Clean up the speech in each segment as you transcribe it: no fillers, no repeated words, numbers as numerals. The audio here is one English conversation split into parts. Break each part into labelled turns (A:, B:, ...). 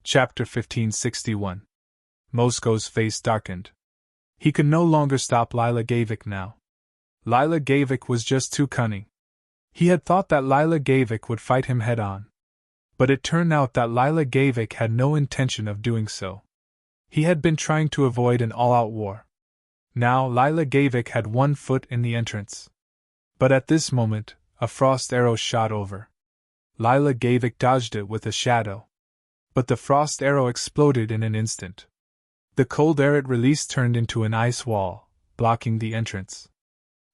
A: Chapter 1561. Mosco's face darkened. He could no longer stop Lila Gavik now. Lila Gavik was just too cunning. He had thought that Lila Gavik would fight him head-on. But it turned out that Lila Gavik had no intention of doing so. He had been trying to avoid an all-out war. Now Lila Gavik had one foot in the entrance. But at this moment, a frost arrow shot over. Lila Gavik dodged it with a shadow. But the frost arrow exploded in an instant. The cold air it released turned into an ice wall, blocking the entrance.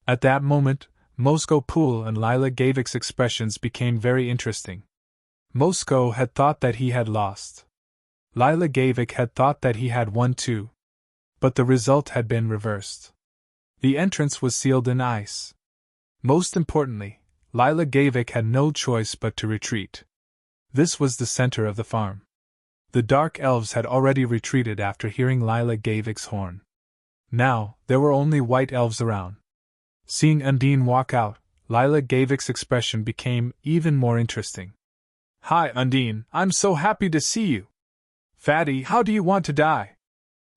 A: At that moment, Moscow Pool and Lila Gavik's expressions became very interesting. Moscow had thought that he had lost. Lila Gavik had thought that he had won too. But the result had been reversed. The entrance was sealed in ice. Most importantly, Lila Gavik had no choice but to retreat. This was the center of the farm. The dark elves had already retreated after hearing Lila Gavik's horn. Now, there were only white elves around. Seeing Undine walk out, Lila Gavik's expression became even more interesting. "Hi, Undine, I'm so happy to see you. Fatty, how do you want to die?"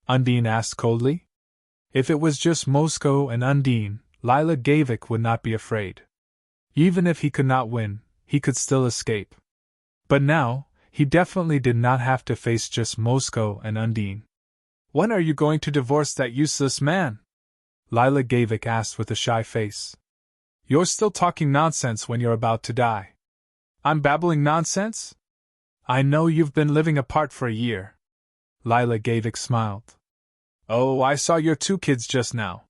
A: Undine asked coldly. If it was just Moscow and Undine, Lila Gavik would not be afraid. Even if he could not win, he could still escape. But now, he definitely did not have to face just Moscow and Undine. "When are you going to divorce that useless man?" Lila Gavik asked with a shy face. "You're still talking nonsense when you're about to die." "I'm babbling nonsense? I know you've been living apart for a year." Lila Gavik smiled. "Oh, I saw your two kids just now.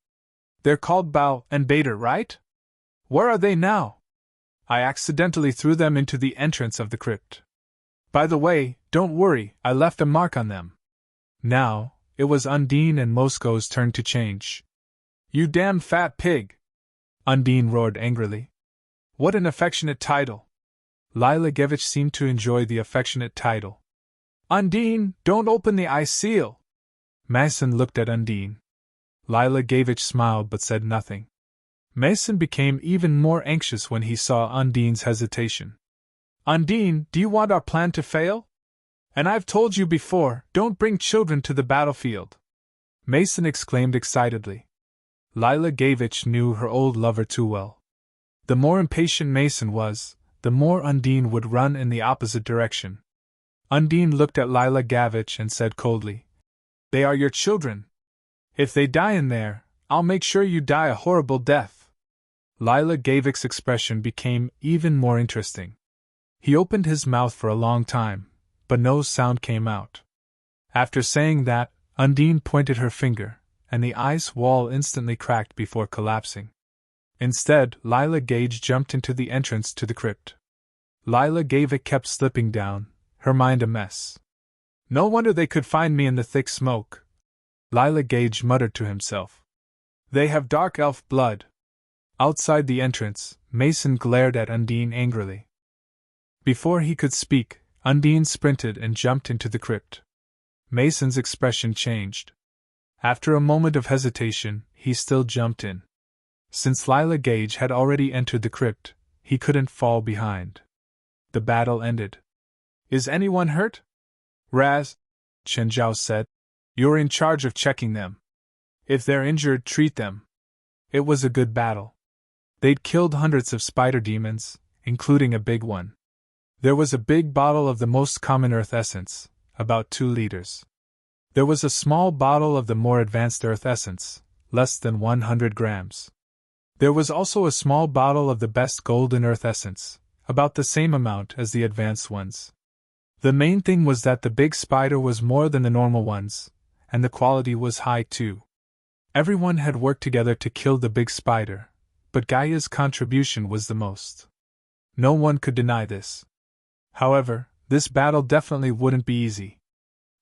A: They're called Bao and Bader, right? Where are they now? I accidentally threw them into the entrance of the crypt. By the way, don't worry, I left a mark on them." Now, it was Undine and Moscow's turn to change. "You damn fat pig!" Undine roared angrily. "What an affectionate title!" Lila Gavik seemed to enjoy the affectionate title. "Undine, don't open the ice seal!" Mason looked at Undine. Lila Gavik smiled but said nothing. Mason became even more anxious when he saw Undine's hesitation. "Undine, do you want our plan to fail? And I've told you before, don't bring children to the battlefield!" Mason exclaimed excitedly. Lila Gavik knew her old lover too well. The more impatient Mason was, the more Undine would run in the opposite direction. Undine looked at Lila Gavik and said coldly, "They are your children. If they die in there, I'll make sure you die a horrible death." Lila Gavik's expression became even more interesting. He opened his mouth for a long time, but no sound came out. After saying that, Undine pointed her finger, and the ice wall instantly cracked before collapsing. Instead, Lila Gavik jumped into the entrance to the crypt. Lila Gavik kept slipping down, her mind a mess. "No wonder they could find me in the thick smoke," Lila Gavik muttered to himself. "They have dark elf blood." Outside the entrance, Mason glared at Undine angrily. Before he could speak, Undine sprinted and jumped into the crypt. Mason's expression changed. After a moment of hesitation, he still jumped in. Since Lila Gavik had already entered the crypt, he couldn't fall behind. The battle ended. "Is anyone hurt?" "Raz," Chen Zhao said. "You're in charge of checking them. If they're injured, treat them." It was a good battle. They'd killed hundreds of spider demons, including a big one. There was a big bottle of the most common earth essence, about 2 liters. There was a small bottle of the more advanced earth essence, less than 100 grams. There was also a small bottle of the best golden earth essence, about the same amount as the advanced ones. The main thing was that the big spider was more than the normal ones, and the quality was high too. Everyone had worked together to kill the big spider, but Gaia's contribution was the most. No one could deny this. However, this battle definitely wouldn't be easy.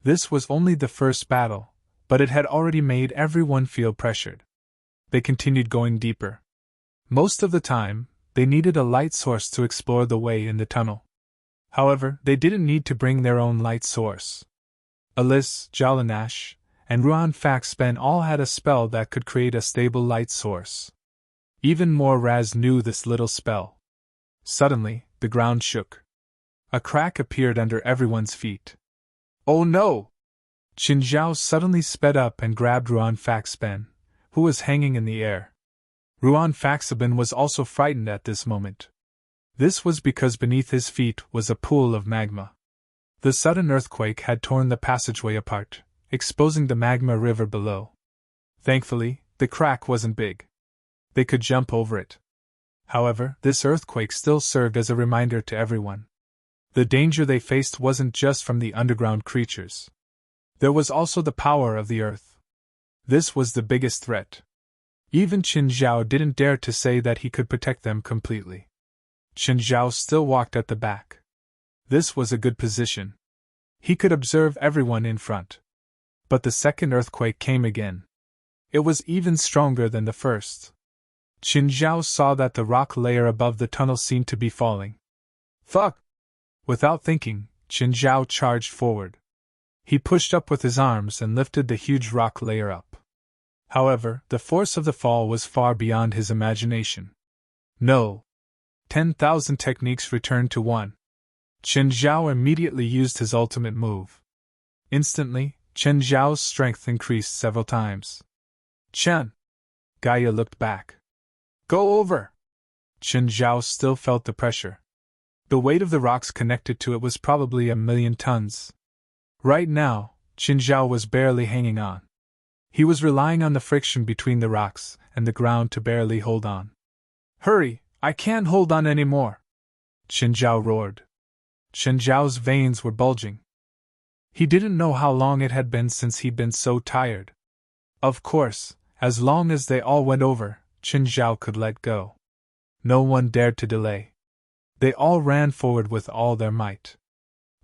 A: This was only the first battle, but it had already made everyone feel pressured. They continued going deeper. Most of the time, they needed a light source to explore the way in the tunnel. However, they didn't need to bring their own light source. Alice, Jalanash, and Ruan Faxben all had a spell that could create a stable light source. Even more, Raz knew this little spell. Suddenly, the ground shook. A crack appeared under everyone's feet. Oh no! Qin Zhao suddenly sped up and grabbed Ruan Faxben, who was hanging in the air. Ruan Faxben was also frightened at this moment. This was because beneath his feet was a pool of magma. The sudden earthquake had torn the passageway apart, exposing the magma river below. Thankfully, the crack wasn't big. They could jump over it. However, this earthquake still served as a reminder to everyone. The danger they faced wasn't just from the underground creatures. There was also the power of the earth. This was the biggest threat. Even Qin Zhao didn't dare to say that he could protect them completely. Qin Zhao still walked at the back. This was a good position. He could observe everyone in front. But the second earthquake came again. It was even stronger than the first. Qin Zhao saw that the rock layer above the tunnel seemed to be falling. Fuck! Without thinking, Qin Zhao charged forward. He pushed up with his arms and lifted the huge rock layer up. However, the force of the fall was far beyond his imagination. No! 10,000 techniques returned to one. Qin Zhao immediately used his ultimate move. Instantly, Qin Zhao's strength increased several times. Chen! Gaia looked back. Go over! Qin Zhao still felt the pressure. The weight of the rocks connected to it was probably 1,000,000 tons. Right now, Qin Zhao was barely hanging on. He was relying on the friction between the rocks and the ground to barely hold on. Hurry, I can't hold on anymore! Qin Zhao roared. Qin Zhao's veins were bulging. He didn't know how long it had been since he'd been so tired. Of course, as long as they all went over, Qin Zhao could let go. No one dared to delay. They all ran forward with all their might.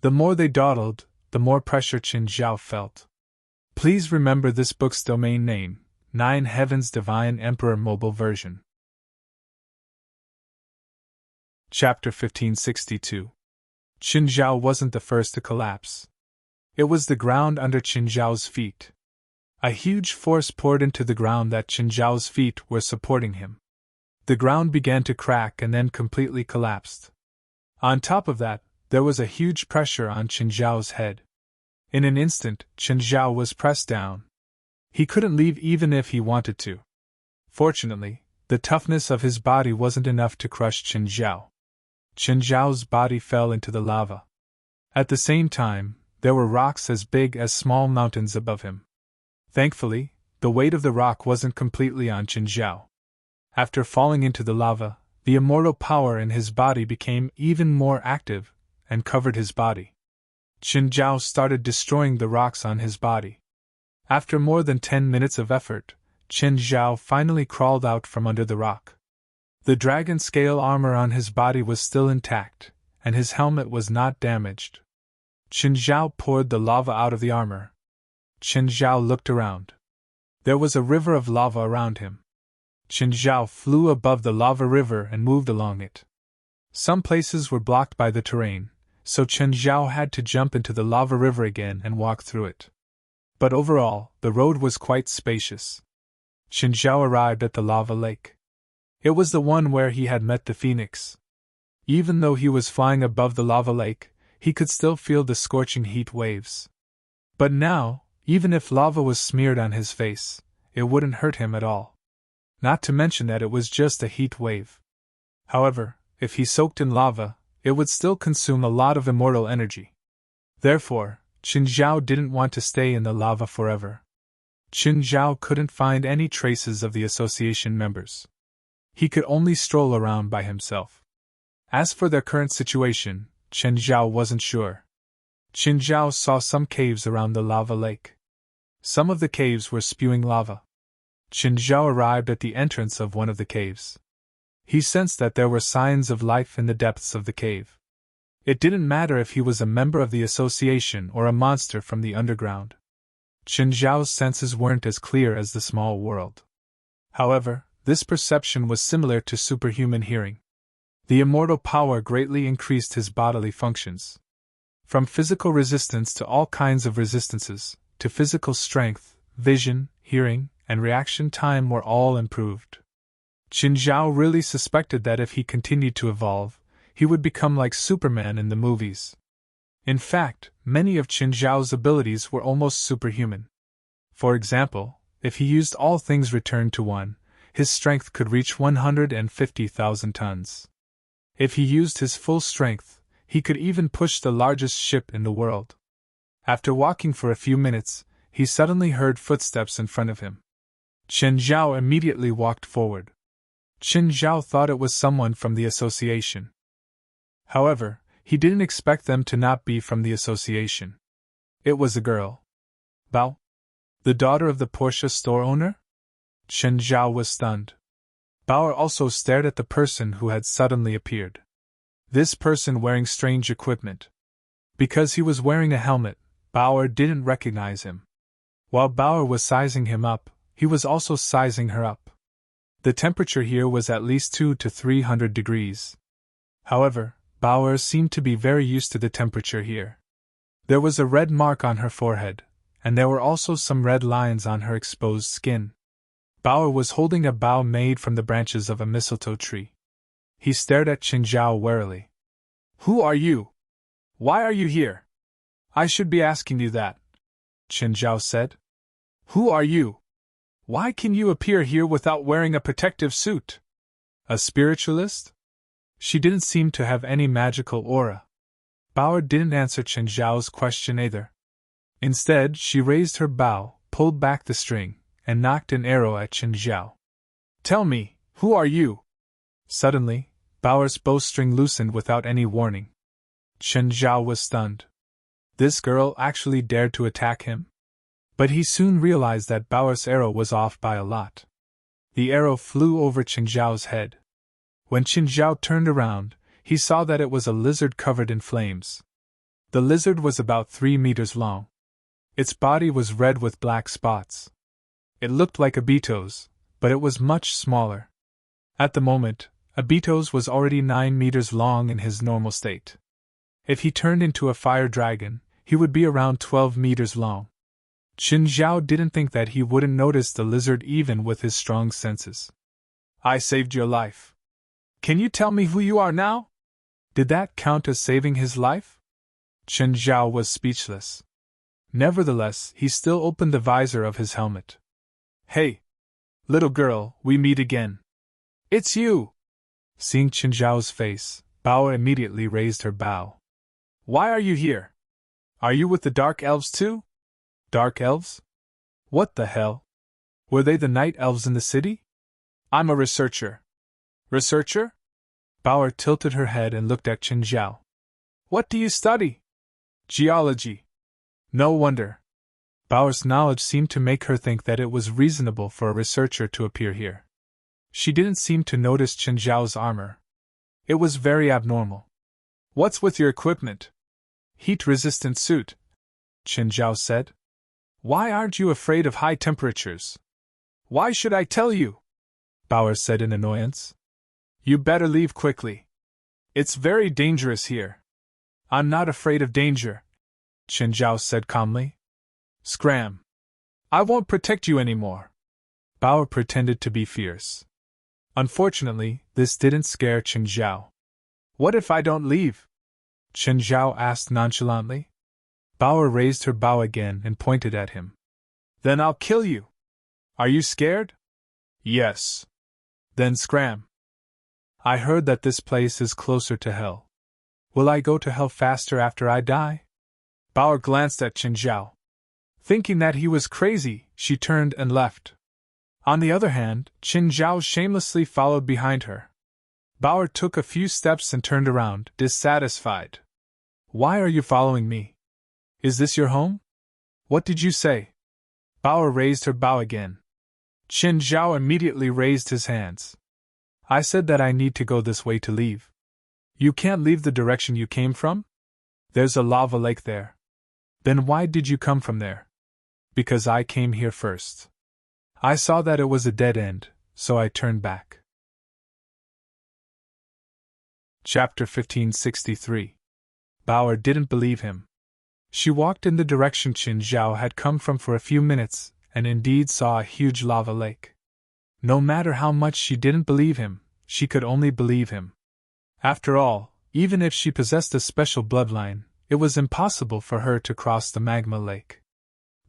A: The more they dawdled, the more pressure Qin Zhao felt. Please remember this book's domain name, 9 Heavens Divine Emperor Mobile Version. Chapter 1562. Qin Zhao wasn't the first to collapse. It was the ground under Qin Zhao's feet. A huge force poured into the ground that Qin Zhao's feet were supporting him. The ground began to crack and then completely collapsed. On top of that, there was a huge pressure on Qin Zhao's head. In an instant, Qin Zhao was pressed down. He couldn't leave even if he wanted to. Fortunately, the toughness of his body wasn't enough to crush Qin Zhao. Qin Zhao's body fell into the lava. At the same time, there were rocks as big as small mountains above him. Thankfully, the weight of the rock wasn't completely on Qin Zhao. After falling into the lava, the immortal power in his body became even more active and covered his body. Qin Zhao started destroying the rocks on his body. After more than 10 minutes of effort, Qin Zhao finally crawled out from under the rock. The dragon scale armor on his body was still intact, and his helmet was not damaged. Qin Zhao poured the lava out of the armor. Qin Zhao looked around. There was a river of lava around him. Qin Zhao flew above the lava river and moved along it. Some places were blocked by the terrain, so Qin Zhao had to jump into the lava river again and walk through it. But overall, the road was quite spacious. Qin Zhao arrived at the lava lake. It was the one where he had met the phoenix. Even though he was flying above the lava lake, he could still feel the scorching heat waves. But now, even if lava was smeared on his face, it wouldn't hurt him at all. Not to mention that it was just a heat wave. However, if he soaked in lava, it would still consume a lot of immortal energy. Therefore, Qin Zhao didn't want to stay in the lava forever. Qin Zhao couldn't find any traces of the association members. He could only stroll around by himself. As for their current situation, Qin Zhao wasn't sure. Qin Zhao saw some caves around the lava lake. Some of the caves were spewing lava. Qin Zhao arrived at the entrance of one of the caves. He sensed that there were signs of life in the depths of the cave. It didn't matter if he was a member of the association or a monster from the underground. Qin Zhao's senses weren't as clear as the small world. However, this perception was similar to superhuman hearing. The immortal power greatly increased his bodily functions. From physical resistance to all kinds of resistances, to physical strength, vision, hearing, and reaction time were all improved. Qin Zhao really suspected that if he continued to evolve, he would become like Superman in the movies. In fact, many of Qin Zhao's abilities were almost superhuman. For example, if he used all things returned to one, his strength could reach 150,000 tons. If he used his full strength, he could even push the largest ship in the world. After walking for a few minutes, he suddenly heard footsteps in front of him. Qin Zhao immediately walked forward. Qin Zhao thought it was someone from the association. However, he didn't expect them to not be from the association. It was a girl. Bao? The daughter of the Porsche store owner? Qin Zhao was stunned. Bauer also stared at the person who had suddenly appeared. This person wearing strange equipment. Because he was wearing a helmet, Bauer didn't recognize him. While Bauer was sizing him up, he was also sizing her up. The temperature here was at least 200 to 300 degrees. However, Bauer seemed to be very used to the temperature here. There was a red mark on her forehead, and there were also some red lines on her exposed skin. Bauer was holding a bough made from the branches of a mistletoe tree. He stared at Qin Zhao warily. "Who are you? Why are you here?" "I should be asking you that," Qin Zhao said. "Who are you? Why can you appear here without wearing a protective suit? A spiritualist?" She didn't seem to have any magical aura. Bauer didn't answer Qin Zhao's question either. Instead, she raised her bow, pulled back the string, and knocked an arrow at Qin Zhao. "Tell me, who are you?" Suddenly, Bauer's bowstring loosened without any warning. Qin Zhao was stunned. This girl actually dared to attack him? But he soon realized that Bauer's arrow was off by a lot. The arrow flew over Qin Zhao's head. When Qin Zhao turned around, he saw that it was a lizard covered in flames. The lizard was about 3 meters long. Its body was red with black spots. It looked like a beetos, but it was much smaller. At the moment, a beetos was already 9 meters long in his normal state. If he turned into a fire dragon, he would be around 12 meters long. Qin Zhao didn't think that he wouldn't notice the lizard even with his strong senses. "I saved your life. Can you tell me who you are now?" Did that count as saving his life? Qin Zhao was speechless. Nevertheless, he still opened the visor of his helmet. "Hey! Little girl, we meet again. It's you!" Seeing Qin Zhao's face, Bao immediately raised her bow. "Why are you here? Are you with the Dark Elves too?" "Dark Elves? What the hell? Were they the Night Elves in the city?" "I'm a researcher." "Researcher?" Bauer tilted her head and looked at Qin Zhao. "What do you study?" "Geology." "No wonder." Bauer's knowledge seemed to make her think that it was reasonable for a researcher to appear here. She didn't seem to notice Qin Zhao's armor. It was very abnormal. "What's with your equipment?" "Heat-resistant suit," Qin Zhao said. "Why aren't you afraid of high temperatures?" "Why should I tell you?" Bauer said in annoyance. "You better leave quickly. It's very dangerous here." "I'm not afraid of danger," Qin Zhao said calmly. "Scram! I won't protect you anymore." Bauer pretended to be fierce. Unfortunately, this didn't scare Qin Zhao. "What if I don't leave?" Qin Zhao asked nonchalantly. Bauer raised her bow again and pointed at him. "Then I'll kill you. Are you scared?" "Yes." "Then scram." "I heard that this place is closer to hell. Will I go to hell faster after I die?" Bauer glanced at Qin Zhao. Thinking that he was crazy, she turned and left. On the other hand, Qin Zhao shamelessly followed behind her. Bauer took a few steps and turned around, dissatisfied. "Why are you following me? Is this your home? What did you say?" Bauer raised her bow again. Qin Zhao immediately raised his hands. "I said that I need to go this way to leave. You can't leave the direction you came from? There's a lava lake there." "Then why did you come from there?" "Because I came here first. I saw that it was a dead end, so I turned back." Chapter 1563. Bauer didn't believe him. She walked in the direction Qin Zhao had come from for a few minutes, and indeed saw a huge lava lake. No matter how much she didn't believe him, she could only believe him. After all, even if she possessed a special bloodline, it was impossible for her to cross the magma lake.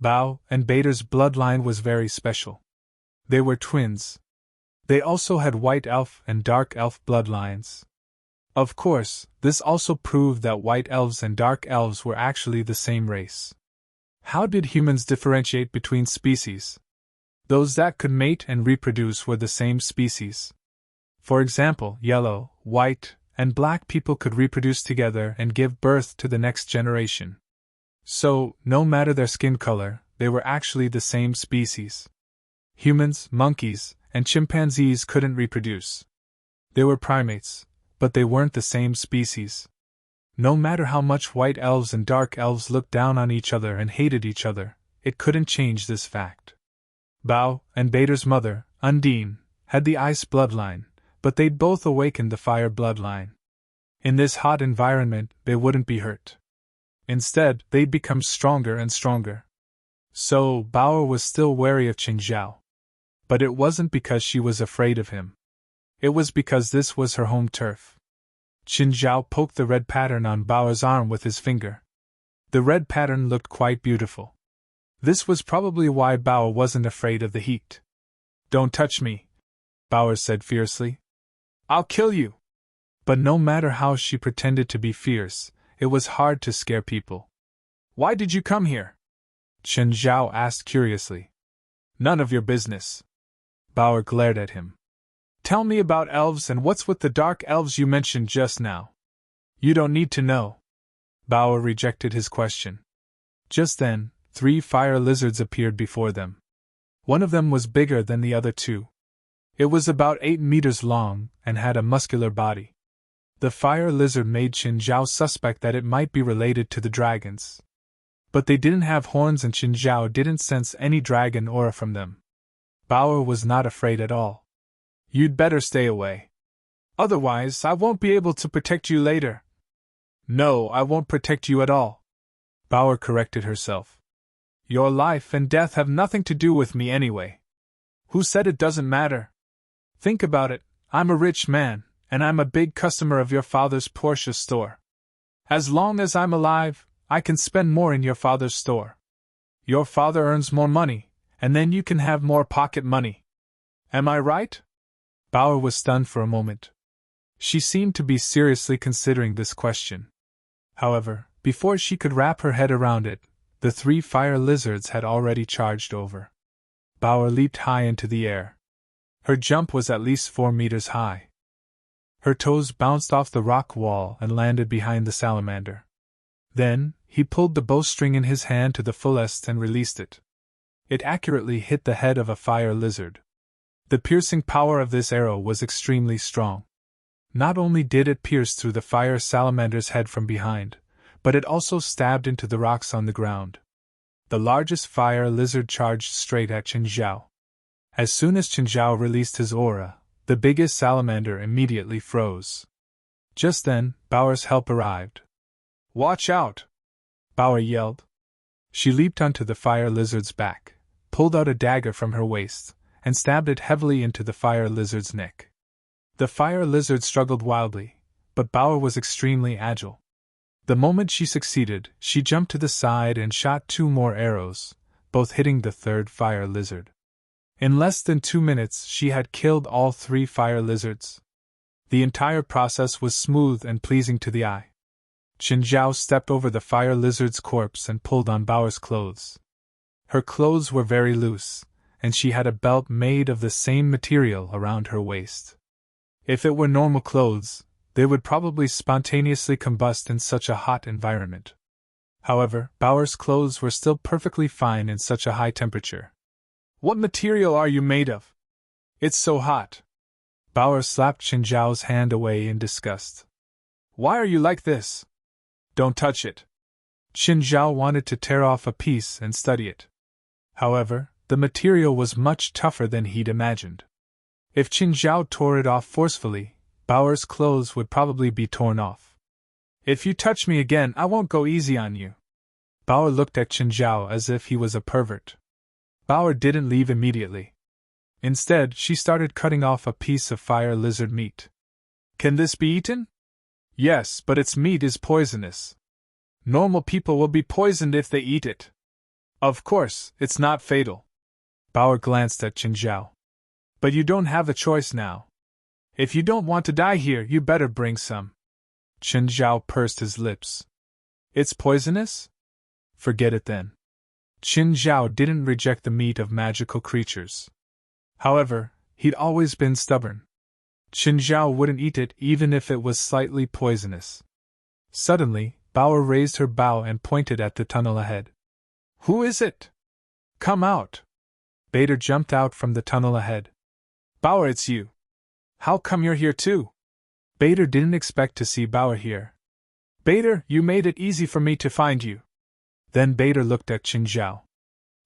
A: Bao and Bader's bloodline was very special. They were twins. They also had white elf and dark elf bloodlines. Of course, this also proved that white elves and dark elves were actually the same race. How did humans differentiate between species? Those that could mate and reproduce were the same species. For example, yellow, white, and black people could reproduce together and give birth to the next generation. So, no matter their skin color, they were actually the same species. Humans, monkeys, and chimpanzees couldn't reproduce. They were primates, but they weren't the same species. No matter how much white elves and dark elves looked down on each other and hated each other, it couldn't change this fact. Bao and Bader's mother, Undine, had the ice bloodline, but they'd both awakened the fire bloodline. In this hot environment, they wouldn't be hurt. Instead, they'd become stronger and stronger. So, Bao was still wary of Qin Zhao. But it wasn't because she was afraid of him. It was because this was her home turf. Qin Zhao poked the red pattern on Bao's arm with his finger. The red pattern looked quite beautiful. This was probably why Bao wasn't afraid of the heat. "Don't touch me," Bao said fiercely. "I'll kill you." But no matter how she pretended to be fierce, it was hard to scare people. "Why did you come here?" Qin Zhao asked curiously. "None of your business." Bao glared at him. "Tell me about elves and what's with the dark elves you mentioned just now." "You don't need to know." Bao rejected his question. Just then, 3 fire lizards appeared before them. One of them was bigger than the other 2. It was about 8 meters long and had a muscular body. The fire lizard made Qin Zhao suspect that it might be related to the dragons. But they didn't have horns and Qin Zhao didn't sense any dragon aura from them. Bao was not afraid at all. "You'd better stay away. Otherwise, I won't be able to protect you later." "No, I won't protect you at all," Bao corrected herself. "Your life and death have nothing to do with me anyway." "Who said it doesn't matter? Think about it, I'm a rich man, and I'm a big customer of your father's Porsche store. As long as I'm alive, I can spend more in your father's store. Your father earns more money, and then you can have more pocket money. Am I right?" Bao was stunned for a moment. She seemed to be seriously considering this question. However, before she could wrap her head around it, the 3 fire lizards had already charged over. Bao leaped high into the air. Her jump was at least 4 meters high. Her toes bounced off the rock wall and landed behind the salamander. Then, he pulled the bowstring in his hand to the fullest and released it. It accurately hit the head of a fire lizard. The piercing power of this arrow was extremely strong. Not only did it pierce through the fire salamander's head from behind, but it also stabbed into the rocks on the ground. The largest fire lizard charged straight at Qin Zhao. As soon as Qin Zhao released his aura, the biggest salamander immediately froze. Just then, Bao's help arrived. "Watch out!" Bao yelled. She leaped onto the fire lizard's back, pulled out a dagger from her waist, and stabbed it heavily into the fire lizard's neck. The fire lizard struggled wildly, but Bao was extremely agile. The moment she succeeded, she jumped to the side and shot 2 more arrows, both hitting the 3rd fire lizard. In less than 2 minutes, she had killed all 3 fire lizards. The entire process was smooth and pleasing to the eye. Qin Zhao stepped over the fire lizard's corpse and pulled on Bao's clothes. Her clothes were very loose, and she had a belt made of the same material around her waist. If it were normal clothes, they would probably spontaneously combust in such a hot environment. However, Bao's clothes were still perfectly fine in such a high temperature. "What material are you made of? It's so hot." Bao slapped Qin Zhao's hand away in disgust. "Why are you like this? Don't touch it." Qin Zhao wanted to tear off a piece and study it. However, the material was much tougher than he'd imagined. If Qin Zhao tore it off forcefully, Bao's clothes would probably be torn off. "If you touch me again, I won't go easy on you." Bao looked at Qin Zhao as if he was a pervert. Bao didn't leave immediately. Instead, she started cutting off a piece of fire lizard meat. "Can this be eaten?" "Yes, but its meat is poisonous." Normal people will be poisoned if they eat it. Of course, it's not fatal. Bauer glanced at Qin Zhao. But you don't have a choice now. If you don't want to die here, you better bring some. Qin Zhao pursed his lips. It's poisonous? Forget it then. Qin Zhao didn't reject the meat of magical creatures. However, he'd always been stubborn. Qin Zhao wouldn't eat it even if it was slightly poisonous. Suddenly, Bauer raised her bow and pointed at the tunnel ahead. Who is it? Come out. Bader jumped out from the tunnel ahead. Bauer, it's you. How come you're here too? Bader didn't expect to see Bauer here. Bader, you made it easy for me to find you. Then Bader looked at Qin Zhao.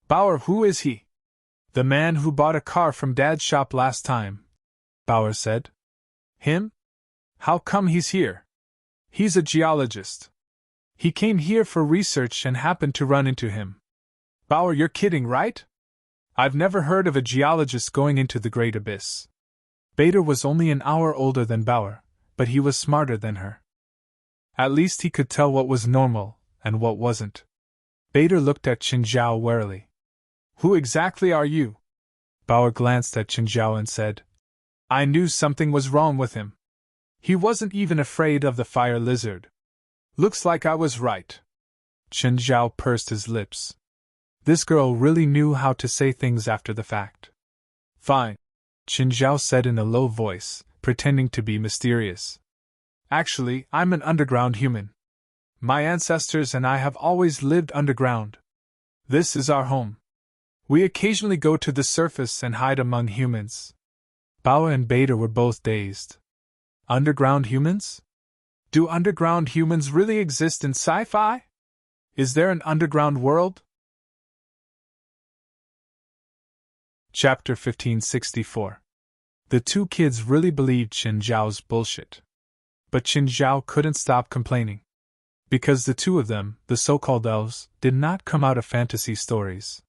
A: Bauer, who is he? The man who bought a car from Dad's shop last time, Bauer said. Him? How come he's here? He's a geologist. He came here for research and happened to run into him. Bauer, you're kidding, right? I've never heard of a geologist going into the Great Abyss. Bader was only an hour older than Bauer, but he was smarter than her. At least he could tell what was normal and what wasn't. Bader looked at Qin Zhao warily. Who exactly are you? Bauer glanced at Qin Zhao and said, I knew something was wrong with him. He wasn't even afraid of the fire lizard. Looks like I was right. Qin Zhao pursed his lips. This girl really knew how to say things after the fact. Fine, Qin Zhao said in a low voice, pretending to be mysterious. Actually, I'm an underground human. My ancestors and I have always lived underground. This is our home. We occasionally go to the surface and hide among humans. Bauer and Bader were both dazed. Underground humans? Do underground humans really exist in sci-fi? Is there an underground world? Chapter 1564. The two kids really believed Qin Zhao's bullshit. But Qin Zhao couldn't stop complaining. Because the two of them, the so-called elves, did not come out of fantasy stories.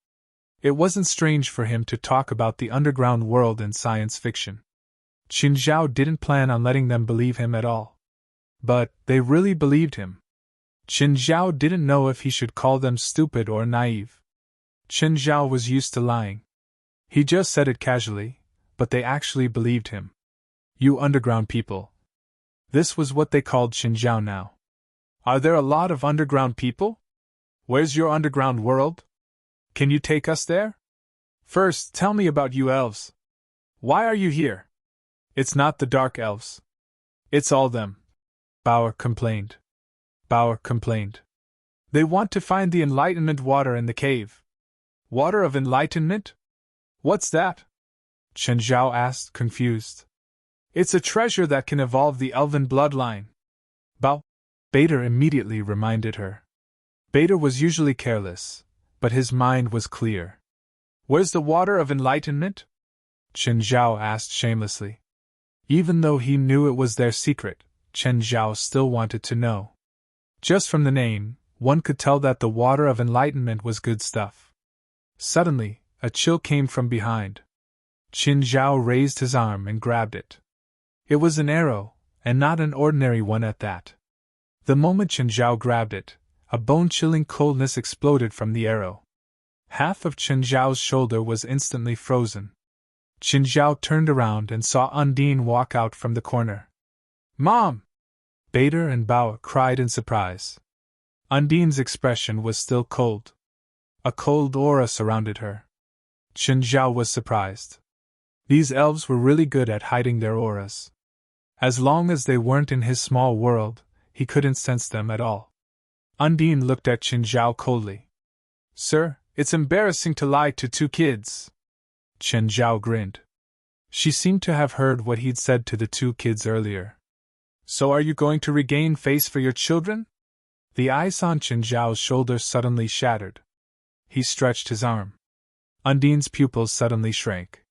A: It wasn't strange for him to talk about the underground world in science fiction. Qin Zhao didn't plan on letting them believe him at all. But they really believed him. Qin Zhao didn't know if he should call them stupid or naive. Qin Zhao was used to lying. He just said it casually, but they actually believed him. You underground people. This was what they called Qin Zhao now. Are there a lot of underground people? Where's your underground world? Can you take us there? First, tell me about you elves. Why are you here? It's not the dark elves. It's all them. Bauer complained. They want to find the enlightenment water in the cave. Water of enlightenment? What's that? Qin Zhao asked, confused. It's a treasure that can evolve the elven bloodline. Bader immediately reminded her. Bader was usually careless, but his mind was clear. Where's the water of enlightenment? Qin Zhao asked shamelessly. Even though he knew it was their secret, Qin Zhao still wanted to know. Just from the name, one could tell that the water of enlightenment was good stuff. Suddenly, a chill came from behind. Qin Zhao raised his arm and grabbed it. It was an arrow, and not an ordinary one at that. The moment Qin Zhao grabbed it, a bone-chilling coldness exploded from the arrow. Half of Qin Zhao's shoulder was instantly frozen. Qin Zhao turned around and saw Undine walk out from the corner. Mom! Bader and Bauer cried in surprise. Undine's expression was still cold. A cold aura surrounded her. Qin Zhao was surprised. These elves were really good at hiding their auras. As long as they weren't in his small world, he couldn't sense them at all. Undine looked at Qin Zhao coldly. Sir, it's embarrassing to lie to two kids. Qin Zhao grinned. She seemed to have heard what he'd said to the two kids earlier. So are you going to regain face for your children? The ice on Qin Zhao's shoulder suddenly shattered. He stretched his arm. Undine's pupils suddenly shrank.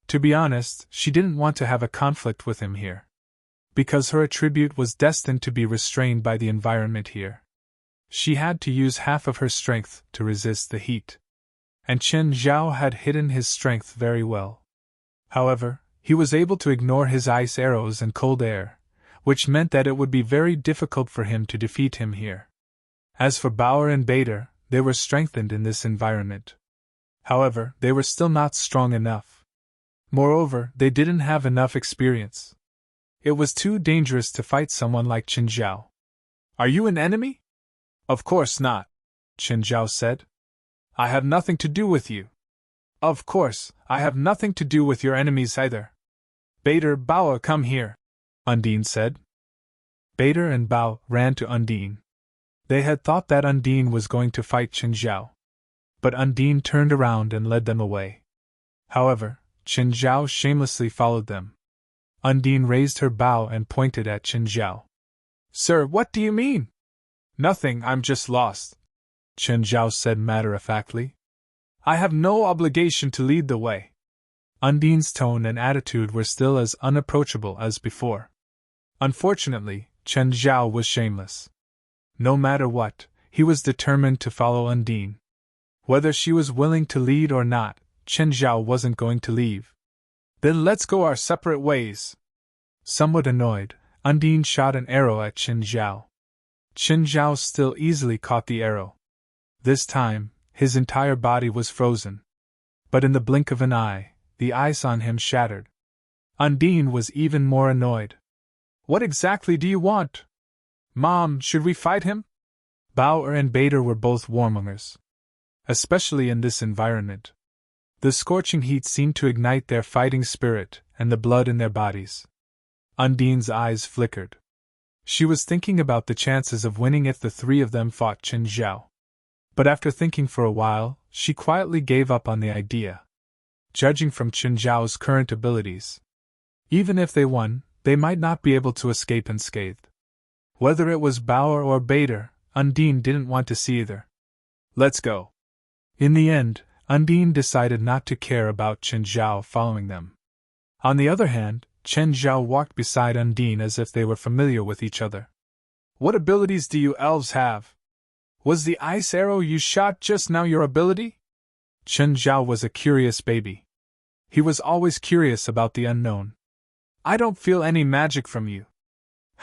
A: To be honest, she didn't want to have a conflict with him here. Because her attribute was destined to be restrained by the environment here. She had to use half of her strength to resist the heat. And Qin Zhao had hidden his strength very well. However, he was able to ignore his ice arrows and cold air, which meant that it would be very difficult for him to defeat him here. As for Bauer and Bader, they were strengthened in this environment. However, they were still not strong enough. Moreover, they didn't have enough experience. It was too dangerous to fight someone like Qin Zhao. Are you an enemy? Of course not, Qin Zhao said. I have nothing to do with you. Of course, I have nothing to do with your enemies either. Bader, Bauer, come here, Undine said. Bader and Bao ran to Undine. They had thought that Undine was going to fight Qin Zhao. But Undine turned around and led them away. However, Qin Zhao shamelessly followed them. Undine raised her bow and pointed at Qin Zhao. Sir, what do you mean? Nothing, I'm just lost, Qin Zhao said matter-of-factly. I have no obligation to lead the way. Undine's tone and attitude were still as unapproachable as before. Unfortunately, Qin Zhao was shameless. No matter what, he was determined to follow Undine. Whether she was willing to lead or not, Qin Zhao wasn't going to leave. Then let's go our separate ways. Somewhat annoyed, Undine shot an arrow at Qin Zhao. Qin Zhao still easily caught the arrow. This time, his entire body was frozen. But in the blink of an eye, the ice on him shattered. Undine was even more annoyed. What exactly do you want? Mom, should we fight him? Bauer and Bader were both warmongers. Especially in this environment. The scorching heat seemed to ignite their fighting spirit and the blood in their bodies. Undine's eyes flickered. She was thinking about the chances of winning if the three of them fought Qin Zhao. But after thinking for a while, she quietly gave up on the idea. Judging from Qin Zhao's current abilities, even if they won, they might not be able to escape unscathed. Whether it was Bauer or Bader, Undine didn't want to see either. Let's go. In the end, Undine decided not to care about Qin Zhao following them. On the other hand, Qin Zhao walked beside Undine as if they were familiar with each other. What abilities do you elves have? Was the ice arrow you shot just now your ability? Qin Zhao was a curious baby. He was always curious about the unknown. I don't feel any magic from you.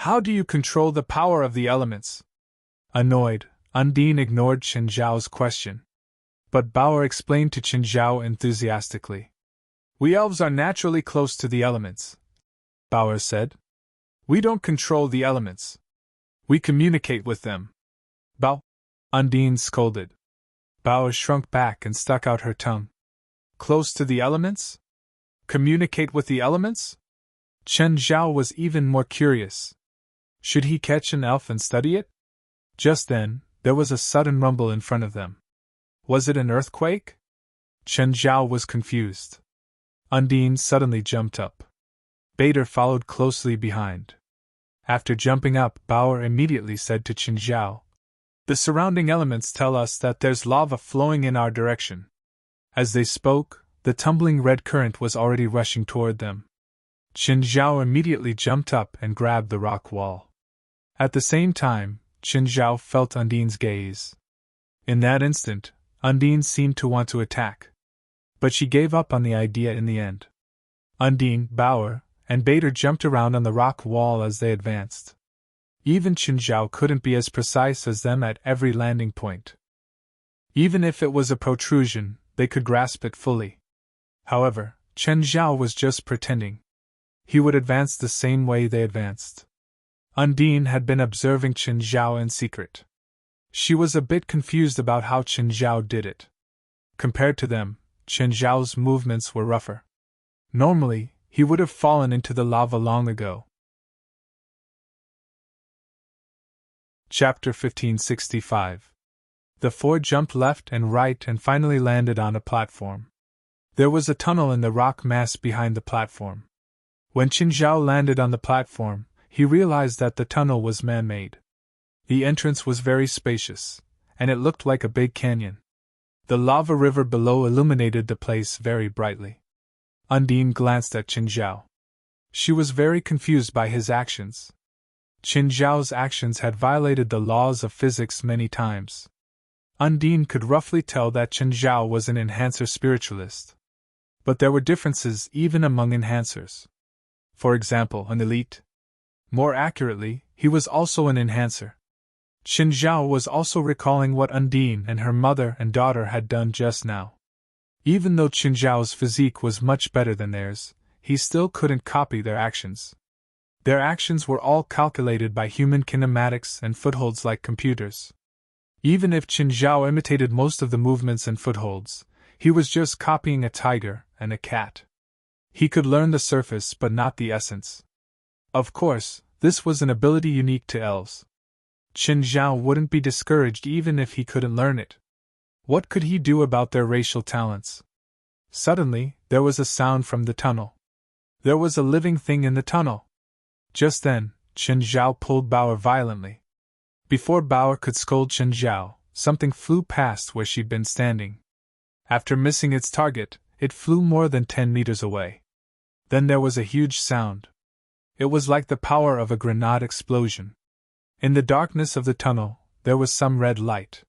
A: How do you control the power of the elements? Annoyed, Undine ignored Qin Zhao's question. But Bauer explained to Qin Zhao enthusiastically. We elves are naturally close to the elements, Bauer said. We don't control the elements. We communicate with them. Bao, Undine scolded. Bauer shrunk back and stuck out her tongue. Close to the elements? Communicate with the elements? Qin Zhao was even more curious. Should he catch an elf and study it? Just then, there was a sudden rumble in front of them. Was it an earthquake? Qin Zhao was confused. Undine suddenly jumped up. Bader followed closely behind. After jumping up, Bauer immediately said to Qin Zhao, The surrounding elements tell us that there's lava flowing in our direction. As they spoke, the tumbling red current was already rushing toward them. Qin Zhao immediately jumped up and grabbed the rock wall. At the same time, Qin Zhao felt Undine's gaze. In that instant, Undine seemed to want to attack. But she gave up on the idea in the end. Undine, Bauer, and Bader jumped around on the rock wall as they advanced. Even Qin Zhao couldn't be as precise as them at every landing point. Even if it was a protrusion, they could grasp it fully. However, Qin Zhao was just pretending. He would advance the same way they advanced. Undine had been observing Qin Zhao in secret. She was a bit confused about how Qin Zhao did it. Compared to them, Qin Zhao's movements were rougher. Normally, he would have fallen into the lava long ago. Chapter 1565. The four jumped left and right and finally landed on a platform. There was a tunnel in the rock mass behind the platform. When Qin Zhao landed on the platform, he realized that the tunnel was man-made. The entrance was very spacious, and it looked like a big canyon. The lava river below illuminated the place very brightly. Undine glanced at Qin Zhao. She was very confused by his actions. Qin Zhao's actions had violated the laws of physics many times. Undine could roughly tell that Qin Zhao was an enhancer spiritualist. But there were differences even among enhancers. For example, an elite. More accurately, he was also an enhancer. Qin Zhao was also recalling what Undine and her mother and daughter had done just now. Even though Qin Zhao's physique was much better than theirs, he still couldn't copy their actions. Their actions were all calculated by human kinematics and footholds like computers. Even if Qin Zhao imitated most of the movements and footholds, he was just copying a tiger and a cat. He could learn the surface but not the essence. Of course, this was an ability unique to elves. Qin Zhao wouldn't be discouraged even if he couldn't learn it. What could he do about their racial talents? Suddenly, there was a sound from the tunnel. There was a living thing in the tunnel. Just then, Qin Zhao pulled Bauer violently. Before Bauer could scold Qin Zhao, something flew past where she'd been standing. After missing its target, it flew more than 10 meters away. Then there was a huge sound. It was like the power of a grenade explosion. In the darkness of the tunnel, there was some red light.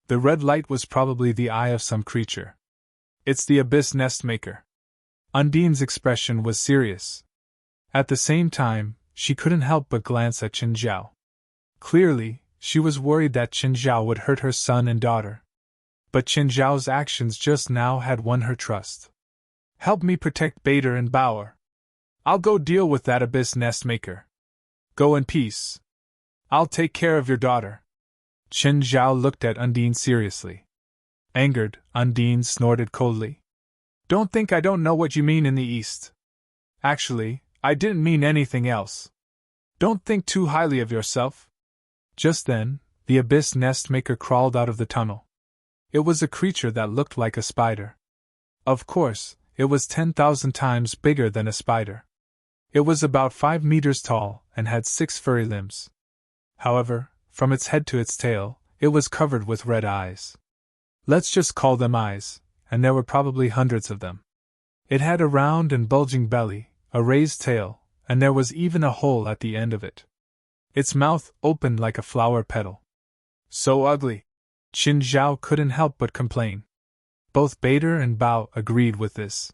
A: The red light was probably the eye of some creature. It's the Abyss Nest Maker. Undine's expression was serious. At the same time, she couldn't help but glance at Qin Zhao. Clearly, she was worried that Qin Zhao would hurt her son and daughter. But Qin Zhao's actions just now had won her trust. Help me protect Bader and Bauer. I'll go deal with that Abyss Nest Maker. Go in peace. I'll take care of your daughter. Qin Zhao looked at Undine seriously. Angered, Undine snorted coldly. Don't think I don't know what you mean in the East. Actually, I didn't mean anything else. Don't think too highly of yourself. Just then, the Abyss Nest Maker crawled out of the tunnel. It was a creature that looked like a spider. Of course, it was 10,000 times bigger than a spider. It was about 5 meters tall and had 6 furry limbs. However, from its head to its tail, it was covered with red eyes. Let's just call them eyes, and there were probably hundreds of them. It had a round and bulging belly, a raised tail, and there was even a hole at the end of it. Its mouth opened like a flower petal. So ugly! Qin Zhao couldn't help but complain. Both Bader and Bao agreed with this.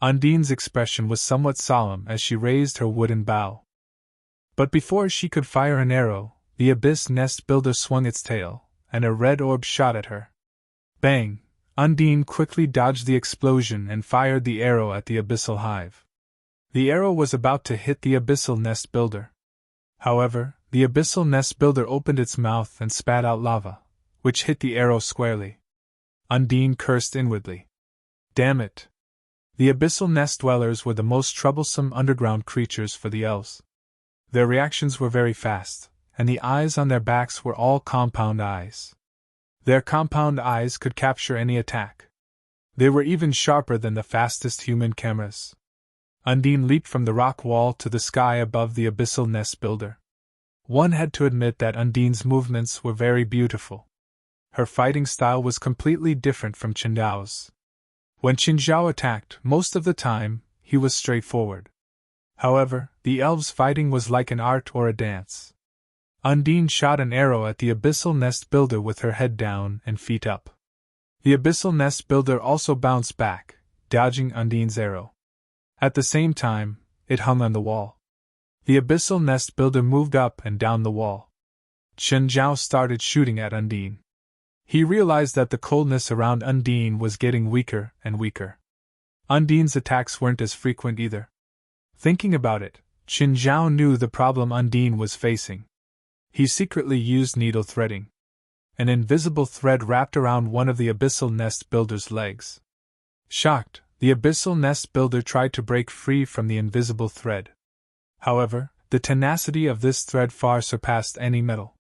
A: Undine's expression was somewhat solemn as she raised her wooden bow. But before she could fire an arrow, the Abyss Nest Builder swung its tail, and a red orb shot at her. Bang! Undine quickly dodged the explosion and fired the arrow at the Abyssal Hive. The arrow was about to hit the Abyssal Nest Builder. However, the Abyssal Nest Builder opened its mouth and spat out lava, which hit the arrow squarely. Undine cursed inwardly. Damn it! The Abyssal Nest Dwellers were the most troublesome underground creatures for the elves. Their reactions were very fast, and the eyes on their backs were all compound eyes. Their compound eyes could capture any attack. They were even sharper than the fastest human cameras. Undine leaped from the rock wall to the sky above the Abyssal Nest Builder. One had to admit that Undine's movements were very beautiful. Her fighting style was completely different from Qin Zhao's. When Qin Zhao attacked, most of the time, he was straightforward. However, the elves' fighting was like an art or a dance. Undine shot an arrow at the Abyssal Nest Builder with her head down and feet up. The Abyssal Nest Builder also bounced back, dodging Undine's arrow. At the same time, it hung on the wall. The Abyssal Nest Builder moved up and down the wall. Qin Zhao started shooting at Undine. He realized that the coldness around Undine was getting weaker and weaker. Undine's attacks weren't as frequent either. Thinking about it, Qin Zhao knew the problem Undine was facing. He secretly used needle threading. An invisible thread wrapped around one of the Abyssal Nest Builder's legs. Shocked, the Abyssal Nest Builder tried to break free from the invisible thread. However, the tenacity of this thread far surpassed any metal.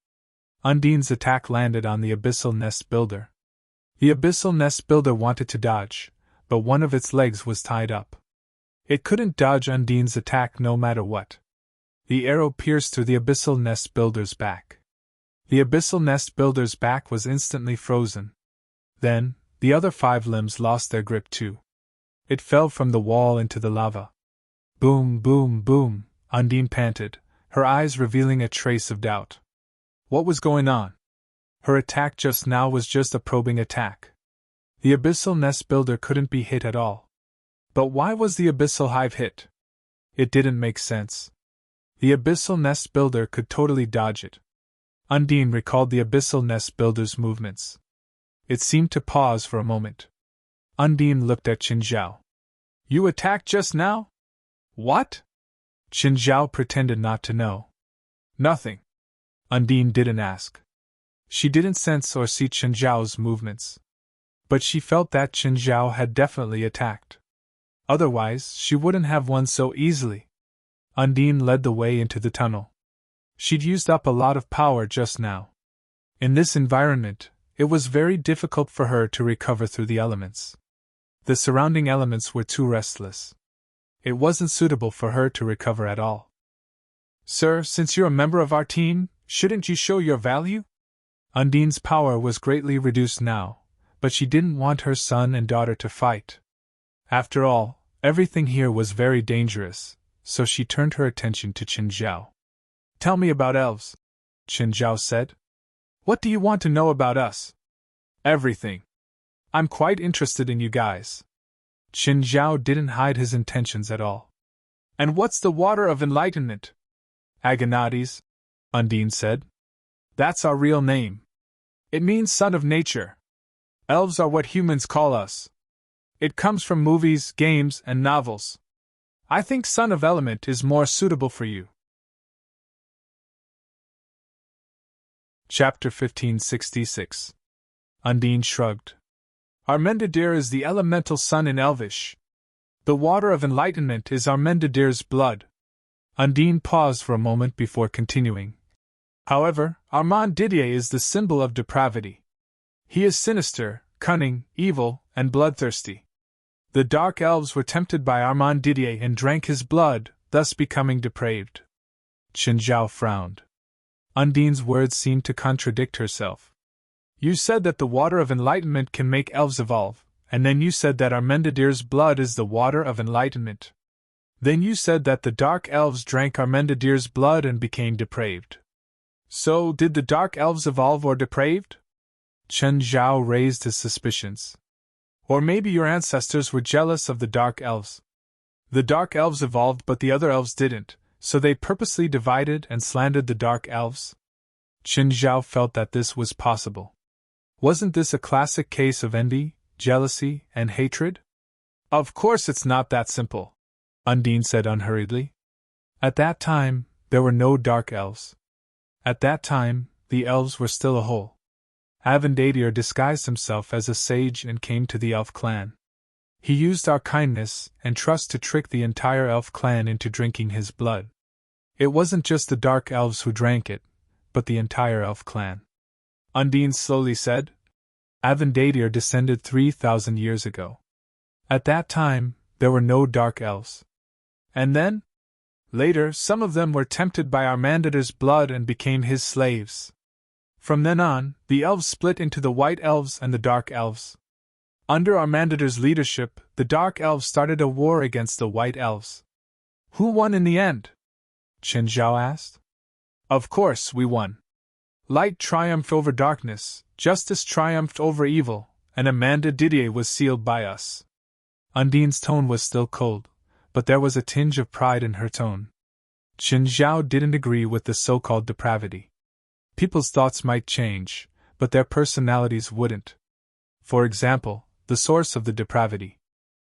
A: Undine's attack landed on the Abyssal Nest Builder. The Abyssal Nest Builder wanted to dodge, but one of its legs was tied up. It couldn't dodge Undine's attack no matter what. The arrow pierced through the Abyssal Nest Builder's back. The Abyssal Nest Builder's back was instantly frozen. Then, the other 5 limbs lost their grip too. It fell from the wall into the lava. Boom, boom, boom, Undine panted, her eyes revealing a trace of doubt. What was going on? Her attack just now was just a probing attack. The Abyssal Nest Builder couldn't be hit at all. But why was the Abyssal Hive hit? It didn't make sense. The Abyssal Nest Builder could totally dodge it. Undine recalled the abyssal nest builder's movements. It seemed to pause for a moment. Undine looked at Qin Zhao. You attacked just now? What? Qin Zhao pretended not to know. Nothing. Undine didn't ask. She didn't sense or see Qin Zhao's movements. But she felt that Qin Zhao had definitely attacked. Otherwise, she wouldn't have won so easily. Undine led the way into the tunnel. She'd used up a lot of power just now. In this environment, it was very difficult for her to recover through the elements. The surrounding elements were too restless. It wasn't suitable for her to recover at all. Sir, since you're a member of our team, shouldn't you show your value? Undine's power was greatly reduced now, but she didn't want her son and daughter to fight. After all, everything here was very dangerous, so she turned her attention to Qin Zhao. Tell me about elves, Qin Zhao said. What do you want to know about us? Everything. I'm quite interested in you guys. Qin Zhao didn't hide his intentions at all. And what's the water of enlightenment? Agonades, Undine said. That's our real name. It means son of nature. Elves are what humans call us. It comes from movies, games, and novels. I think son of element is more suitable for you. Chapter 1566. Undine shrugged. Armendadir is the elemental sun in Elvish. The water of enlightenment is Armendadir's blood. Undine paused for a moment before continuing. However, Armand Didier is the symbol of depravity. He is sinister, cunning, evil, and bloodthirsty. The dark elves were tempted by Armand Didier and drank his blood, thus becoming depraved. Qin Zhao frowned. Undine's words seemed to contradict herself. You said that the water of enlightenment can make elves evolve, and then you said that Armendadir's blood is the water of enlightenment. Then you said that the dark elves drank Armendadir's blood and became depraved. So, did the dark elves evolve or depraved? Qin Zhao raised his suspicions. Or maybe your ancestors were jealous of the dark elves. The dark elves evolved but the other elves didn't, so they purposely divided and slandered the dark elves? Qin Zhao felt that this was possible. Wasn't this a classic case of envy, jealousy, and hatred? Of course it's not that simple, Undine said unhurriedly. At that time, there were no dark elves. At that time, the elves were still a whole. Avendadir disguised himself as a sage and came to the elf clan. He used our kindness and trust to trick the entire elf clan into drinking his blood. It wasn't just the dark elves who drank it, but the entire elf clan. Undine slowly said. Avendadir descended 3,000 years ago. At that time, there were no dark elves. And then? Later, some of them were tempted by Armendadir's blood and became his slaves. From then on, the elves split into the white elves and the dark elves. Under Armendadir's leadership, the dark elves started a war against the white elves. Who won in the end? Qin Zhao asked. Of course, we won. Light triumphed over darkness, justice triumphed over evil, and Amanda Didier was sealed by us. Undine's tone was still cold, but there was a tinge of pride in her tone. Qin Zhao didn't agree with the so-called depravity. People's thoughts might change, but their personalities wouldn't. For example, the source of the depravity.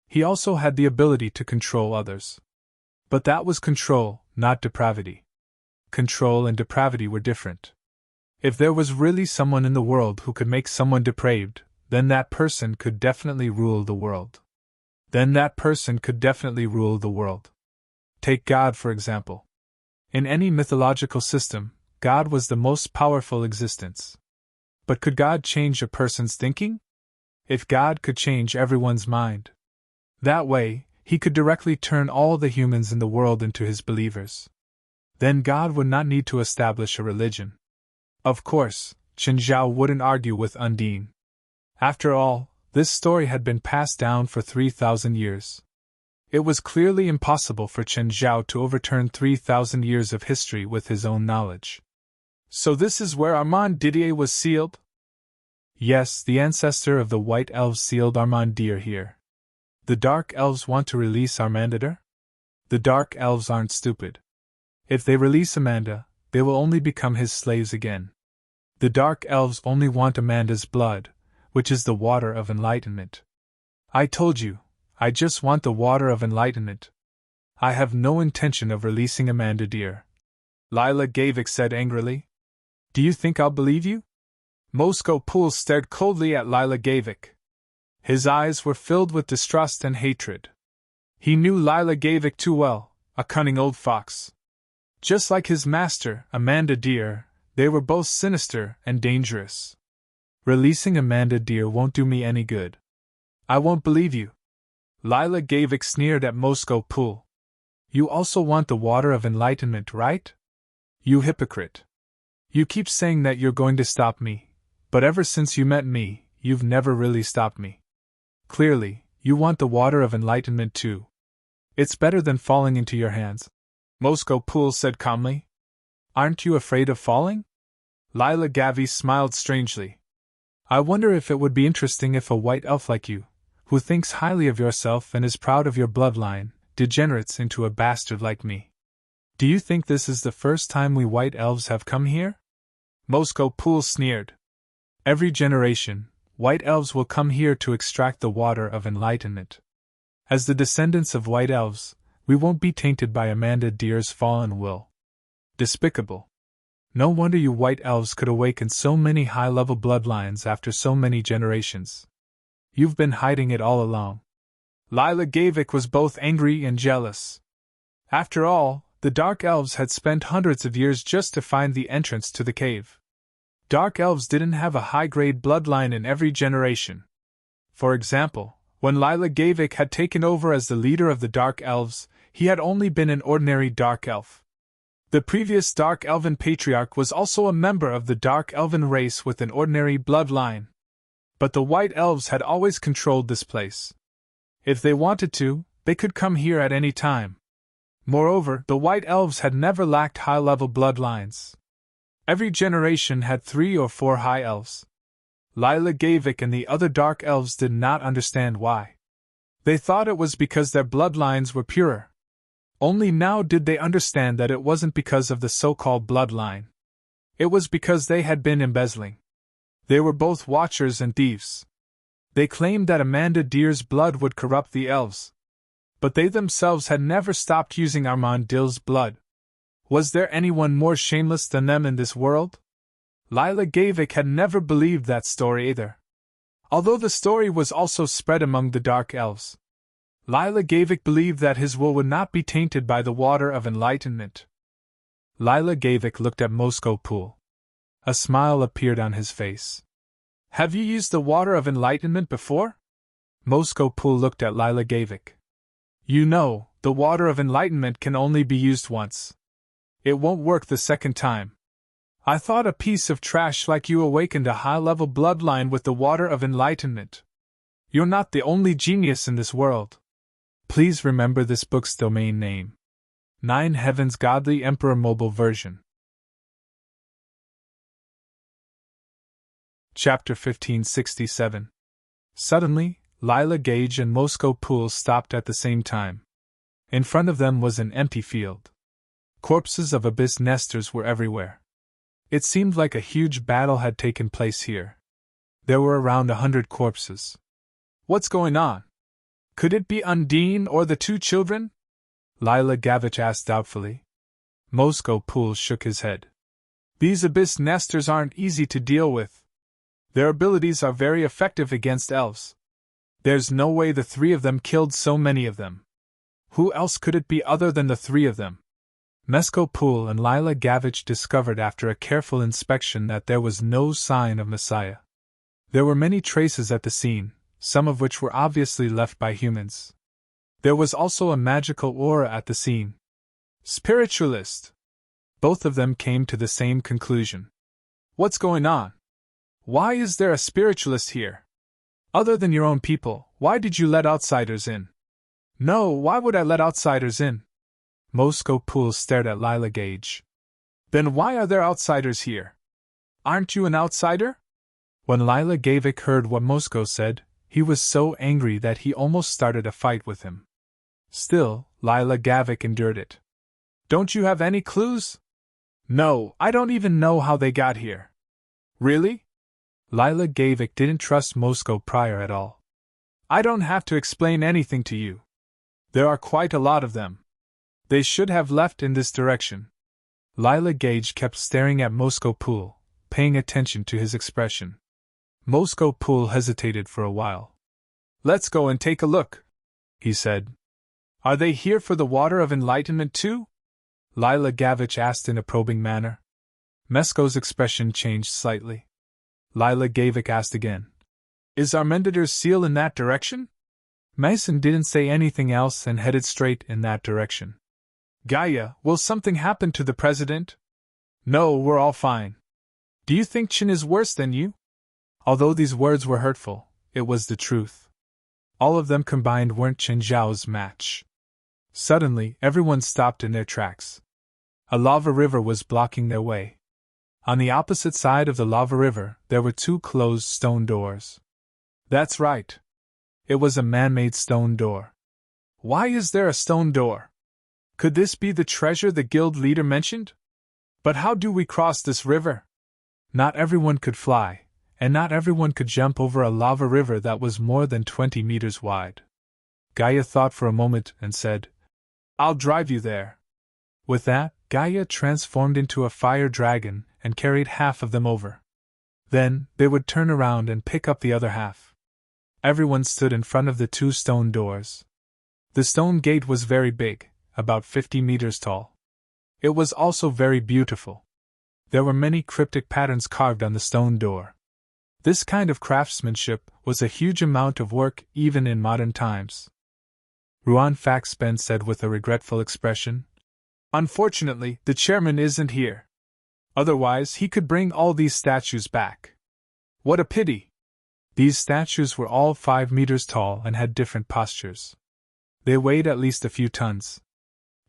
A: He also had the ability to control others. But that was control, not depravity. Control and depravity were different. If there was really someone in the world who could make someone depraved, then that person could definitely rule the world. Take God, for example. In any mythological system, God was the most powerful existence. But could God change a person's thinking? If God could change everyone's mind, that way, he could directly turn all the humans in the world into his believers. Then God would not need to establish a religion. Of course, Qin Zhao wouldn't argue with Undine. After all, this story had been passed down for 3,000 years. It was clearly impossible for Qin Zhao to overturn 3,000 years of history with his own knowledge. So this is where Armand Didier was sealed? Yes, the ancestor of the white elves sealed Armand Didier here. The dark elves want to release Armandadir? The dark elves aren't stupid. If they release Amanda, they will only become his slaves again. The dark elves only want Amanda's blood, which is the water of enlightenment. I told you, I just want the water of enlightenment. I have no intention of releasing Amanda dear. Lila Gavik said angrily. Do you think I'll believe you? Moscow Pool stared coldly at Lila Gavik. His eyes were filled with distrust and hatred. He knew Lila Gavik too well, a cunning old fox. Just like his master, Amanda dear, they were both sinister and dangerous. Releasing Amanda dear won't do me any good. I won't believe you. Lila Gavik sneered at Moscow Pool. You also want the water of enlightenment, right? You hypocrite. You keep saying that you're going to stop me, but ever since you met me, you've never really stopped me. Clearly, you want the water of enlightenment too. It's better than falling into your hands, Moscow Pool said calmly. Aren't you afraid of falling? Lila Gavik smiled strangely. I wonder if it would be interesting if a white elf like you, who thinks highly of yourself and is proud of your bloodline, degenerates into a bastard like me. Do you think this is the first time we white elves have come here? Moscow Pool sneered. Every generation, white elves will come here to extract the water of enlightenment. As the descendants of white elves, we won't be tainted by Amanda dear's fallen will. Despicable. No wonder you white elves could awaken so many high-level bloodlines after so many generations. You've been hiding it all along. Lila Gavik was both angry and jealous. After all, the Dark Elves had spent hundreds of years just to find the entrance to the cave. Dark Elves didn't have a high-grade bloodline in every generation. For example, when Lila Gavik had taken over as the leader of the Dark Elves, he had only been an ordinary Dark Elf. The previous Dark Elven Patriarch was also a member of the Dark Elven race with an ordinary bloodline. But the White Elves had always controlled this place. If they wanted to, they could come here at any time. Moreover, the White Elves had never lacked high-level bloodlines. Every generation had 3 or 4 High Elves. Lila Gavik and the other Dark Elves did not understand why. They thought it was because their bloodlines were purer. Only now did they understand that it wasn't because of the so-called bloodline. It was because they had been embezzling. They were both watchers and thieves. They claimed that Amanda dear's blood would corrupt the elves. But they themselves had never stopped using Armandil's blood. Was there anyone more shameless than them in this world? Lila Gavik had never believed that story either. Although the story was also spread among the Dark Elves. Lila Gavik believed that his will would not be tainted by the water of enlightenment. Lila Gavik looked at Moscow Pool. A smile appeared on his face. Have you used the water of enlightenment before? Moscow Pool looked at Lila Gavik. You know, the water of enlightenment can only be used once. It won't work the second time. I thought a piece of trash like you awakened a high-level bloodline with the water of enlightenment. You're not the only genius in this world. Please remember this book's domain name. 9 Heavens Godly Emperor Mobile Version. Chapter 1567. Suddenly, Lila Gage and Moscow Pool stopped at the same time. In front of them was an empty field. Corpses of abyss nesters were everywhere. It seemed like a huge battle had taken place here. There were around 100 corpses. What's going on? Could it be Undine or the 2 children? Lila Gavik asked doubtfully. Moscow Pool shook his head. These abyss nesters aren't easy to deal with. Their abilities are very effective against elves. There's no way the 3 of them killed so many of them. Who else could it be other than the 3 of them? Moscow Pool and Lila Gavik discovered after a careful inspection that there was no sign of Messiah. There were many traces at the scene, some of which were obviously left by humans. There was also a magical aura at the scene. Spiritualist! Both of them came to the same conclusion. What's going on? Why is there a spiritualist here? Other than your own people, why did you let outsiders in? No, why would I let outsiders in? Moscow Pool stared at Lila Gage. Then why are there outsiders here? Aren't you an outsider? When Lila Gavik heard what Moscow said, he was so angry that he almost started a fight with him. Still, Lila Gavik endured it. Don't you have any clues? No, I don't even know how they got here. Really? Lila Gavik didn't trust Moscow Prior at all. I don't have to explain anything to you. There are quite a lot of them. They should have left in this direction. Lila Gage kept staring at Moscow Pool, paying attention to his expression. Moscow Pool hesitated for a while. Let's go and take a look, he said. Are they here for the Water of Enlightenment too? Lila Gavich asked in a probing manner. Moscow's expression changed slightly. Lila Gavik asked again. Is Armendator's seal in that direction? Mason didn't say anything else and headed straight in that direction. Gaia, will something happen to the president? No, we're all fine. Do you think Chen is worse than you? Although these words were hurtful, it was the truth. All of them combined weren't Chen Zhao's match. Suddenly, everyone stopped in their tracks. A lava river was blocking their way. On the opposite side of the lava river, there were two closed stone doors. That's right. It was a man-made stone door. Why is there a stone door? Could this be the treasure the guild leader mentioned? But how do we cross this river? Not everyone could fly, and not everyone could jump over a lava river that was more than 20 meters wide. Gaia thought for a moment and said, I'll drive you there. With that, Gaia transformed into a fire dragon and carried half of them over. Then, they would turn around and pick up the other half. Everyone stood in front of the two stone doors. The stone gate was very big, about 50 meters tall. It was also very beautiful. There were many cryptic patterns carved on the stone door. This kind of craftsmanship was a huge amount of work even in modern times. Ruan Faxben said with a regretful expression. Unfortunately, the chairman isn't here. Otherwise, he could bring all these statues back. What a pity! These statues were all 5 meters tall and had different postures. They weighed at least a few tons.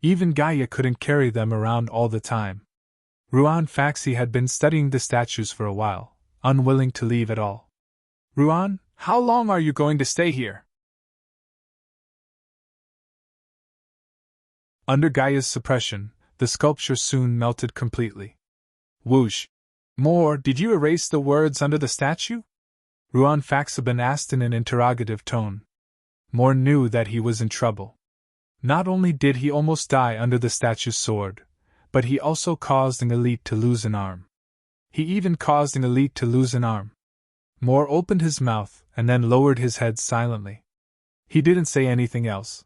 A: Even Gaia couldn't carry them around all the time. Ruan Faxi had been studying the statues for a while, unwilling to leave at all. Ruan, how long are you going to stay here? Under Gaia's suppression, the sculpture soon melted completely. Whoosh! More, did you erase the words under the statue? Ruan Faxaben asked in an interrogative tone. Moore knew that he was in trouble. Not only did he almost die under the statue's sword, but he also caused an elite to lose an arm. He even caused an elite to lose an arm. Moore opened his mouth and then lowered his head silently. He didn't say anything else.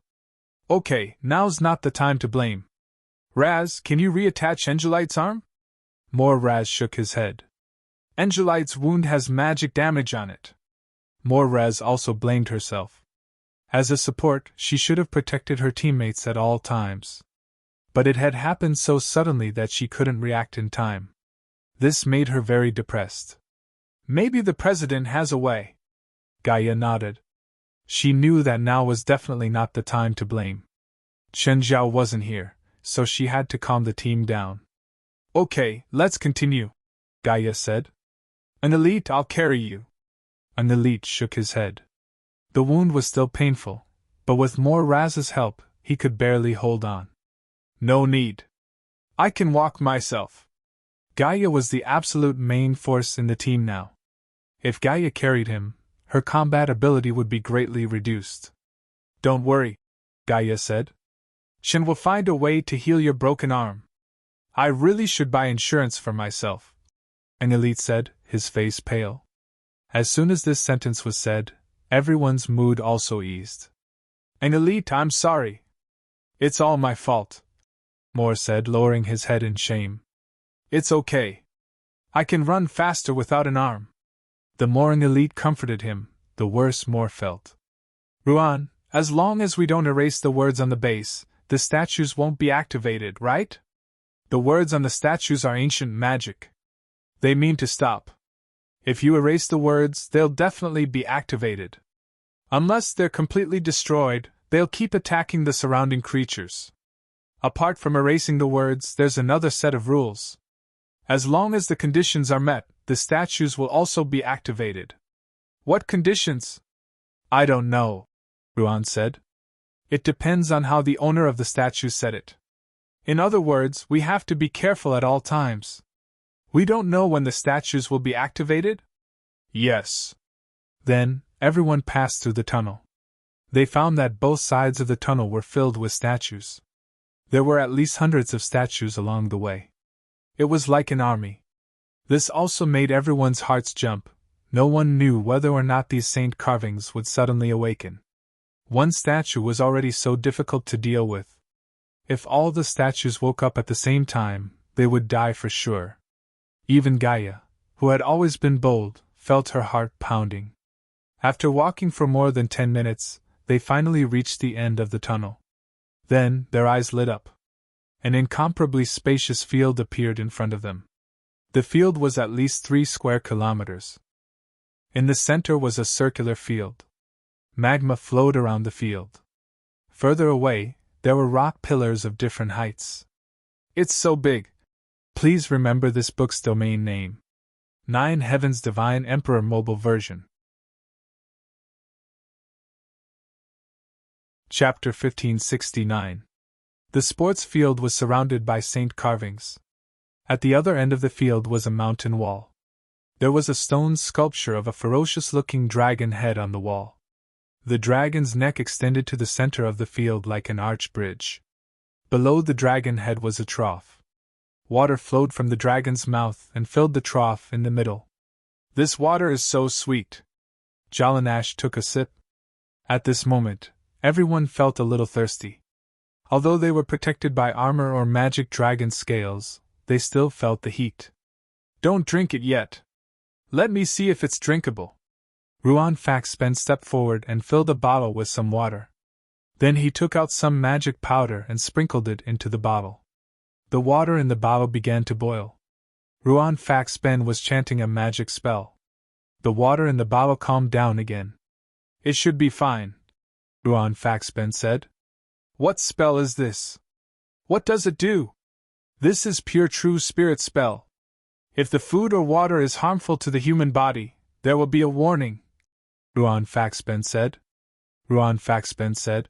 A: Okay, now's not the time to blame. Raz, can you reattach Angelite's arm? Moore Raz shook his head. Angelite's wound has magic damage on it. Moore Raz also blamed herself. As a support, she should have protected her teammates at all times. But it had happened so suddenly that she couldn't react in time. This made her very depressed. Maybe the president has a way. Gaia nodded. She knew that now was definitely not the time to blame. Chen Zhao wasn't here, so she had to calm the team down. Okay, let's continue, Gaia said. An elite, I'll carry you. An elite shook his head. The wound was still painful, but with more Raz's help, he could barely hold on. No need. I can walk myself. Gaia was the absolute main force in the team now. If Gaia carried him, her combat ability would be greatly reduced. Don't worry, Gaia said. Shen will find a way to heal your broken arm. I really should buy insurance for myself, an elite said, his face pale. As soon as this sentence was said, everyone's mood also eased. An elite, I'm sorry. It's all my fault, Moore said, lowering his head in shame. It's okay. I can run faster without an arm. The more an elite comforted him, the worse Moore felt. Ruan, as long as we don't erase the words on the base, the statues won't be activated, right? The words on the statues are ancient magic. They mean to stop. If you erase the words, they'll definitely be activated. Unless they're completely destroyed, they'll keep attacking the surrounding creatures. Apart from erasing the words, there's another set of rules. As long as the conditions are met, the statues will also be activated. What conditions? I don't know, Ruan said. It depends on how the owner of the statue said it. In other words, we have to be careful at all times. We don't know when the statues will be activated? Yes. Then, everyone passed through the tunnel. They found that both sides of the tunnel were filled with statues. There were at least hundreds of statues along the way. It was like an army. This also made everyone's hearts jump. No one knew whether or not these saint carvings would suddenly awaken. One statue was already so difficult to deal with. If all the statues woke up at the same time, they would die for sure. Even Gaia, who had always been bold, felt her heart pounding. After walking for more than 10 minutes, they finally reached the end of the tunnel. Then, their eyes lit up. An incomparably spacious field appeared in front of them. The field was at least 3 square kilometers. In the center was a circular field. Magma flowed around the field. Further away, there were rock pillars of different heights. It's so big. Please remember this book's domain name. 9 Heavens Divine Emperor Mobile Version. Chapter 1569. The sports field was surrounded by saint carvings. At the other end of the field was a mountain wall. There was a stone sculpture of a ferocious-looking dragon head on the wall. The dragon's neck extended to the center of the field like an arch bridge. Below the dragon head was a trough. Water flowed from the dragon's mouth and filled the trough in the middle. This water is so sweet. Jalanash took a sip. At this moment, everyone felt a little thirsty. Although they were protected by armor or magic dragon scales, they still felt the heat. Don't drink it yet. Let me see if it's drinkable. Ruan Faxpen stepped forward and filled a bottle with some water. Then he took out some magic powder and sprinkled it into the bottle. The water in the bottle began to boil. Ruan Faxpen was chanting a magic spell. The water in the bottle calmed down again. It should be fine, Ruan Faxpen said. What spell is this? What does it do? This is pure true spirit spell. If the food or water is harmful to the human body, there will be a warning, Ruan Faxpen said. Ruan Faxpen said,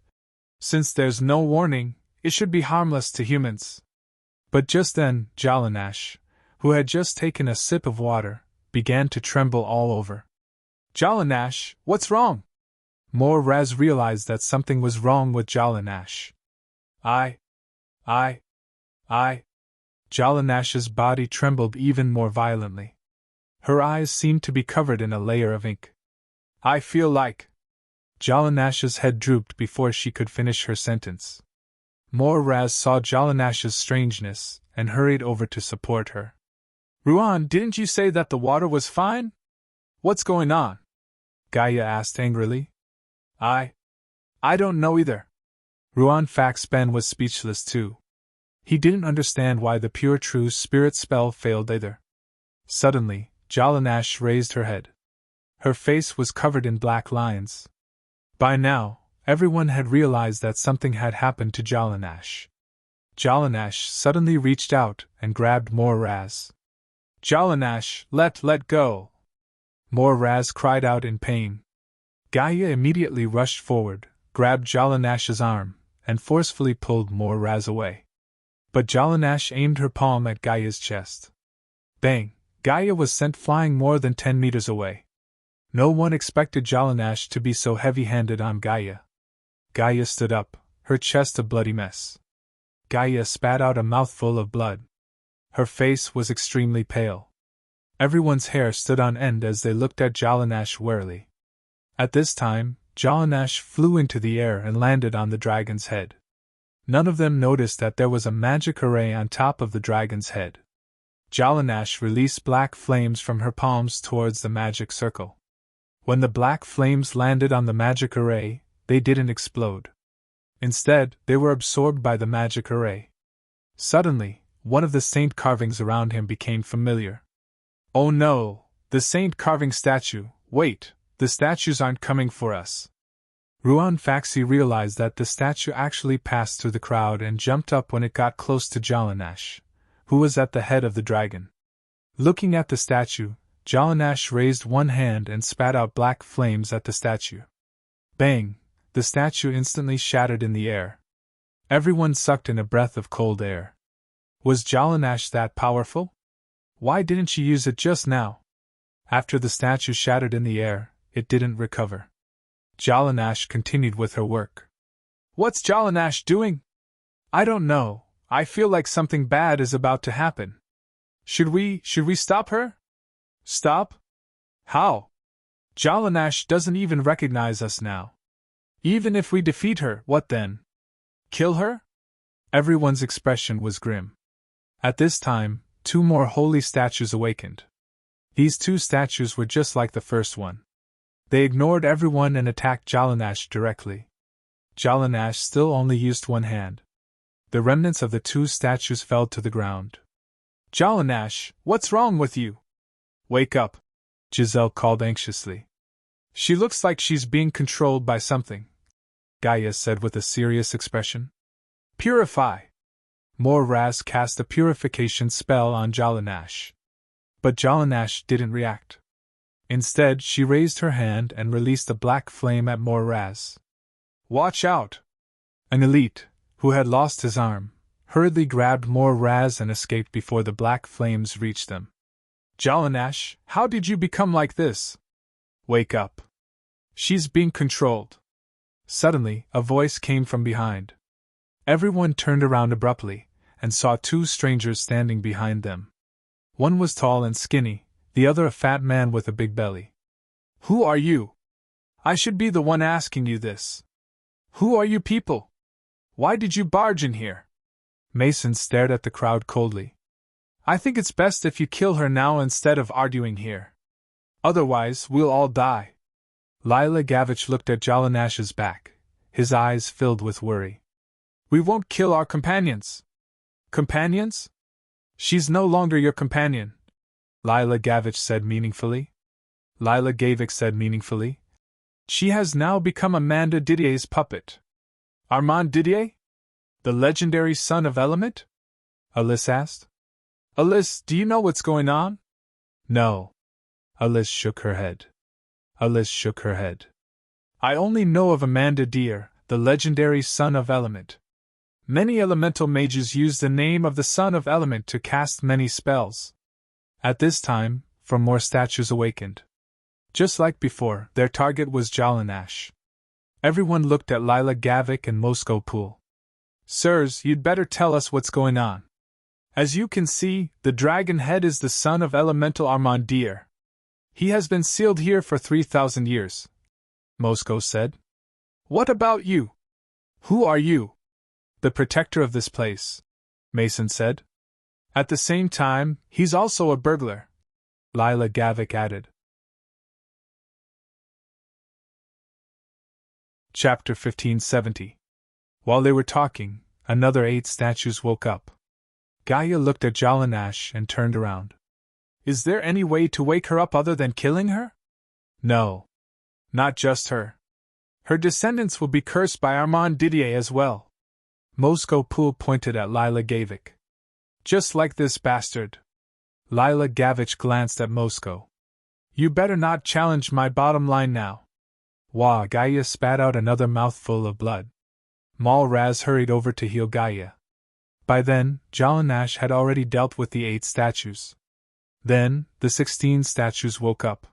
A: since there's no warning, it should be harmless to humans. But just then, Jalanash, who had just taken a sip of water, began to tremble all over. Jalanash, what's wrong? More Raz realized that something was wrong with Jalanash. Jalanash's body trembled even more violently. Her eyes seemed to be covered in a layer of ink. I feel like... Jalanash's head drooped before she could finish her sentence. More Raz saw Jalanash's strangeness and hurried over to support her. Ruan, didn't you say that the water was fine? What's going on? Gaia asked angrily. I don't know either. Ruan Faxpen was speechless too. He didn't understand why the pure true spirit spell failed either. Suddenly, Jalanash raised her head. Her face was covered in black lines. By now, everyone had realized that something had happened to Jalanash. Jalanash suddenly reached out and grabbed More Raz. Jalanash, let go! More Raz cried out in pain. Gaia immediately rushed forward, grabbed Jalanash's arm, and forcefully pulled More Raz away. But Jalanash aimed her palm at Gaia's chest. Bang! Gaia was sent flying more than 10 meters away. No one expected Jalanash to be so heavy-handed on Gaia. Gaia stood up, her chest a bloody mess. Gaia spat out a mouthful of blood. Her face was extremely pale. Everyone's hair stood on end as they looked at Jalanash warily. At this time, Jalanash flew into the air and landed on the dragon's head. None of them noticed that there was a magic array on top of the dragon's head. Jalanash released black flames from her palms towards the magic circle. When the black flames landed on the magic array, they didn't explode. Instead, they were absorbed by the magic array. Suddenly, one of the saint carvings around him became familiar. Oh no, the saint carving statue, wait, the statues aren't coming for us. Ruan Faxi realized that the statue actually passed through the crowd and jumped up when it got close to Jalanash, who was at the head of the dragon. Looking at the statue, Jalanash raised one hand and spat out black flames at the statue. Bang! The statue instantly shattered in the air. Everyone sucked in a breath of cold air. Was Jalanash that powerful? Why didn't she use it just now? After the statue shattered in the air, it didn't recover. Jalanash continued with her work. What's Jalanash doing? I don't know. I feel like something bad is about to happen. Should we stop her? Stop? How? Jalanash doesn't even recognize us now. Even if we defeat her, what then? Kill her? Everyone's expression was grim. At this time, 2 more holy statues awakened. These 2 statues were just like the first one. They ignored everyone and attacked Jalanash directly. Jalanash still only used one hand. The remnants of the 2 statues fell to the ground. Jalanash, what's wrong with you? Wake up, Giselle called anxiously. She looks like she's being controlled by something, Gaia said with a serious expression. Purify! Raz cast a purification spell on Jalanash. But Jalanash didn't react. Instead, she raised her hand and released a black flame at Raz. Watch out! An elite, who had lost his arm, hurriedly grabbed Raz and escaped before the black flames reached them. Jalanash, how did you become like this? Wake up. She's being controlled. Suddenly, a voice came from behind. Everyone turned around abruptly, and saw 2 strangers standing behind them. One was tall and skinny, the other a fat man with a big belly. Who are you? I should be the one asking you this. Who are you people? Why did you barge in here? Mason stared at the crowd coldly. I think it's best if you kill her now instead of arguing here. Otherwise, we'll all die. Lila Gavich looked at Jalanash's back, his eyes filled with worry. We won't kill our companions. Companions? She's no longer your companion, Lila Gavich said meaningfully. Lila Gavich said meaningfully. She has now become Amanda Didier's puppet. Armand Didier? The legendary son of Element? Alice asked. Alice, do you know what's going on? No. Alice shook her head. Alice shook her head. I only know of Amanda Didier, the legendary son of Element. Many elemental mages use the name of the son of Element to cast many spells. At this time, 4 more statues awakened. Just like before, their target was Jalanash. Everyone looked at Lila Gavik and Moscow Pool. Sirs, you'd better tell us what's going on. As you can see, the dragon head is the son of Elemental Armand Didier. He has been sealed here for 3,000 years, Moscow said. What about you? Who are you? The protector of this place, Mason said. At the same time, he's also a burglar, Lila Gavik added. Chapter 1570. While they were talking, another 8 statues woke up. Gaia looked at Jalanash and turned around. Is there any way to wake her up other than killing her? No. Not just her. Her descendants will be cursed by Armand Didier as well. Moscow Pool pointed at Lila Gavik. Just like this bastard. Lila Gavich glanced at Moscow. You better not challenge my bottom line now. Wah! Gaia spat out another mouthful of blood. Raz hurried over to heal Gaia. By then, Jalanash had already dealt with the 8 statues. Then, the 16 statues woke up.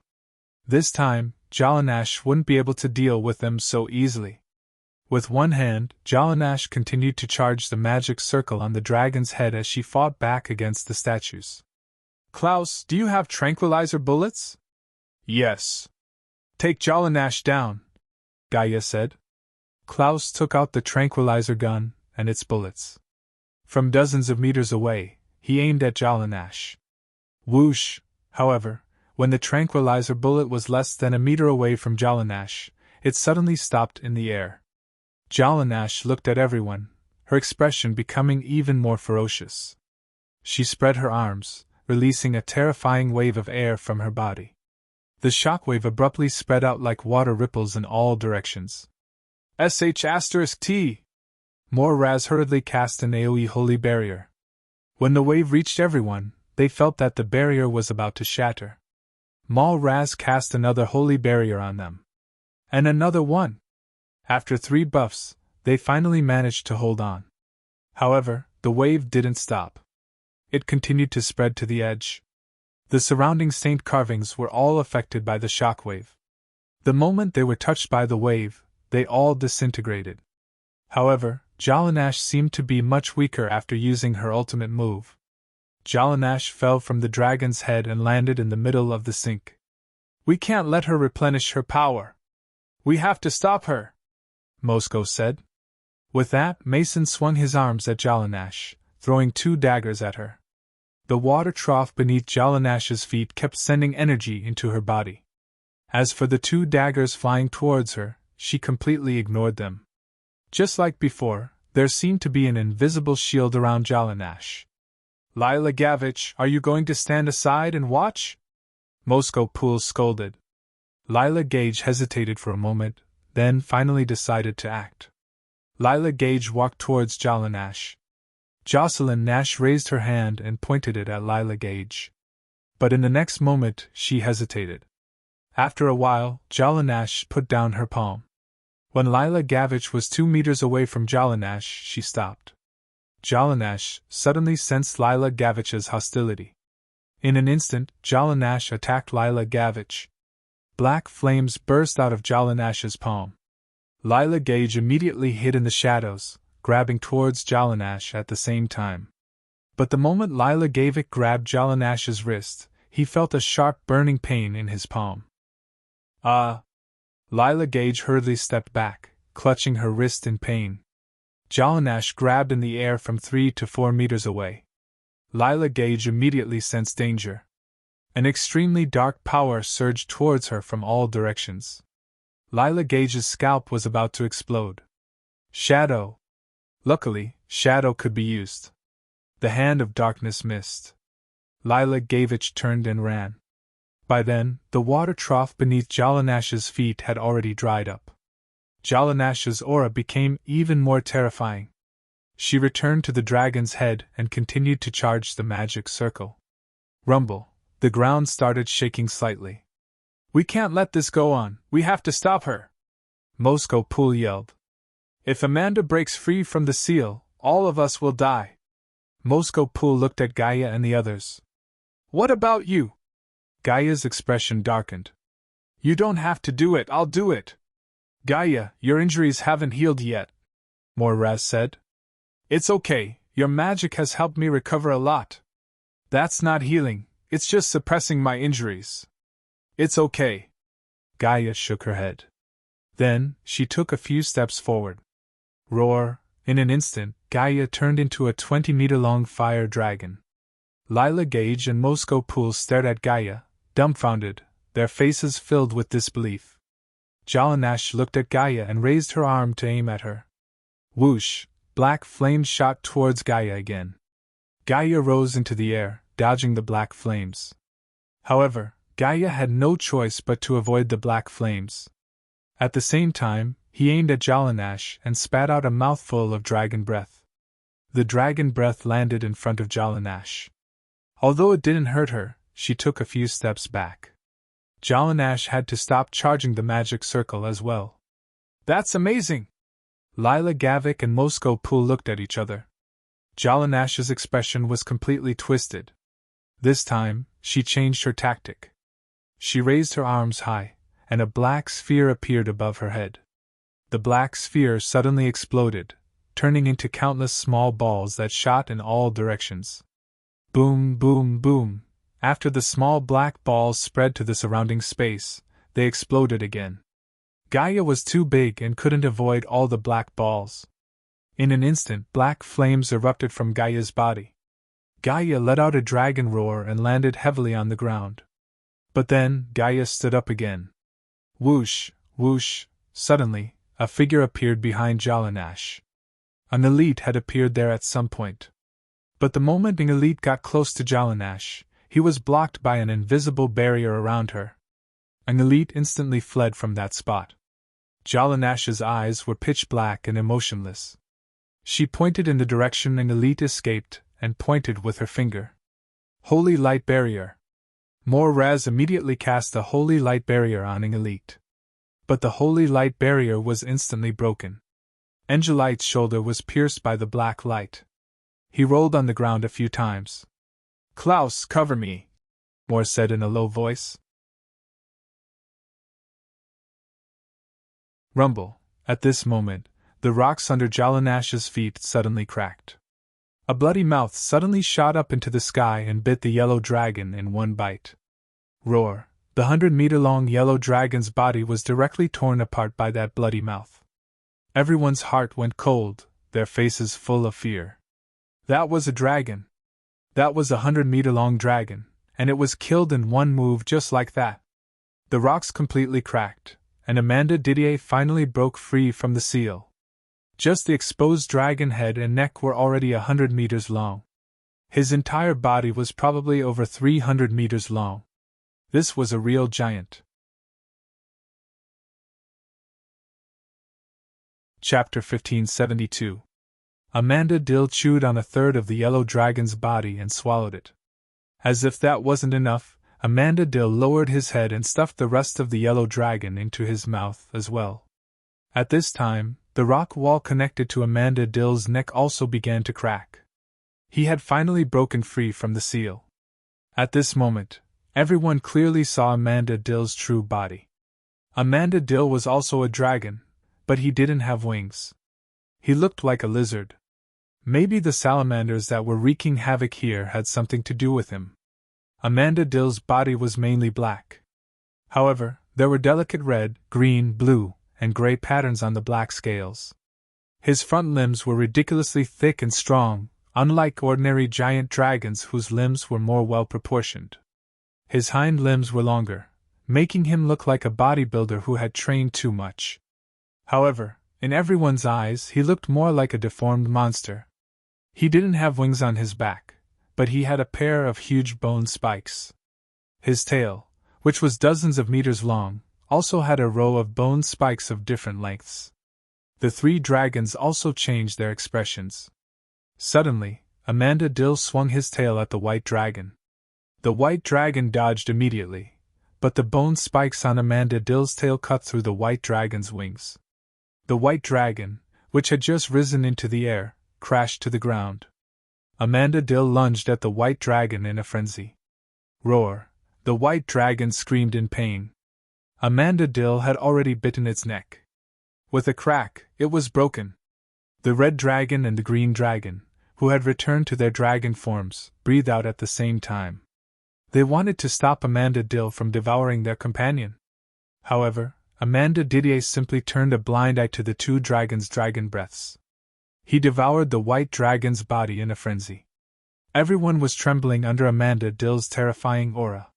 A: This time, Jalanash wouldn't be able to deal with them so easily. With one hand, Jalanash continued to charge the magic circle on the dragon's head as she fought back against the statues. Klaus, do you have tranquilizer bullets? Yes. Take Jalanash down, Gaia said. Klaus took out the tranquilizer gun and its bullets. From dozens of meters away, he aimed at Jalanash. Whoosh! However, when the tranquilizer bullet was less than a meter away from Jalanash, it suddenly stopped in the air. Jalanash looked at everyone, her expression becoming even more ferocious. She spread her arms, releasing a terrifying wave of air from her body. The shockwave abruptly spread out like water ripples in all directions. *T. Raz hurriedly cast an AoE holy barrier. When the wave reached everyone, they felt that the barrier was about to shatter. Raz cast another holy barrier on them. And another one. After 3 buffs, they finally managed to hold on. However, the wave didn't stop. It continued to spread to the edge. The surrounding saint carvings were all affected by the shockwave. The moment they were touched by the wave, they all disintegrated. However, Jalanash seemed to be much weaker after using her ultimate move. Jalanash fell from the dragon's head and landed in the middle of the sink. "We can't let her replenish her power. We have to stop her," Moscow said. With that, Mason swung his arms at Jalanash, throwing 2 daggers at her. The water trough beneath Jalanash's feet kept sending energy into her body. As for the 2 daggers flying towards her, she completely ignored them. Just like before, there seemed to be an invisible shield around Jalanash. "Lila Gavich, are you going to stand aside and watch?" Moscow Pool scolded. Lila Gage hesitated for a moment, then finally decided to act. Lila Gage walked towards Jalanash. Jocelyn Nash raised her hand and pointed it at Lila Gage. But in the next moment, she hesitated. After a while, Jalanash put down her palm. When Lila Gavich was 2 meters away from Jalanash, she stopped. Jalanash suddenly sensed Lila Gavich's hostility. In an instant, Jalanash attacked Lila Gavich. Black flames burst out of Jalanash's palm. Lila Gage immediately hid in the shadows, grabbing towards Jalanash at the same time. But the moment Lila Gavich grabbed Jalanash's wrist, he felt a sharp burning pain in his palm. Lila Gage hurriedly stepped back, clutching her wrist in pain. Jalanash grabbed in the air from 3 to 4 meters away. Lila Gage immediately sensed danger. An extremely dark power surged towards her from all directions. Lila Gage's scalp was about to explode. Shadow! Luckily, shadow could be used. The hand of darkness missed. Lila Gavich turned and ran. By then, the water trough beneath Jalanash's feet had already dried up. Jalanash's aura became even more terrifying. She returned to the dragon's head and continued to charge the magic circle. Rumble! The ground started shaking slightly. "We can't let this go on, we have to stop her!" Moscow Pool yelled. "If Amanda breaks free from the seal, all of us will die." Moscow Pool looked at Gaia and the others. "What about you?" Gaia's expression darkened. "You don't have to do it, I'll do it." "Gaia, your injuries haven't healed yet," Moraz said. "It's okay, your magic has helped me recover a lot." "That's not healing, it's just suppressing my injuries." "It's okay." Gaia shook her head. Then, she took a few steps forward. Roar! In an instant, Gaia turned into a 20-meter-long fire dragon. Lila Gage and Moscow Pool stared at Gaia, dumbfounded, their faces filled with disbelief. Jalanash looked at Gaia and raised her arm to aim at her. Whoosh! Black flames shot towards Gaia again. Gaia rose into the air, dodging the black flames. However, Gaia had no choice but to avoid the black flames. At the same time, he aimed at Jalanash and spat out a mouthful of dragon breath. The dragon breath landed in front of Jalanash. Although it didn't hurt her, she took a few steps back. Jalanash had to stop charging the magic circle as well. "That's amazing!" Lila Gavich and Moscow Pool looked at each other. Jalanash's expression was completely twisted. This time, she changed her tactic. She raised her arms high, and a black sphere appeared above her head. The black sphere suddenly exploded, turning into countless small balls that shot in all directions. Boom, boom, boom. After the small black balls spread to the surrounding space, they exploded again. Gaia was too big and couldn't avoid all the black balls. In an instant, black flames erupted from Gaia's body. Gaia let out a dragon roar and landed heavily on the ground. But then, Gaia stood up again. Whoosh, whoosh, suddenly, a figure appeared behind Jalanash. An elite had appeared there at some point. But the moment an elite got close to Jalanash, he was blocked by an invisible barrier around her. An elite instantly fled from that spot. Jalanash's eyes were pitch black and emotionless. She pointed in the direction an elite escaped, and pointed with her finger. Holy Light Barrier. Moraz immediately cast the Holy Light Barrier on an elite. But the Holy Light Barrier was instantly broken. Angelite's shoulder was pierced by the black light. He rolled on the ground a few times. "Klaus, cover me!" Moore said in a low voice. Rumble. At this moment, the rocks under Jalanash's feet suddenly cracked. A bloody mouth suddenly shot up into the sky and bit the yellow dragon in one bite. Roar. The 100-meter-long yellow dragon's body was directly torn apart by that bloody mouth. Everyone's heart went cold, their faces full of fear. That was a dragon. That was a 100-meter-long dragon, and it was killed in one move just like that. The rocks completely cracked, and Amanda Didier finally broke free from the seal. Just the exposed dragon head and neck were already 100 meters long. His entire body was probably over 300 meters long. This was a real giant. Chapter 1572. Amanda Dill chewed on a third of the yellow dragon's body and swallowed it. As if that wasn't enough, Amanda Dill lowered his head and stuffed the rest of the yellow dragon into his mouth as well. At this time, the rock wall connected to Amanda Dill's neck also began to crack. He had finally broken free from the seal. At this moment, everyone clearly saw Amanda Dill's true body. Amanda Dill was also a dragon, but he didn't have wings. He looked like a lizard. Maybe the salamanders that were wreaking havoc here had something to do with him. Amanda Dill's body was mainly black. However, there were delicate red, green, blue, and gray patterns on the black scales. His front limbs were ridiculously thick and strong, unlike ordinary giant dragons whose limbs were more well-proportioned. His hind limbs were longer, making him look like a bodybuilder who had trained too much. However, in everyone's eyes he looked more like a deformed monster. He didn't have wings on his back, but he had a pair of huge bone spikes. His tail, which was dozens of meters long, also had a row of bone spikes of different lengths. The three dragons also changed their expressions. Suddenly, Amanda Dill swung his tail at the white dragon. The white dragon dodged immediately, but the bone spikes on Amanda Dill's tail cut through the white dragon's wings. The white dragon, which had just risen into the air, crashed to the ground. Amanda Dill lunged at the white dragon in a frenzy. Roar! The white dragon screamed in pain. Amanda Dill had already bitten its neck. With a crack, it was broken. The red dragon and the green dragon, who had returned to their dragon forms, breathed out at the same time. They wanted to stop Amanda Dill from devouring their companion. However, Amanda Didier simply turned a blind eye to the two dragons' dragon breaths. He devoured the white dragon's body in a frenzy. Everyone was trembling under Amanda Dill's terrifying aura.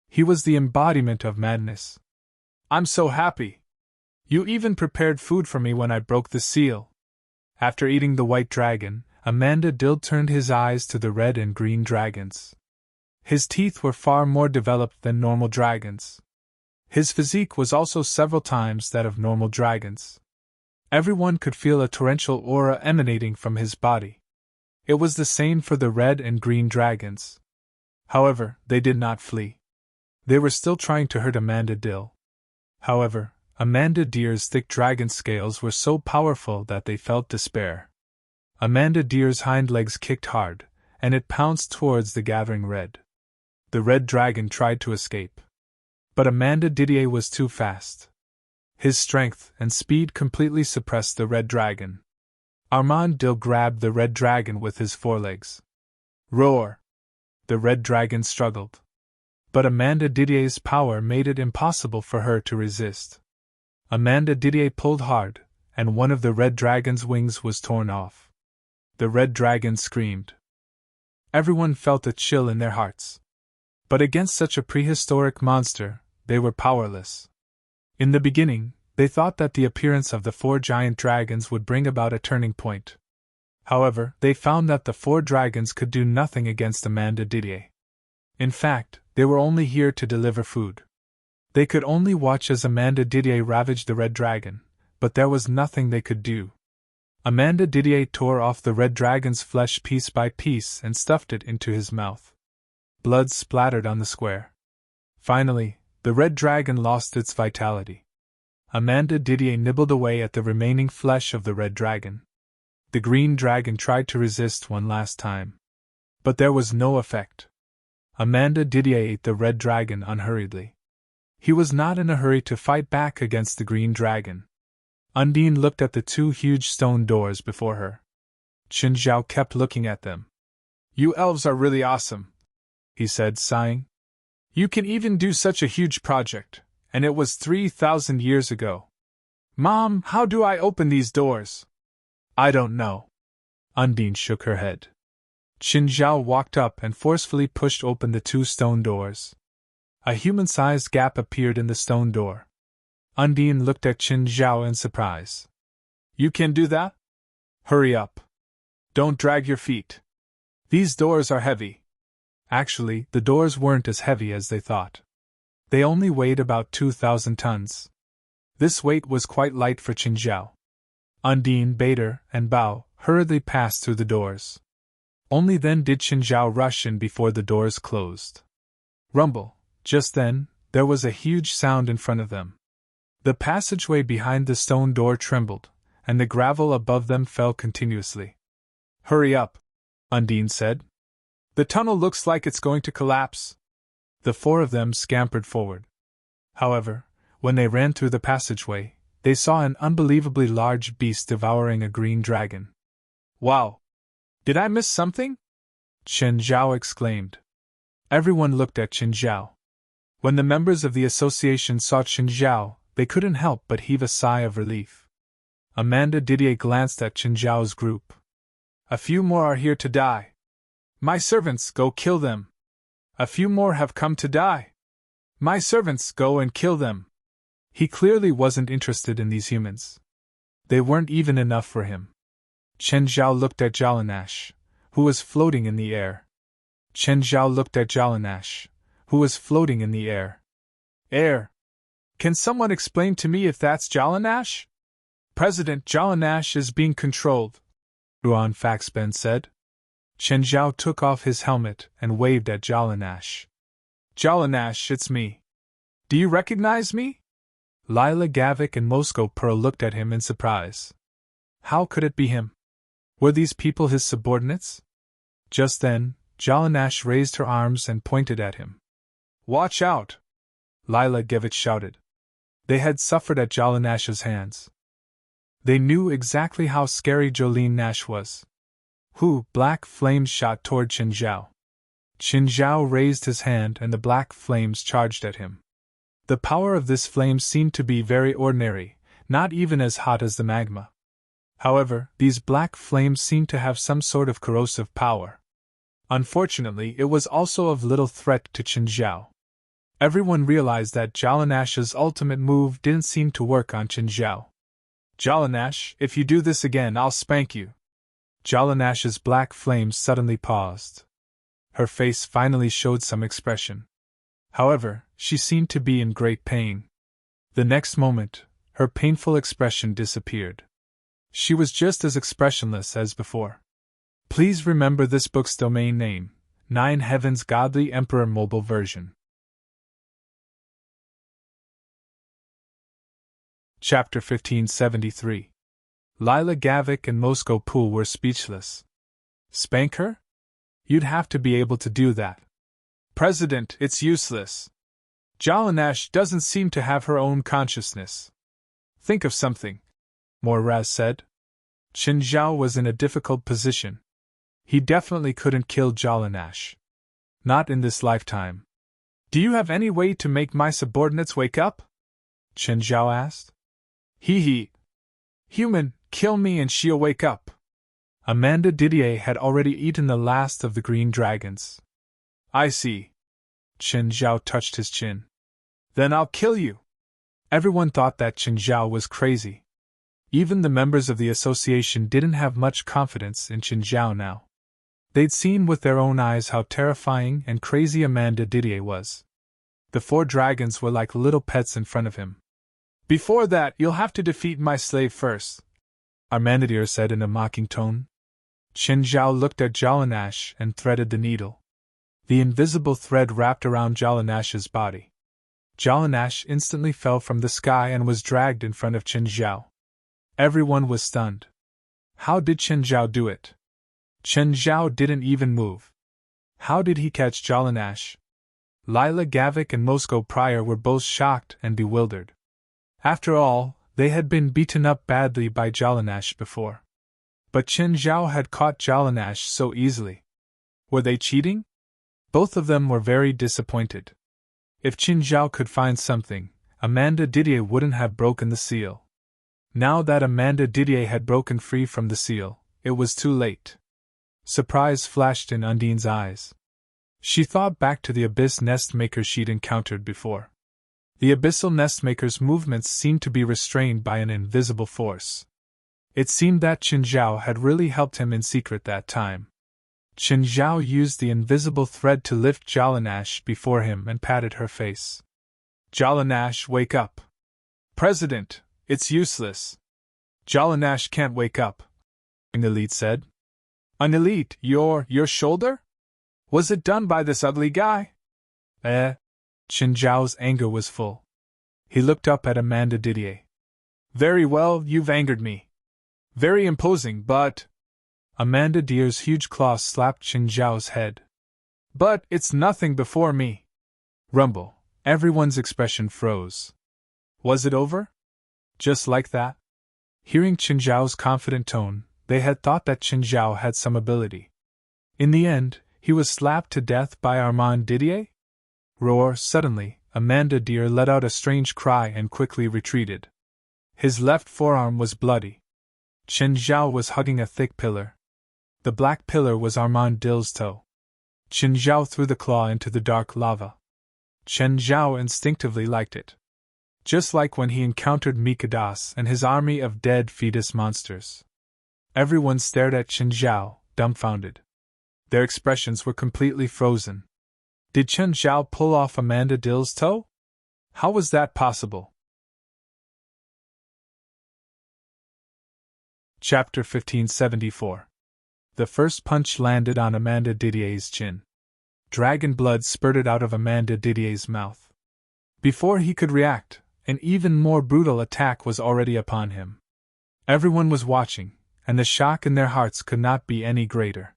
A: He was the embodiment of madness. "I'm so happy! You even prepared food for me when I broke the seal." After eating the white dragon, Amanda Dill turned his eyes to the red and green dragons. His teeth were far more developed than normal dragons. His physique was also several times that of normal dragons. Everyone could feel a torrential aura emanating from his body. It was the same for the red and green dragons. However, they did not flee. They were still trying to hurt Amanda Dill. However, Amanda Deer's thick dragon scales were so powerful that they felt despair. Amanda Deer's hind legs kicked hard, and it pounced towards the gathering red. The red dragon tried to escape. But Amanda Didier was too fast. His strength and speed completely suppressed the red dragon. Armand Dill grabbed the red dragon with his forelegs. Roar! The red dragon struggled. But Amanda Didier's power made it impossible for her to resist. Amanda Didier pulled hard, and one of the red dragon's wings was torn off. The red dragon screamed. Everyone felt a chill in their hearts. But against such a prehistoric monster, they were powerless. In the beginning, they thought that the appearance of the four giant dragons would bring about a turning point. However, they found that the four dragons could do nothing against Amanda Didier. In fact, they were only here to deliver food. They could only watch as Amanda Didier ravaged the red dragon, but there was nothing they could do. Amanda Didier tore off the red dragon's flesh piece by piece and stuffed it into his mouth. Blood splattered on the square. Finally, the red dragon lost its vitality. Amanda Didier nibbled away at the remaining flesh of the red dragon. The green dragon tried to resist one last time. But there was no effect. Amanda Didier ate the red dragon unhurriedly. He was not in a hurry to fight back against the green dragon. Undine looked at the two huge stone doors before her. Qin Zhao kept looking at them. "You elves are really awesome," he said, sighing. "You can even do such a huge project, and it was 3,000 years ago. Mom, how do I open these doors?" "I don't know." Undine shook her head. Qin Zhao walked up and forcefully pushed open the two stone doors. A human-sized gap appeared in the stone door. Undine looked at Qin Zhao in surprise. "You can do that? Hurry up. Don't drag your feet. These doors are heavy." Actually, the doors weren't as heavy as they thought. They only weighed about 2,000 tons. This weight was quite light for Qin Zhao. Undine bade her and Bao hurriedly passed through the doors. Only then did Qin Zhao rush in before the doors closed. Rumble! Just then, there was a huge sound in front of them. The passageway behind the stone door trembled, and the gravel above them fell continuously. "Hurry up," Undine said. "The tunnel looks like it's going to collapse." The four of them scampered forward. However, when they ran through the passageway, they saw an unbelievably large beast devouring a green dragon. "Wow! Did I miss something?" Qin Zhao exclaimed. Everyone looked at Qin Zhao. When the members of the association saw Qin Zhao, they couldn't help but heave a sigh of relief. Amanda Didier glanced at Qin Zhao's group. "A few more are here to die. My servants, go kill them. A few more have come to die. My servants, go and kill them." He clearly wasn't interested in these humans. They weren't even enough for him. Qin Zhao looked at Jalanash, who was floating in the air. Qin Zhao looked at Jalanash, who was floating in the air. "Air? Can someone explain to me if that's Jalanash?" "President, Jalanash is being controlled," Ruan Faxben said. Qin Zhao took off his helmet and waved at Jalanash. "Jalanash, it's me. Do you recognize me?" Lila Gavik and Moscow Pearl looked at him in surprise. How could it be him? Were these people his subordinates? Just then, Jalanash raised her arms and pointed at him. "Watch out!" Lila Gavik shouted. They had suffered at Jalanash's hands. They knew exactly how scary Jolene Nash was. Black flames shot toward Qin Zhao. Qin Zhao raised his hand and the black flames charged at him. The power of this flame seemed to be very ordinary, not even as hot as the magma. However, these black flames seemed to have some sort of corrosive power. Unfortunately, it was also of little threat to Qin Zhao. Everyone realized that Jalanash's ultimate move didn't seem to work on Qin Zhao. "Jalanash, if you do this again, I'll spank you." Jalanash's black flames suddenly paused. Her face finally showed some expression. However, she seemed to be in great pain. The next moment, her painful expression disappeared. She was just as expressionless as before. Please remember this book's domain name, 9 Heavens Godly Emperor Mobile Version. Chapter 1573. Lila Gavik and Moscow Pool were speechless. Spank her? You'd have to be able to do that. "President, it's useless. Jalanash doesn't seem to have her own consciousness. Think of something," Moraz said. Qin Zhao was in a difficult position. He definitely couldn't kill Jalanash. Not in this lifetime. "Do you have any way to make my subordinates wake up?" Qin Zhao asked. He. Human, kill me and she'll wake up." Amanda Didier had already eaten the last of the green dragons. "I see." Qin Zhao touched his chin. "Then I'll kill you." Everyone thought that Qin Zhao was crazy. Even the members of the association didn't have much confidence in Qin Zhao now. They'd seen with their own eyes how terrifying and crazy Amanda Didier was. The 4 dragons were like little pets in front of him. "Before that, you'll have to defeat my slave first," Armandier said in a mocking tone. Qin Zhao looked at Jalanash and threaded the needle. The invisible thread wrapped around Jalanash's body. Jalanash instantly fell from the sky and was dragged in front of Qin Zhao. Everyone was stunned. How did Qin Zhao do it? Qin Zhao didn't even move. How did he catch Jalanash? Lila Gavik and Moscow Pryor were both shocked and bewildered. After all, they had been beaten up badly by Jalanash before. But Qin Zhao had caught Jalanash so easily. Were they cheating? Both of them were very disappointed. If Qin Zhao could find something, Amanda Didier wouldn't have broken the seal. Now that Amanda Didier had broken free from the seal, it was too late. Surprise flashed in Undine's eyes. She thought back to the abyss nest makers she'd encountered before. The abyssal nest maker's movements seemed to be restrained by an invisible force. It seemed that Qin Zhao had really helped him in secret that time. Qin Zhao used the invisible thread to lift Jalanash before him and patted her face. Jalanash, wake up. President, it's useless. Jalanash can't wake up, an elite said. An elite, your shoulder? Was it done by this ugly guy? Qin Zhao's anger was full. He looked up at Amanda Didier. Very well, you've angered me. Very imposing, but... Amanda Didier's huge claws slapped Qin Zhao's head. But it's nothing before me. Rumble. Everyone's expression froze. Was it over? Just like that? Hearing Qin Zhao's confident tone, they had thought that Qin Zhao had some ability. In the end, he was slapped to death by Armand Didier? Roar! Suddenly, Amanda Didier let out a strange cry and quickly retreated. His left forearm was bloody. Qin Zhao was hugging a thick pillar. The black pillar was Armand Dill's toe. Qin Zhao threw the claw into the dark lava. Qin Zhao instinctively liked it. Just like when he encountered Mikadas and his army of dead fetus monsters. Everyone stared at Qin Zhao, dumbfounded. Their expressions were completely frozen. Did Qin Zhao pull off Amanda Dill's toe? How was that possible? Chapter 1574. The first punch landed on Amanda Didier's chin. Dragon blood spurted out of Amanda Didier's mouth. Before he could react, an even more brutal attack was already upon him. Everyone was watching, and the shock in their hearts could not be any greater.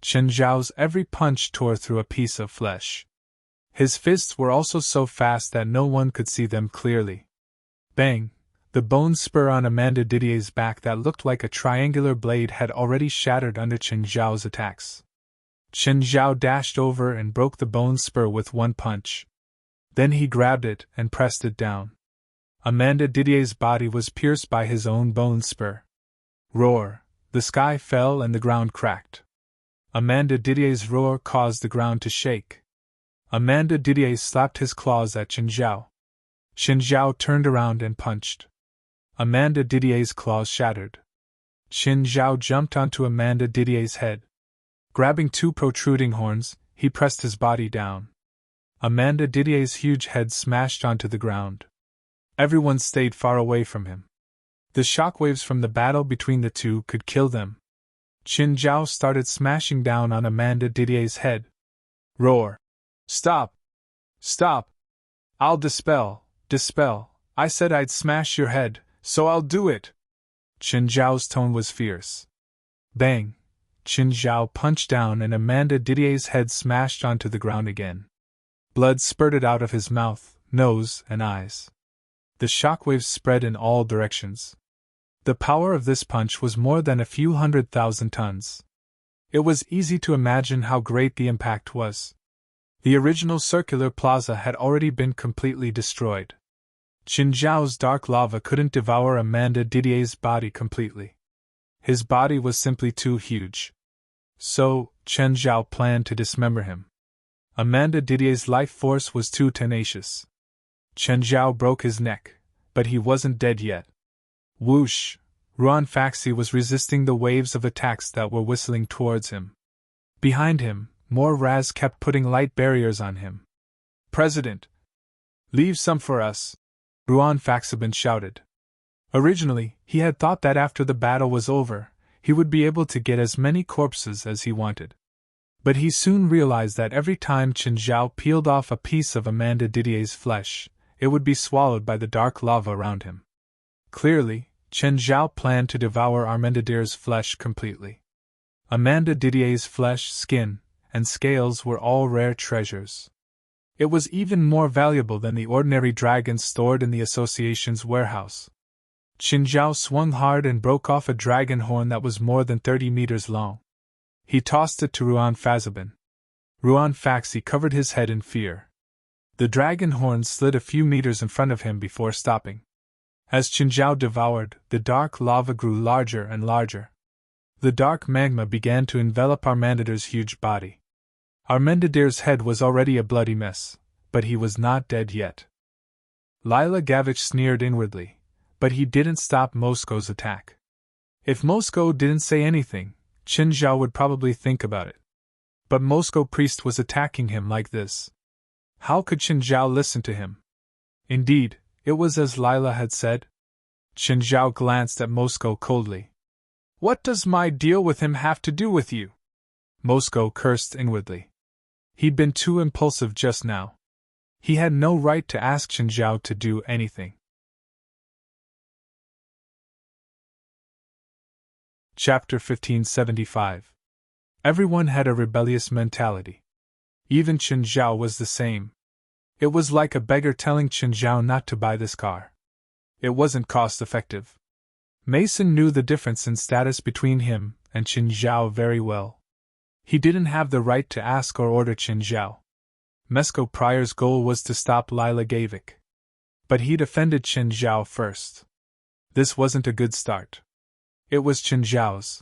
A: Qin Zhao's every punch tore through a piece of flesh. His fists were also so fast that no one could see them clearly. Bang! The bone spur on Amanda Didier's back that looked like a triangular blade had already shattered under Qin Zhao's attacks. Qin Zhao dashed over and broke the bone spur with one punch. Then he grabbed it and pressed it down. Amanda Didier's body was pierced by his own bone spur. Roar! The sky fell and the ground cracked. Amanda Didier's roar caused the ground to shake. Amanda Didier slapped his claws at Qin Zhao. Qin Zhao turned around and punched. Amanda Didier's claws shattered. Qin Zhao jumped onto Amanda Didier's head. Grabbing two protruding horns, he pressed his body down. Amanda Didier's huge head smashed onto the ground. Everyone stayed far away from him. The shockwaves from the battle between the two could kill them. Qin Zhao started smashing down on Amanda Didier's head. Roar! Stop! Stop! I'll dispel! I said I'd smash your head, so I'll do it! Qin Zhao's tone was fierce. Bang! Qin Zhao punched down and Amanda Didier's head smashed onto the ground again. Blood spurted out of his mouth, nose, and eyes. The shockwaves spread in all directions. The power of this punch was more than a few 100,000 tons. It was easy to imagine how great the impact was. The original circular plaza had already been completely destroyed. Qin Zhao's dark lava couldn't devour Amanda Didier's body completely. His body was simply too huge. So, Qin Zhao planned to dismember him. Amanda Didier's life force was too tenacious. Qin Zhao broke his neck, but he wasn't dead yet. Whoosh! Ruan Faxi was resisting the waves of attacks that were whistling towards him. Behind him, more Raz kept putting light barriers on him. President! Leave some for us! Ruan Faxibin shouted. Originally, he had thought that after the battle was over, he would be able to get as many corpses as he wanted. But he soon realized that every time Qin Zhao peeled off a piece of Amanda Didier's flesh, it would be swallowed by the dark lava around him. Clearly, Qin Zhao planned to devour Amanda Didier's flesh completely. Amanda Didier's flesh, skin, and scales were all rare treasures. It was even more valuable than the ordinary dragons stored in the association's warehouse. Qin Zhao swung hard and broke off a dragon horn that was more than 30 meters long. He tossed it to Ruan Fazabin. Ruan Faxi covered his head in fear. The dragon horn slid a few meters in front of him before stopping. As Qin Zhao devoured, the dark lava grew larger and larger. The dark magma began to envelop Armandidir's huge body. Armandidir's head was already a bloody mess, but he was not dead yet. Lila Gavich sneered inwardly, but he didn't stop Moscow's attack. If Moscow didn't say anything, Qin Zhao would probably think about it. But Moscow priest was attacking him like this. How could Qin Zhao listen to him? Indeed, it was as Lila had said. Qin Zhao glanced at Moscow coldly. What does my deal with him have to do with you? Moscow cursed inwardly. He'd been too impulsive just now. He had no right to ask Qin Zhao to do anything. Chapter 1575. Everyone had a rebellious mentality. Even Qin Zhao was the same. It was like a beggar telling Qin Zhao not to buy this car. It wasn't cost-effective. Mason knew the difference in status between him and Qin Zhao very well. He didn't have the right to ask or order Qin Zhao. Mesco Prior's goal was to stop Lila Gavik. But he'd offended Qin Zhao first. This wasn't a good start. It was Qin Zhao's.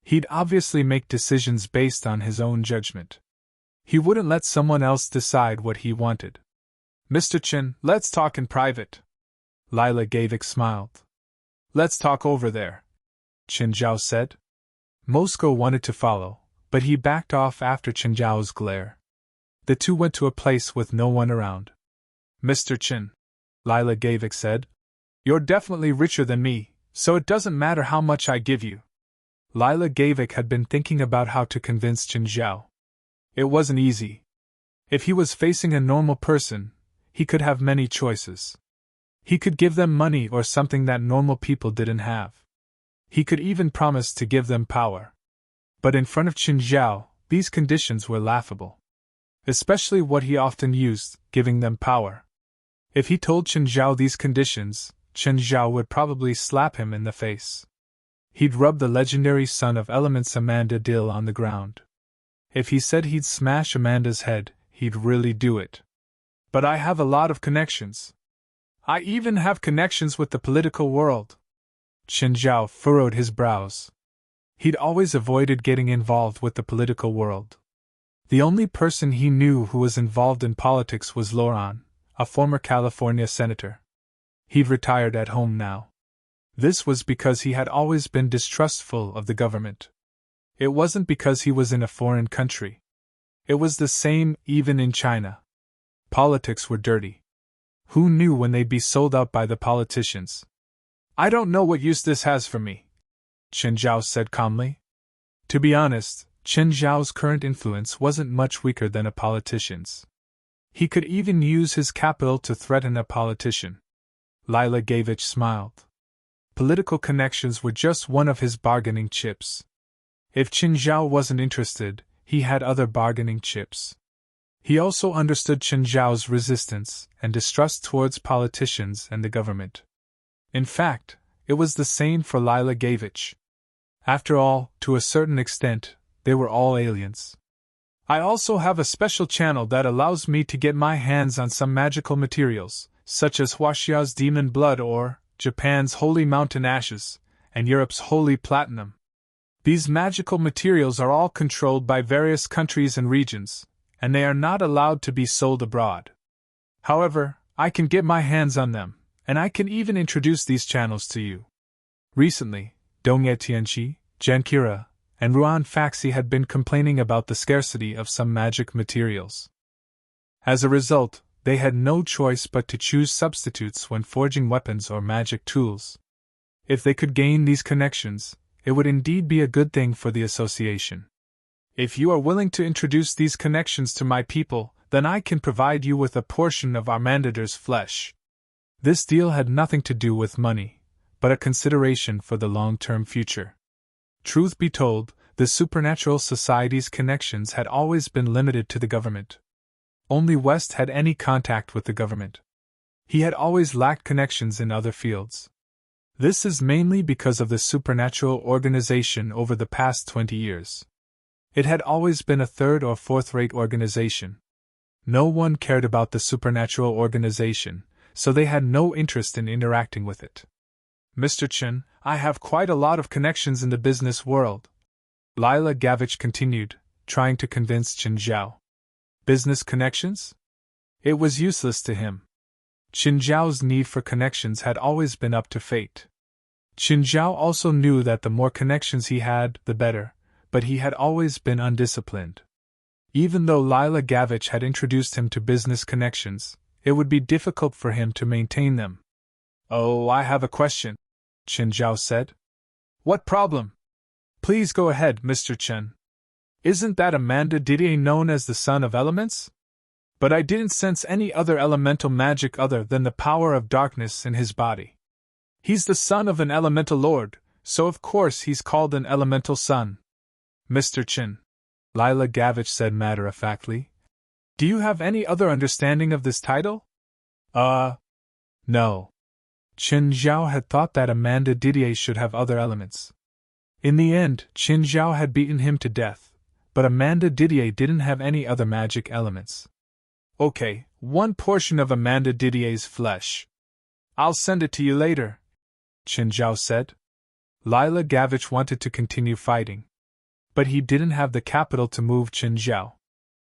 A: He'd obviously make decisions based on his own judgment. He wouldn't let someone else decide what he wanted. Mr. Qin, let's talk in private. Lila Gavik smiled. Let's talk over there, Qin Zhao said. Moscow wanted to follow, but he backed off after Qin Zhao's glare. The two went to a place with no one around. Mr. Qin, Lila Gavik said, you're definitely richer than me, so it doesn't matter how much I give you. Lila Gavik had been thinking about how to convince Qin Zhao. It wasn't easy. If he was facing a normal person, he could have many choices. He could give them money or something that normal people didn't have. He could even promise to give them power. But in front of Qin Zhao, these conditions were laughable. Especially what he often used, giving them power. If he told Qin Zhao these conditions, Qin Zhao would probably slap him in the face. He'd rub the legendary son of elements Amanda Dill on the ground. If he said he'd smash Amanda's head, he'd really do it. But I have a lot of connections. I even have connections with the political world. Qin Zhao furrowed his brows. He'd always avoided getting involved with the political world. The only person he knew who was involved in politics was Loran, a former California senator. He'd retired at home now. This was because he had always been distrustful of the government. It wasn't because he was in a foreign country. It was the same even in China. Politics were dirty. Who knew when they'd be sold out by the politicians? I don't know what use this has for me, Qin Zhao said calmly. To be honest, Qin Zhao's current influence wasn't much weaker than a politician's. He could even use his capital to threaten a politician. Lila Gavich smiled. Political connections were just one of his bargaining chips. If Qin Zhao wasn't interested, he had other bargaining chips. He also understood Qin Zhao's resistance and distrust towards politicians and the government. In fact, it was the same for Lila Gavich. After all, to a certain extent, they were all aliens. I also have a special channel that allows me to get my hands on some magical materials, such as Huaxia's demon blood or Japan's holy mountain ashes, and Europe's holy platinum. These magical materials are all controlled by various countries and regions, and they are not allowed to be sold abroad. However, I can get my hands on them, and I can even introduce these channels to you. Recently, Dongye Tianqi, Jankira, and Ruan Faxi had been complaining about the scarcity of some magic materials. As a result, they had no choice but to choose substitutes when forging weapons or magic tools. If they could gain these connections, it would indeed be a good thing for the association. If you are willing to introduce these connections to my people, then I can provide you with a portion of Armandidir's flesh. This deal had nothing to do with money, but a consideration for the long-term future. Truth be told, the supernatural society's connections had always been limited to the government. Only West had any contact with the government. He had always lacked connections in other fields. This is mainly because of the supernatural organization over the past 20 years. It had always been a third or fourth-rate organization. No one cared about the supernatural organization, so they had no interest in interacting with it. Mr. Chen, I have quite a lot of connections in the business world, Lila Gavich continued, trying to convince Qin Zhao. Business connections? It was useless to him. Qin Zhao's need for connections had always been up to fate. Qin Zhao also knew that the more connections he had, the better, but he had always been undisciplined. Even though Lila Gavich had introduced him to business connections, it would be difficult for him to maintain them. Oh, I have a question, Qin Zhao said. What problem? Please go ahead, Mr. Chen. Isn't that Amanda Didier known as the Son of Elements? But I didn't sense any other elemental magic other than the power of darkness in his body. He's the son of an elemental lord, so of course he's called an elemental son. Mr. Chen, Lila Gavich said matter-of-factly. Do you have any other understanding of this title? No. Qin Zhao had thought that Amanda Didier should have other elements. In the end, Qin Zhao had beaten him to death, but Amanda Didier didn't have any other magic elements. Okay, one portion of Amanda Didier's flesh. I'll send it to you later, Qin Zhao said. Lila Gavich wanted to continue fighting, but he didn't have the capital to move Qin Zhao.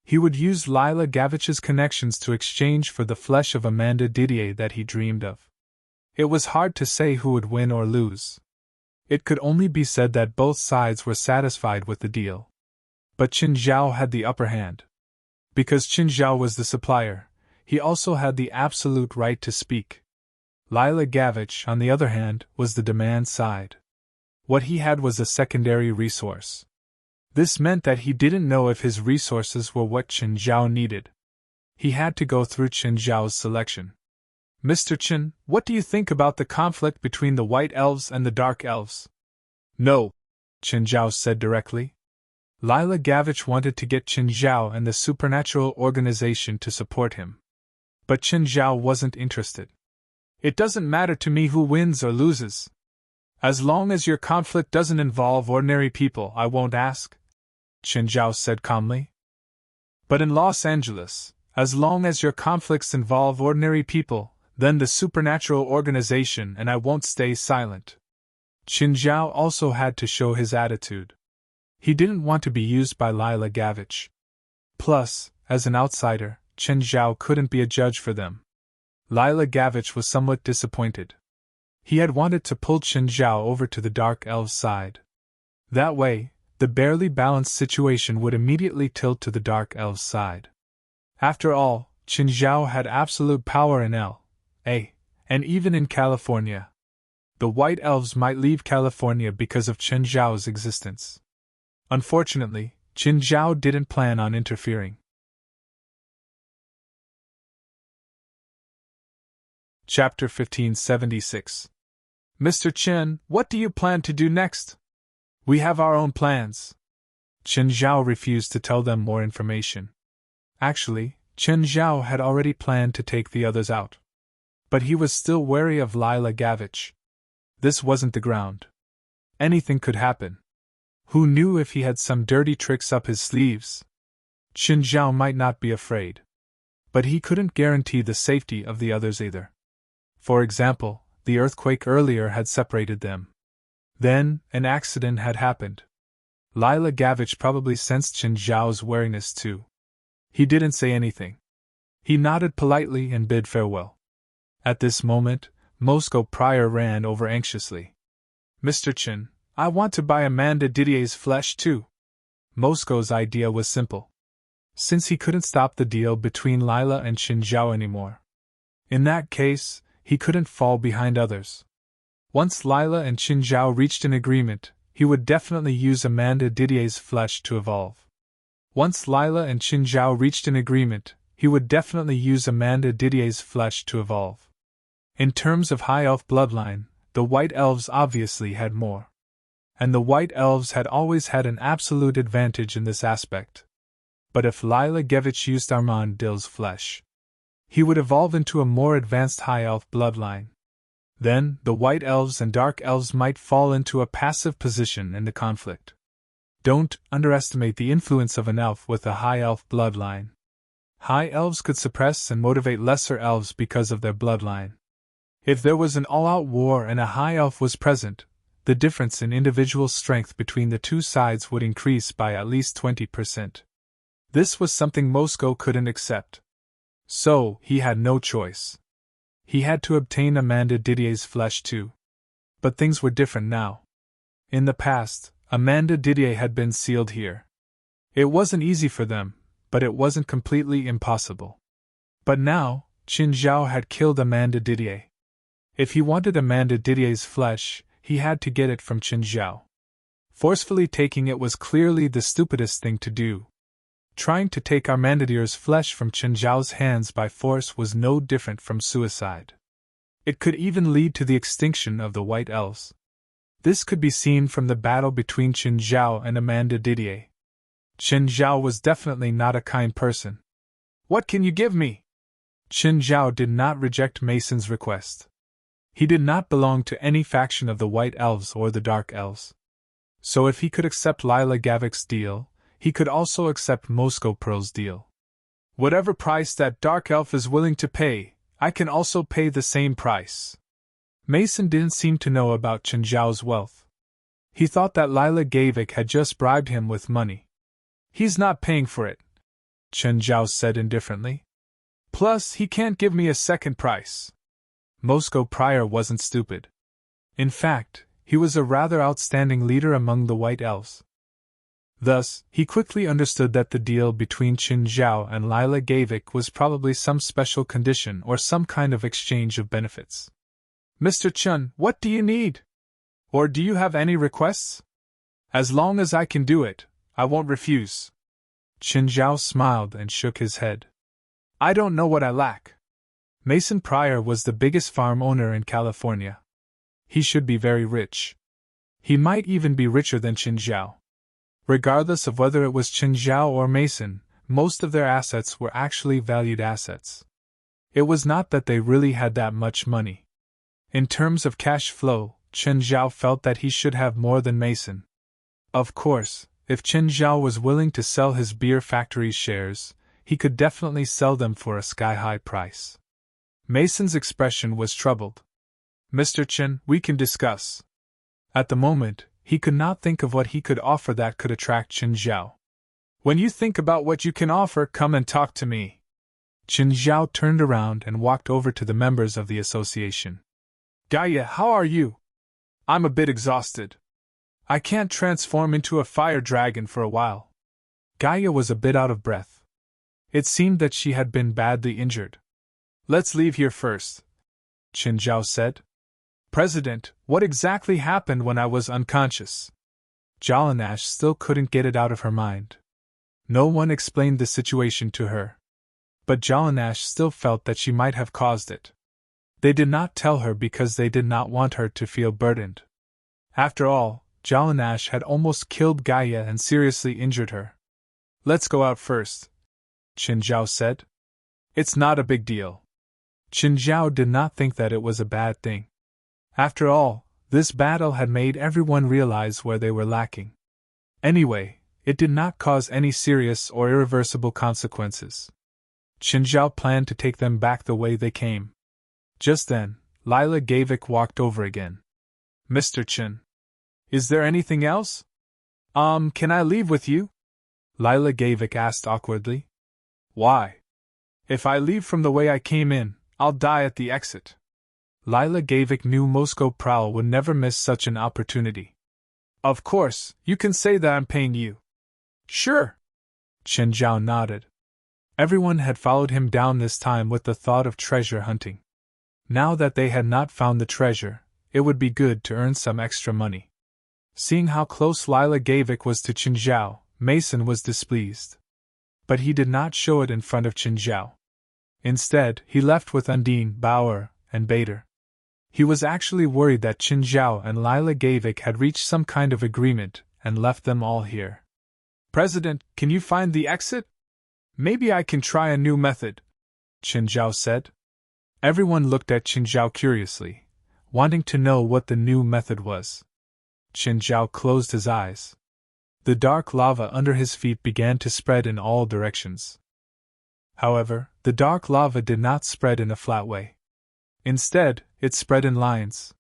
A: He would use Lila Gavich's connections to exchange for the flesh of Amanda Didier that he dreamed of. It was hard to say who would win or lose. It could only be said that both sides were satisfied with the deal. But Qin Zhao had the upper hand. Because Qin Zhao was the supplier, he also had the absolute right to speak. Lila Gavich, on the other hand, was the demand side. What he had was a secondary resource. This meant that he didn't know if his resources were what Qin Zhao needed. He had to go through Qin Zhao's selection. Mr. Chen, what do you think about the conflict between the White Elves and the Dark Elves? No, Qin Zhao said directly. Lila Gavich wanted to get Qin Zhao and the supernatural organization to support him. But Qin Zhao wasn't interested. It doesn't matter to me who wins or loses. As long as your conflict doesn't involve ordinary people, I won't ask, Qin Zhao said calmly. But in Los Angeles, as long as your conflicts involve ordinary people, then the supernatural organization and I won't stay silent. Qin Zhao also had to show his attitude. He didn't want to be used by Lila Gavich. Plus, as an outsider, Qin Zhao couldn't be a judge for them. Lila Gavich was somewhat disappointed. He had wanted to pull Qin Zhao over to the Dark Elves' side. That way, the barely balanced situation would immediately tilt to the Dark Elves' side. After all, Qin Zhao had absolute power in L.A., and even in California. The White Elves might leave California because of Qin Zhao's existence. Unfortunately, Qin Zhao didn't plan on interfering. Chapter 1576. Mr. Chen, what do you plan to do next? We have our own plans. Qin Zhao refused to tell them more information. Actually, Qin Zhao had already planned to take the others out. But he was still wary of Lila Gavich. This wasn't the ground. Anything could happen. Who knew if he had some dirty tricks up his sleeves? Qin Zhao might not be afraid. But he couldn't guarantee the safety of the others either. For example, the earthquake earlier had separated them. Then, an accident had happened. Lila Gavich probably sensed Qin Zhao's wariness too. He didn't say anything. He nodded politely and bid farewell. At this moment, Moscow Prior ran over anxiously. Mr. Chen, I want to buy Amanda Didier's flesh too. Moscow's idea was simple. Since he couldn't stop the deal between Lila and Qin Zhao anymore. In that case, he couldn't fall behind others. Once Lila and Qin Zhao reached an agreement, he would definitely use Amanda Didier's flesh to evolve. Once Lila and Qin Zhao reached an agreement, he would definitely use Amanda Didier's flesh to evolve. In terms of high elf bloodline, the White Elves obviously had more. and the White Elves had always had an absolute advantage in this aspect. But if Lila Gevich used Armandil's flesh, he would evolve into a more advanced High Elf bloodline. Then, the White Elves and Dark Elves might fall into a passive position in the conflict. Don't underestimate the influence of an elf with a High Elf bloodline. High Elves could suppress and motivate lesser elves because of their bloodline. If there was an all-out war and a High Elf was present, the difference in individual strength between the two sides would increase by at least 20%. This was something Moscow couldn't accept. So, he had no choice. He had to obtain Amanda Didier's flesh too. But things were different now. In the past, Amanda Didier had been sealed here. It wasn't easy for them, but it wasn't completely impossible. But now, Qin Zhao had killed Amanda Didier. If he wanted Amanda Didier's flesh, he had to get it from Qin Zhao. Forcefully taking it was clearly the stupidest thing to do. Trying to take Armandidier's flesh from Qin Zhao's hands by force was no different from suicide. It could even lead to the extinction of the White Elves. This could be seen from the battle between Qin Zhao and Amanda Didier. Qin Zhao was definitely not a kind person. "What can you give me?" Qin Zhao did not reject Mason's request. He did not belong to any faction of the White Elves or the Dark Elves. So if he could accept Lila Gavik's deal, he could also accept Moscow Pearl's deal. "Whatever price that Dark Elf is willing to pay, I can also pay the same price." Mason didn't seem to know about Qin Zhao's wealth. He thought that Lila Gavik had just bribed him with money. "He's not paying for it," Qin Zhao said indifferently. "Plus, he can't give me a second price." Moscow Prior wasn't stupid. In fact, he was a rather outstanding leader among the White Elves. Thus, he quickly understood that the deal between Qin Zhao and Lila Gavik was probably some special condition or some kind of exchange of benefits. "Mr. Chun, what do you need? Or do you have any requests? As long as I can do it, I won't refuse." Qin Zhao smiled and shook his head. "I don't know what I lack." Mason Prior was the biggest farm owner in California. He should be very rich. He might even be richer than Qin Zhao. Regardless of whether it was Qin Zhao or Mason, most of their assets were actually valued assets. It was not that they really had that much money. In terms of cash flow, Qin Zhao felt that he should have more than Mason. Of course, if Qin Zhao was willing to sell his beer factory shares, he could definitely sell them for a sky-high price. Mason's expression was troubled. "Mr. Qin, we can discuss." At the moment, he could not think of what he could offer that could attract Qin Zhao. "When you think about what you can offer, come and talk to me." Qin Zhao turned around and walked over to the members of the association. "Gaia, how are you? I'm a bit exhausted. I can't transform into a fire dragon for a while." Gaia was a bit out of breath. It seemed that she had been badly injured. "Let's leave here first," Qin Zhao said. "President, what exactly happened when I was unconscious?" Jalanash still couldn't get it out of her mind. No one explained the situation to her. But Jalanash still felt that she might have caused it. They did not tell her because they did not want her to feel burdened. After all, Jalanash had almost killed Gaia and seriously injured her. "Let's go out first," Qin Zhao said. "It's not a big deal." Qin Zhao did not think that it was a bad thing. After all, this battle had made everyone realize where they were lacking. Anyway, it did not cause any serious or irreversible consequences. Qin Zhao planned to take them back the way they came. Just then, Lila Gavik walked over again. "Mr. Qin, is there anything else? Can I leave with you?" Lila Gavik asked awkwardly. "Why? If I leave from the way I came in, I'll die at the exit." Lila Gavik knew Moscow Prowl would never miss such an opportunity. "Of course, you can say that I'm paying you." "Sure." Qin Zhao nodded. Everyone had followed him down this time with the thought of treasure hunting. Now that they had not found the treasure, it would be good to earn some extra money. Seeing how close Lila Gavik was to Qin Zhao, Mason was displeased. But he did not show it in front of Qin Zhao. Instead, he left with Undine, Bauer, and Bader. He was actually worried that Qin Zhao and Lila Gavik had reached some kind of agreement and left them all here. President, can you find the exit? Maybe I can try a new method, Qin Zhao said. Everyone looked at Qin Zhao curiously, wanting to know what the new method was. Qin Zhao closed his eyes. The dark lava under his feet began to spread in all directions. However, the dark lava did not spread in a flat way. Instead, it spread in lines.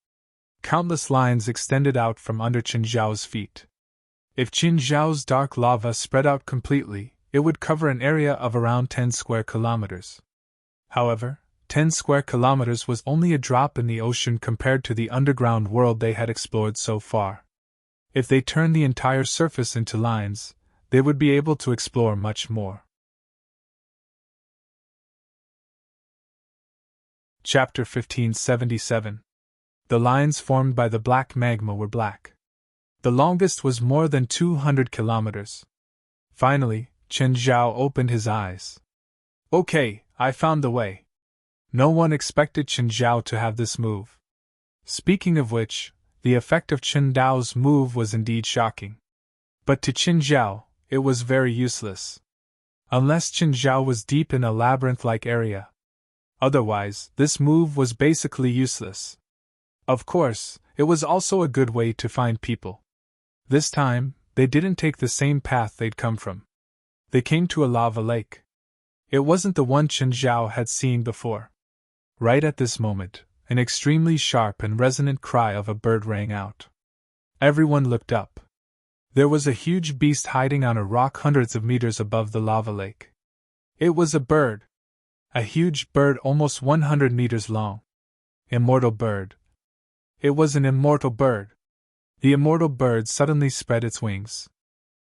A: Countless lines extended out from under Qin Zhao's feet. If Qin Zhao's dark lava spread out completely, it would cover an area of around 10 square kilometers. However, 10 square kilometers was only a drop in the ocean compared to the underground world they had explored so far. If they turned the entire surface into lines, they would be able to explore much more. Chapter 1577. The lines formed by the black magma were black. The longest was more than 200 kilometers. Finally, Qin Zhao opened his eyes. Okay, I found the way. No one expected Qin Zhao to have this move. Speaking of which, the effect of Qin Zhao's move was indeed shocking. But to Qin Zhao, it was very useless. Unless Qin Zhao was deep in a labyrinth-like area. Otherwise, this move was basically useless. Of course, it was also a good way to find people. This time, they didn't take the same path they'd come from. They came to a lava lake. It wasn't the one Qin Zhao had seen before. Right at this moment, an extremely sharp and resonant cry of a bird rang out. Everyone looked up. There was a huge beast hiding on a rock hundreds of meters above the lava lake. It was a bird. A huge bird almost 100 meters long. Immortal bird. It was an immortal bird. The immortal bird suddenly spread its wings.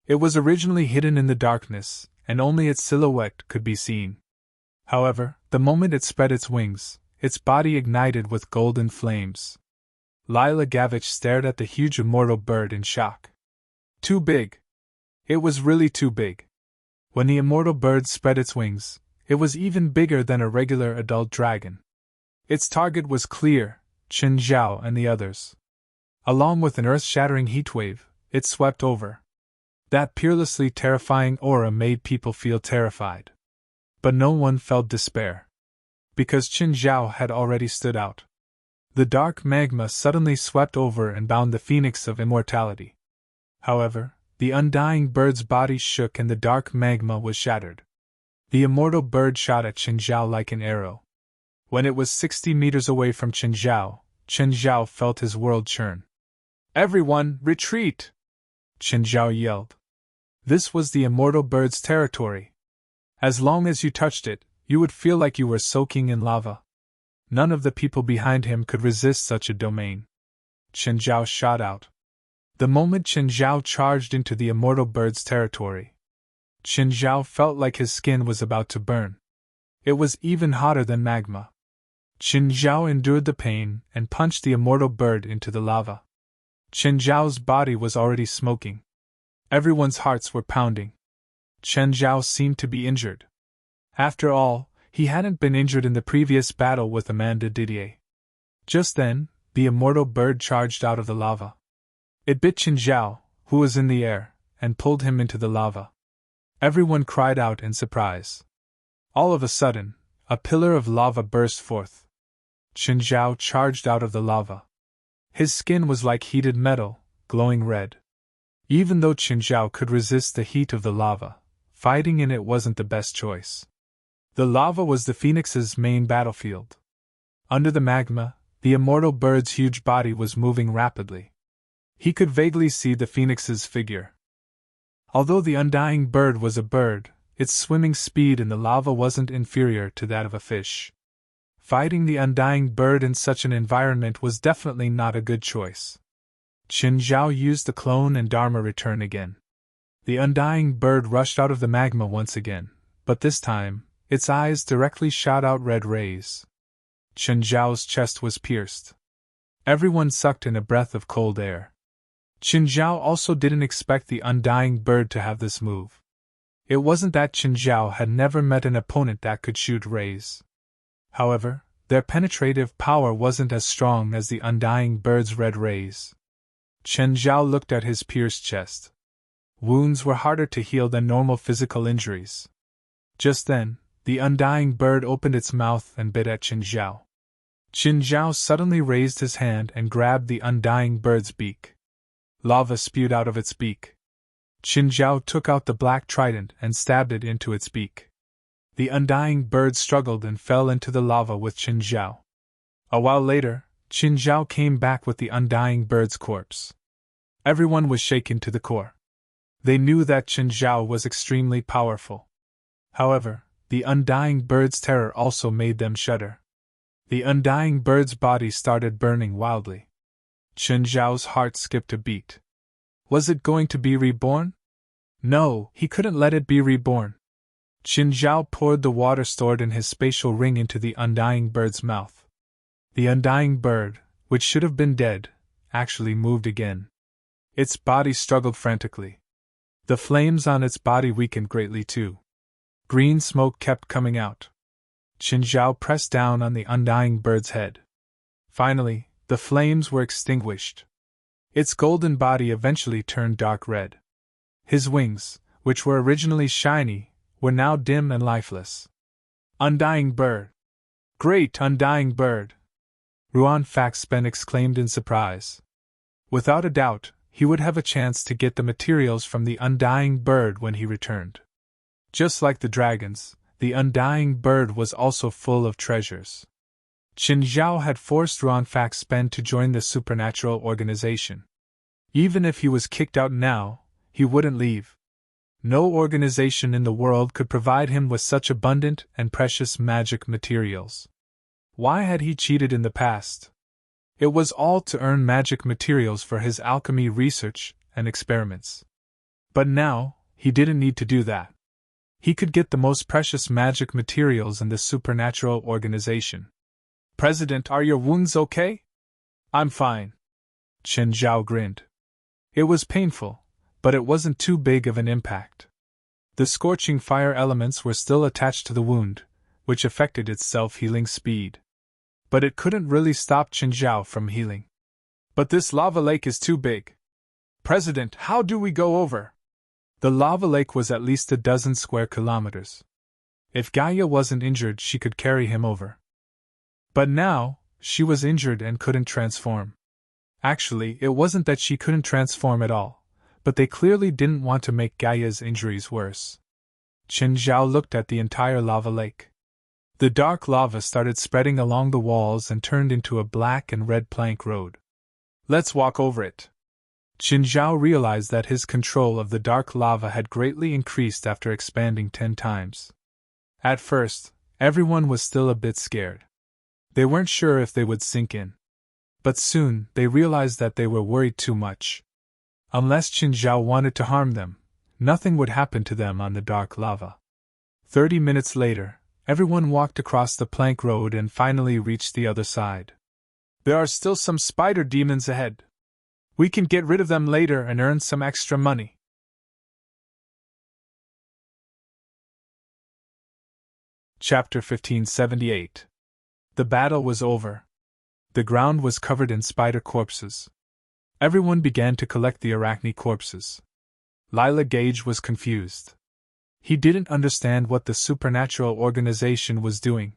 A: It was originally hidden in the darkness, and only its silhouette could be seen. However, the moment it spread its wings, its body ignited with golden flames. Lila Gavik stared at the huge immortal bird in shock. Too big. It was really too big. When the immortal bird spread its wings, it was even bigger than a regular adult dragon. Its target was clear, Qin Zhao and the others. Along with an earth-shattering heatwave, it swept over. That peerlessly terrifying aura made people feel terrified. But no one felt despair. Because Qin Zhao had already stood out. The dark magma suddenly swept over and bound the phoenix of immortality. However, the undying bird's body shook and the dark magma was shattered. The immortal bird shot at Qin Zhao like an arrow. When it was 60 meters away from Qin Zhao felt his world churn. Everyone, retreat! Qin Zhao yelled. This was the immortal bird's territory. As long as you touched it, you would feel like you were soaking in lava. None of the people behind him could resist such a domain. Qin Zhao shot out. The moment Qin Zhao charged into the immortal bird's territory, Qin Zhao felt like his skin was about to burn. It was even hotter than magma. Qin Zhao endured the pain and punched the immortal bird into the lava. Qin Zhao's body was already smoking. Everyone's hearts were pounding. Qin Zhao seemed to be injured. After all, he hadn't been injured in the previous battle with Amanda Didier. Just then, the immortal bird charged out of the lava. It bit Qin Zhao, who was in the air, and pulled him into the lava. Everyone cried out in surprise. All of a sudden, a pillar of lava burst forth. Qin Zhao charged out of the lava. His skin was like heated metal, glowing red. Even though Qin Zhao could resist the heat of the lava, fighting in it wasn't the best choice. The lava was the Phoenix's main battlefield. Under the magma, the immortal bird's huge body was moving rapidly. He could vaguely see the Phoenix's figure. Although the undying bird was a bird, its swimming speed in the lava wasn't inferior to that of a fish. Fighting the undying bird in such an environment was definitely not a good choice. Qin Zhao used the clone and Dharma return again. The undying bird rushed out of the magma once again, but this time, its eyes directly shot out red rays. Qin Zhao's chest was pierced. Everyone sucked in a breath of cold air. Qin Zhao also didn't expect the undying bird to have this move. It wasn't that Qin Zhao had never met an opponent that could shoot rays. However, their penetrative power wasn't as strong as the undying bird's red rays. Chen Zhao looked at his pierced chest. Wounds were harder to heal than normal physical injuries. Just then, the undying bird opened its mouth and bit at Chen Zhao. Chen Zhao suddenly raised his hand and grabbed the undying bird's beak. Lava spewed out of its beak. Chen Zhao took out the black trident and stabbed it into its beak. The undying bird struggled and fell into the lava with Chen Zhao. A while later, Chen Zhao came back with the undying bird's corpse. Everyone was shaken to the core. They knew that Chen Zhao was extremely powerful. However, the undying bird's terror also made them shudder. The undying bird's body started burning wildly. Chen Zhao's heart skipped a beat. Was it going to be reborn? No, he couldn't let it be reborn. Chen Zhao poured the water stored in his spatial ring into the undying bird's mouth. The undying bird, which should have been dead, actually moved again. Its body struggled frantically. The flames on its body weakened greatly too. Green smoke kept coming out. Chen Zhao pressed down on the undying bird's head. Finally, the flames were extinguished. Its golden body eventually turned dark red. His wings, which were originally shiny, were now dim and lifeless. Undying bird! Great undying bird! Ruan Faxpen exclaimed in surprise. Without a doubt, he would have a chance to get the materials from the undying bird when he returned. Just like the dragons, the undying bird was also full of treasures. Chen Zhao had forced Ruan Faxpen to join the supernatural organization. Even if he was kicked out now, he wouldn't leave. No organization in the world could provide him with such abundant and precious magic materials. Why had he cheated in the past? It was all to earn magic materials for his alchemy research and experiments. But now, he didn't need to do that. He could get the most precious magic materials in the supernatural organization. President, are your wounds okay? I'm fine. Chen Zhao grinned. It was painful, but it wasn't too big of an impact. The scorching fire elements were still attached to the wound, which affected its self-healing speed. But it couldn't really stop Chen Zhao from healing. But this lava lake is too big. President, how do we go over? The lava lake was at least 12 square kilometers. If Gaia wasn't injured, she could carry him over. But now, she was injured and couldn't transform. Actually, it wasn't that she couldn't transform at all, but they clearly didn't want to make Gaia's injuries worse. Chen Zhao looked at the entire lava lake. The dark lava started spreading along the walls and turned into a black and red plank road. Let's walk over it. Chen Zhao realized that his control of the dark lava had greatly increased after expanding 10 times. At first, everyone was still a bit scared. They weren't sure if they would sink in. But soon, they realized that they were worried too much. Unless Chen Zhao wanted to harm them, nothing would happen to them on the dark lava. 30 minutes later, everyone walked across the plank road and finally reached the other side. There are still some spider demons ahead. We can get rid of them later and earn some extra money. Chapter 1578. The battle was over. The ground was covered in spider corpses. Everyone began to collect the arachne corpses. Lila Gage was confused. He didn't understand what the supernatural organization was doing.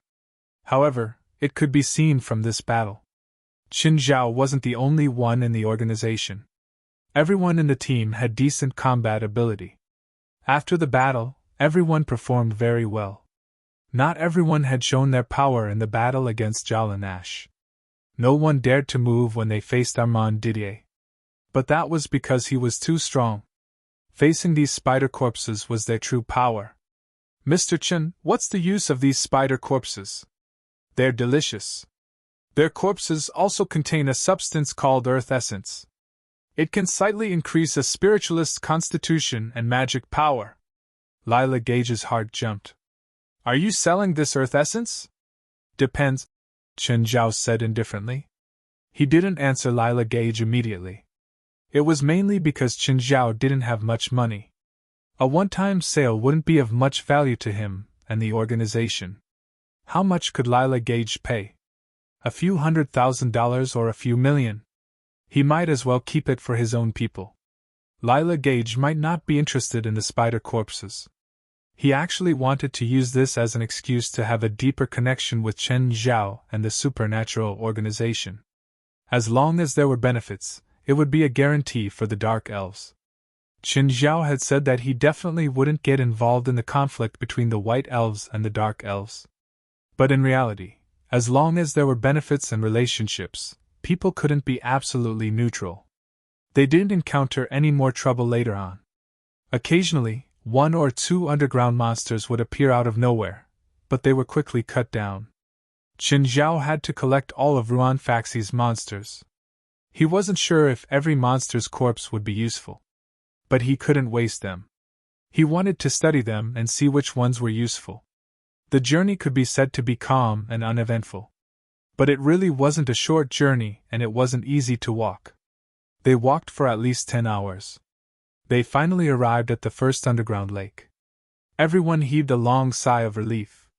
A: However, it could be seen from this battle. Chen Zhao wasn't the only one in the organization. Everyone in the team had decent combat ability. After the battle, everyone performed very well. Not everyone had shown their power in the battle against Jalanash. No one dared to move when they faced Armand Didier. But that was because he was too strong. Facing these spider corpses was their true power. Mr. Chen, what's the use of these spider corpses? They're delicious. Their corpses also contain a substance called earth essence. It can slightly increase a spiritualist's constitution and magic power. Lila Gage's heart jumped. Are you selling this earth essence? Depends, Chen Zhao said indifferently. He didn't answer Lila Gage immediately. It was mainly because Chen Zhao didn't have much money. A one-time sale wouldn't be of much value to him and the organization. How much could Lila Gage pay? A few $100,000 or a few million. He might as well keep it for his own people. Lila Gage might not be interested in the spider corpses. He actually wanted to use this as an excuse to have a deeper connection with Chen Zhao and the supernatural organization. As long as there were benefits, it would be a guarantee for the Dark Elves. Chen Zhao had said that he definitely wouldn't get involved in the conflict between the White Elves and the Dark Elves. But in reality, as long as there were benefits and relationships, people couldn't be absolutely neutral. They didn't encounter any more trouble later on. Occasionally, one or two underground monsters would appear out of nowhere, but they were quickly cut down. Qin Zhao had to collect all of Ruan Faxi's monsters. He wasn't sure if every monster's corpse would be useful. But he couldn't waste them. He wanted to study them and see which ones were useful. The journey could be said to be calm and uneventful. But it really wasn't a short journey, and it wasn't easy to walk. They walked for at least 10 hours. They finally arrived at the first underground lake. Everyone heaved a long sigh of relief.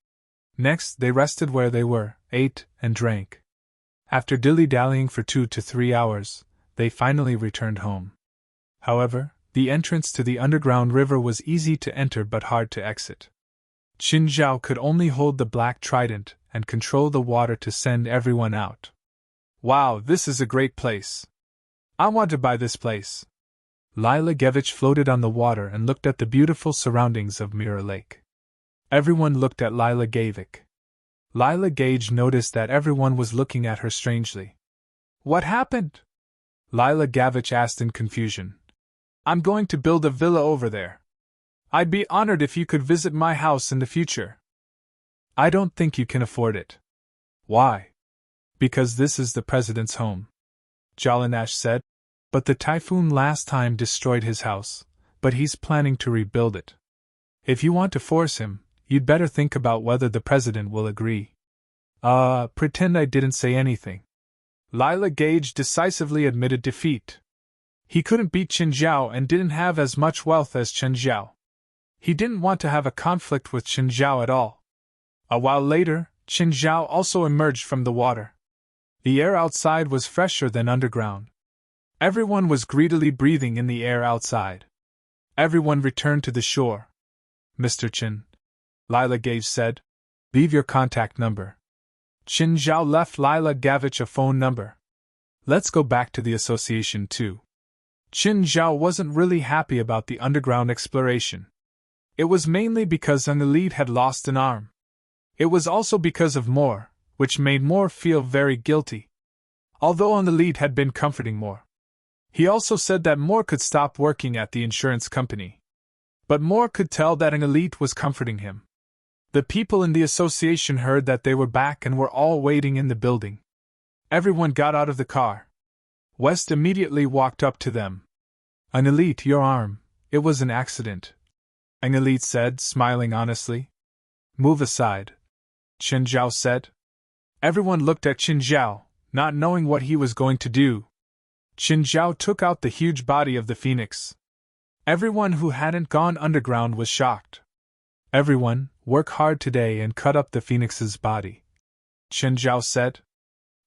A: Next, they rested where they were, ate, and drank. After dilly-dallying for 2 to 3 hours, they finally returned home. However, the entrance to the underground river was easy to enter but hard to exit. Qin Zhao could only hold the black trident and control the water to send everyone out. Wow, this is a great place. I want to buy this place. Lila Gevich floated on the water and looked at the beautiful surroundings of Mirror Lake. Everyone looked at Lila Gavik. Lila Gage noticed that everyone was looking at her strangely. What happened? Lila Gavich asked in confusion. I'm going to build a villa over there. I'd be honored if you could visit my house in the future. I don't think you can afford it. Why? Because this is the president's home. Jalinash said. But the typhoon last time destroyed his house, but he's planning to rebuild it. If you want to force him, you'd better think about whether the president will agree. Pretend I didn't say anything. Lila Gage decisively admitted defeat. He couldn't beat Qin Zhao and didn't have as much wealth as Chen Zhao. He didn't want to have a conflict with Qin Zhao at all. A while later, Qin Zhao also emerged from the water. The air outside was fresher than underground. Everyone was greedily breathing in the air outside. Everyone returned to the shore. Mr. Qin, Lila Gage said, leave your contact number. Qin Zhao left Lila Gavich a phone number. Let's go back to the association too. Qin Zhao wasn't really happy about the underground exploration. It was mainly because an elite had lost an arm. It was also because of Moore, which made Moore feel very guilty. Although an elite had been comforting Moore. He also said that Moore could stop working at the insurance company. But Moore could tell that an elite was comforting him. The people in the association heard that they were back and were all waiting in the building. Everyone got out of the car. West immediately walked up to them. An elite, your arm. It was an accident. An elite said, smiling honestly. Move aside. Qin Zhao said. Everyone looked at Qin Zhao, not knowing what he was going to do. Qin Zhao took out the huge body of the phoenix. Everyone who hadn't gone underground was shocked. Everyone, work hard today and cut up the phoenix's body. Qin Zhao said.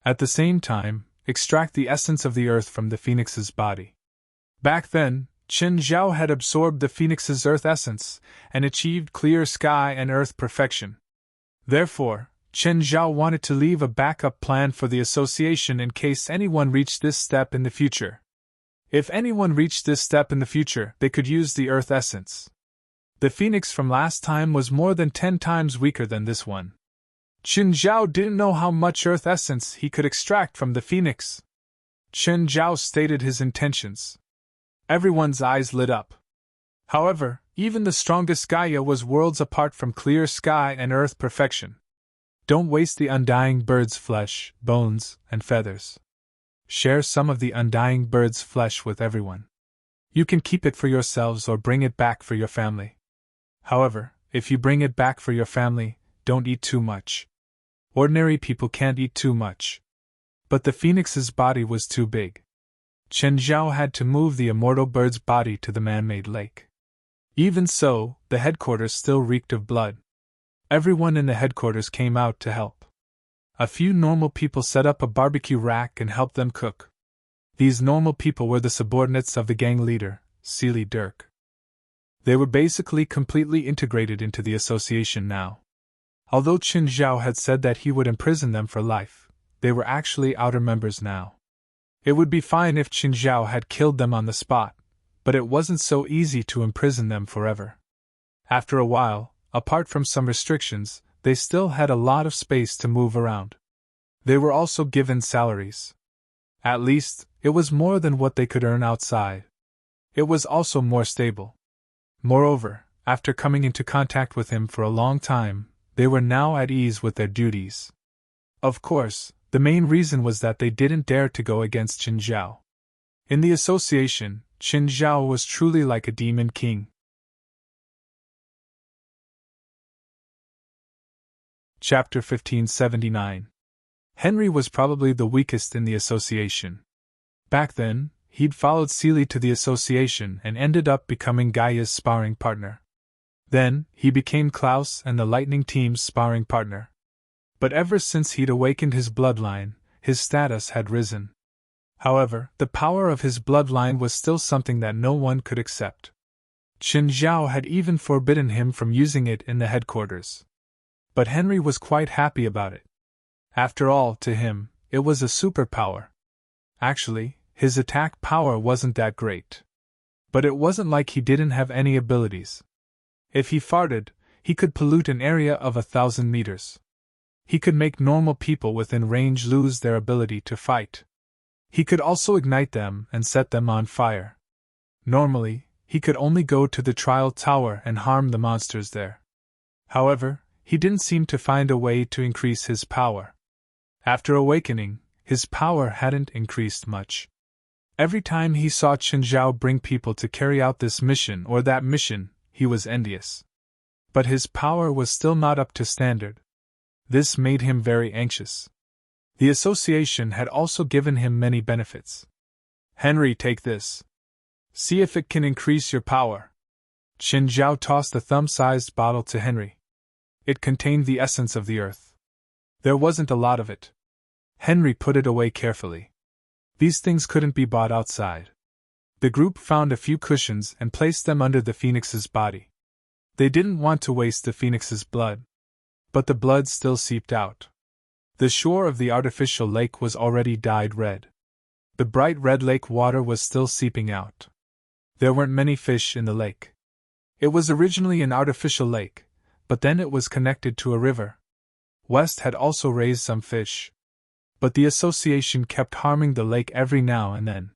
A: At the same time, extract the essence of the earth from the phoenix's body. Back then, Qin Zhao had absorbed the phoenix's earth essence and achieved clear sky and earth perfection. Therefore, Qin Zhao wanted to leave a backup plan for the association in case anyone reached this step in the future. If anyone reached this step in the future, they could use the earth essence. The phoenix from last time was more than 10 times weaker than this one. Qin Zhao didn't know how much earth essence he could extract from the phoenix. Qin Zhao stated his intentions. Everyone's eyes lit up. However, even the strongest Gaia was worlds apart from clear sky and earth perfection. Don't waste the undying bird's flesh, bones, and feathers. Share some of the undying bird's flesh with everyone. You can keep it for yourselves or bring it back for your family. However, if you bring it back for your family, don't eat too much. Ordinary people can't eat too much. But the phoenix's body was too big. Chen Zhao had to move the immortal bird's body to the man-made lake. Even so, the headquarters still reeked of blood. Everyone in the headquarters came out to help. A few normal people set up a barbecue rack and helped them cook. These normal people were the subordinates of the gang leader, Seely Dirk. They were basically completely integrated into the association now. Although Qin Zhao had said that he would imprison them for life, they were actually outer members now. It would be fine if Qin Zhao had killed them on the spot, but it wasn't so easy to imprison them forever. After a while, apart from some restrictions, they still had a lot of space to move around. They were also given salaries. At least, it was more than what they could earn outside. It was also more stable. Moreover, after coming into contact with him for a long time, they were now at ease with their duties. Of course, the main reason was that they didn't dare to go against Qin Zhao. In the association, Qin Zhao was truly like a demon king. Chapter 1579. Henry was probably the weakest in the association. Back then, he'd followed Seely to the association and ended up becoming Gaia's sparring partner. Then, he became Klaus and the Lightning Team's sparring partner. But ever since he'd awakened his bloodline, his status had risen. However, the power of his bloodline was still something that no one could accept. Qin Zhao had even forbidden him from using it in the headquarters. But Henry was quite happy about it. After all, to him, it was a superpower. Actually, his attack power wasn't that great. But it wasn't like he didn't have any abilities. If he farted, he could pollute an area of 1,000 meters. He could make normal people within range lose their ability to fight. He could also ignite them and set them on fire. Normally, he could only go to the trial tower and harm the monsters there. However, he didn't seem to find a way to increase his power. After awakening, his power hadn't increased much. Every time he saw Qin Zhao bring people to carry out this mission or that mission, he was envious. But his power was still not up to standard. This made him very anxious. The association had also given him many benefits. Henry, take this. See if it can increase your power. Qin Zhao tossed a thumb-sized bottle to Henry. It contained the essence of the earth. There wasn't a lot of it. Henry put it away carefully. These things couldn't be bought outside. The group found a few cushions and placed them under the phoenix's body. They didn't want to waste the phoenix's blood. But the blood still seeped out. The shore of the artificial lake was already dyed red. The bright red lake water was still seeping out. There weren't many fish in the lake. It was originally an artificial lake, but then it was connected to a river. West had also raised some fish. But the association kept harming the lake every now and then.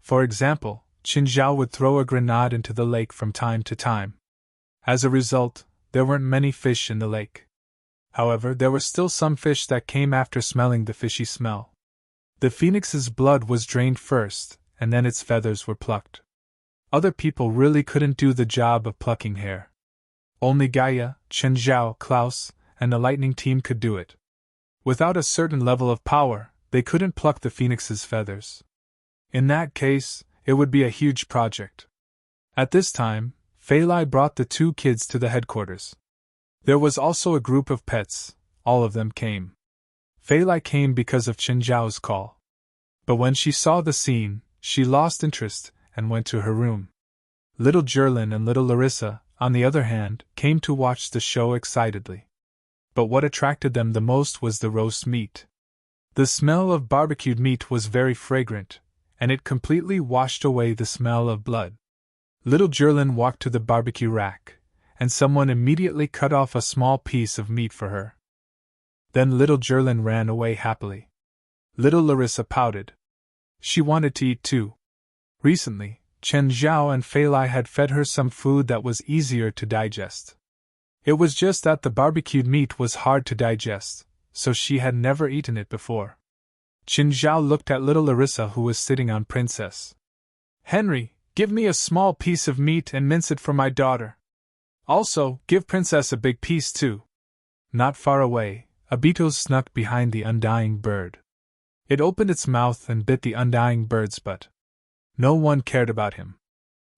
A: For example, Qin Zhao would throw a grenade into the lake from time to time. As a result, there weren't many fish in the lake. However, there were still some fish that came after smelling the fishy smell. The phoenix's blood was drained first, and then its feathers were plucked. Other people really couldn't do the job of plucking hair. Only Gaia, Qin Zhao, Klaus, and the Lightning Team could do it. Without a certain level of power, they couldn't pluck the phoenix's feathers. In that case, it would be a huge project. At this time, Fei Lai brought the two kids to the headquarters. There was also a group of pets. All of them came. Fei Lai came because of Qin Zhao's call. But when she saw the scene, she lost interest and went to her room. Little Jerlin and little Larissa, on the other hand, came to watch the show excitedly. But what attracted them the most was the roast meat. The smell of barbecued meat was very fragrant, and it completely washed away the smell of blood. Little Jerlin walked to the barbecue rack, and someone immediately cut off a small piece of meat for her. Then little Jerlin ran away happily. Little Larissa pouted. She wanted to eat too. Recently, Qin Zhao and Fei Lai had fed her some food that was easier to digest. It was just that the barbecued meat was hard to digest, so she had never eaten it before. Qin Zhao looked at little Larissa who was sitting on Princess. Henry, give me a small piece of meat and mince it for my daughter. Also, give Princess a big piece too. Not far away, a beetle snuck behind the undying bird. It opened its mouth and bit the undying bird's butt. No one cared about him.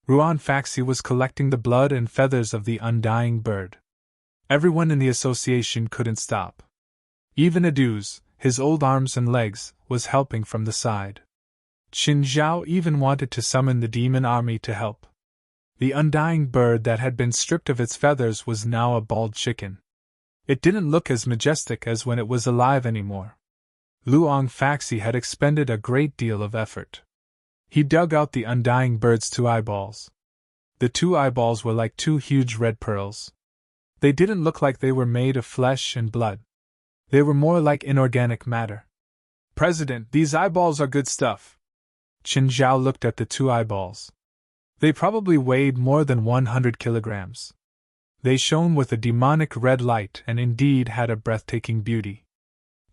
A: Ruan Faxi was collecting the blood and feathers of the undying bird. Everyone in the association couldn't stop. Even Adu's, his old arms and legs, was helping from the side. Qin Zhao even wanted to summon the demon army to help. The undying bird that had been stripped of its feathers was now a bald chicken. It didn't look as majestic as when it was alive anymore. Luong Faxi had expended a great deal of effort. He dug out the undying bird's 2 eyeballs. The 2 eyeballs were like 2 huge red pearls. They didn't look like they were made of flesh and blood. They were more like inorganic matter. President, these eyeballs are good stuff. Qin Zhao looked at the 2 eyeballs. They probably weighed more than 100 kilograms. They shone with a demonic red light and indeed had a breathtaking beauty.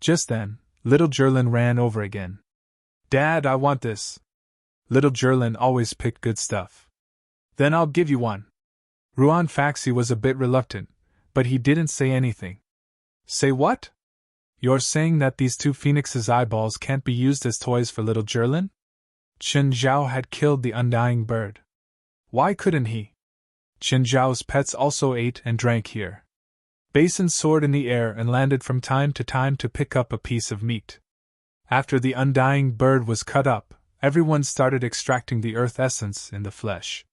A: Just then, little Jerlin ran over again. Dad, I want this. Little Jerlin always picked good stuff. Then I'll give you one. Ruan Faxi was a bit reluctant, but he didn't say anything. Say what? You're saying that these 2 phoenixes' eyeballs can't be used as toys for little Jerlin? Qin Zhao had killed the undying bird. Why couldn't he? Qin Zhao's pets also ate and drank here. Basins soared in the air and landed from time to pick up a piece of meat. After the undying bird was cut up, everyone started extracting the earth essence in the flesh.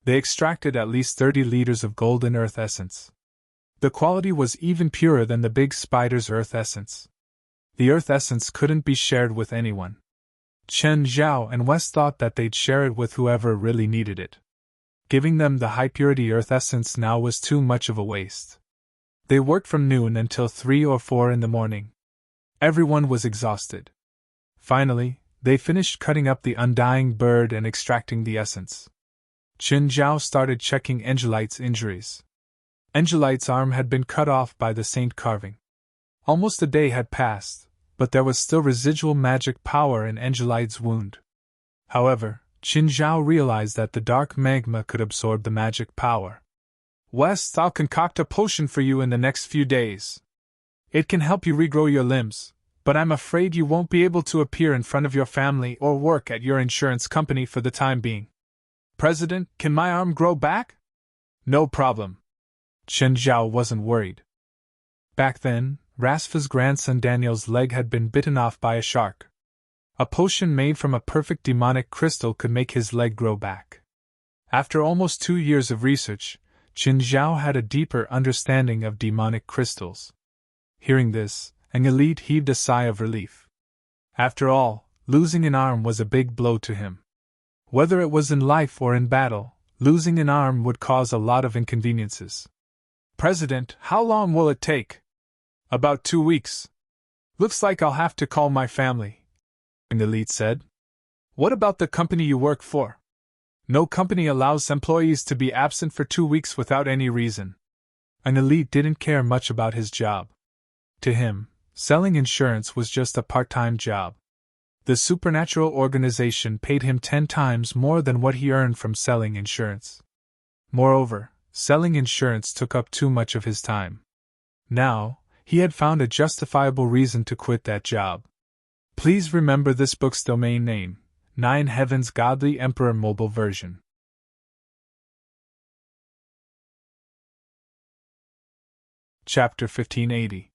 A: They extracted at least 30 liters of golden earth essence. The quality was even purer than the big spider's earth essence. The earth essence couldn't be shared with anyone. Chen Zhao and West thought that they'd share it with whoever really needed it. Giving them the high-purity earth essence now was too much of a waste. They worked from noon until 3 or 4 in the morning. Everyone was exhausted. Finally, they finished cutting up the undying bird and extracting the essence. Qin Zhao started checking Angelite's injuries. Angelite's arm had been cut off by the saint carving. Almost a day had passed, but there was still residual magic power in Angelite's wound. However, Qin Zhao realized that the dark magma could absorb the magic power. West, I'll concoct a potion for you in the next few days. It can help you regrow your limbs, but I'm afraid you won't be able to appear in front of your family or work at your insurance company for the time being. President, can my arm grow back? No problem. Qin Zhao wasn't worried. Back then, Rasfa's grandson Daniel's leg had been bitten off by a shark. A potion made from a perfect demonic crystal could make his leg grow back. After almost 2 years of research, Qin Zhao had a deeper understanding of demonic crystals. Hearing this, an elite heaved a sigh of relief. After all, losing an arm was a big blow to him. Whether it was in life or in battle, losing an arm would cause a lot of inconveniences. President, how long will it take? About 2 weeks. Looks like I'll have to call my family. An elite said. What about the company you work for? No company allows employees to be absent for 2 weeks without any reason. An elite didn't care much about his job. To him, selling insurance was just a part-time job. The supernatural organization paid him 10 times more than what he earned from selling insurance. Moreover, selling insurance took up too much of his time. Now, he had found a justifiable reason to quit that job. Please remember this book's domain name, 9 Heavens Godly Emperor Mobile Version. Chapter 1580.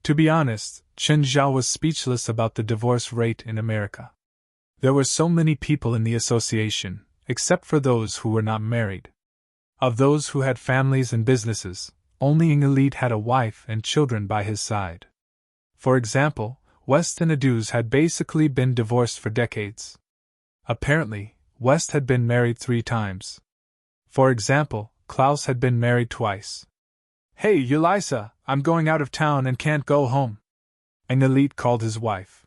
A: To be honest, Qin Zhao was speechless about the divorce rate in America. There were so many people in the association, except for those who were not married. Of those who had families and businesses, only an elite had a wife and children by his side. For example, West and Adu's had basically been divorced for decades. Apparently, West had been married 3 times. For example, Klaus had been married twice. Hey, Elisa, I'm going out of town and can't go home. An elite called his wife.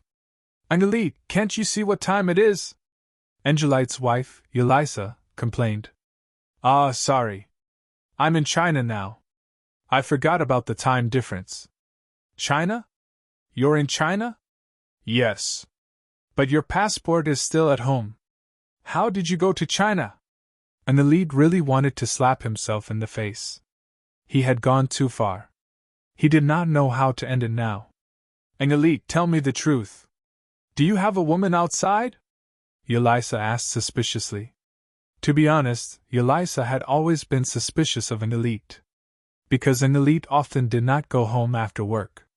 A: An elite, can't you see what time it is? Angelite's wife, Elisa, complained. Ah, sorry. I'm in China now. I forgot about the time difference. China? You're in China? Yes. But your passport is still at home. How did you go to China? An elite really wanted to slap himself in the face. He had gone too far. He did not know how to end it now. An elite, tell me the truth. Do you have a woman outside? Elisa asked suspiciously. To be honest, Elisa had always been suspicious of an elite. Because an elite often did not go home after work.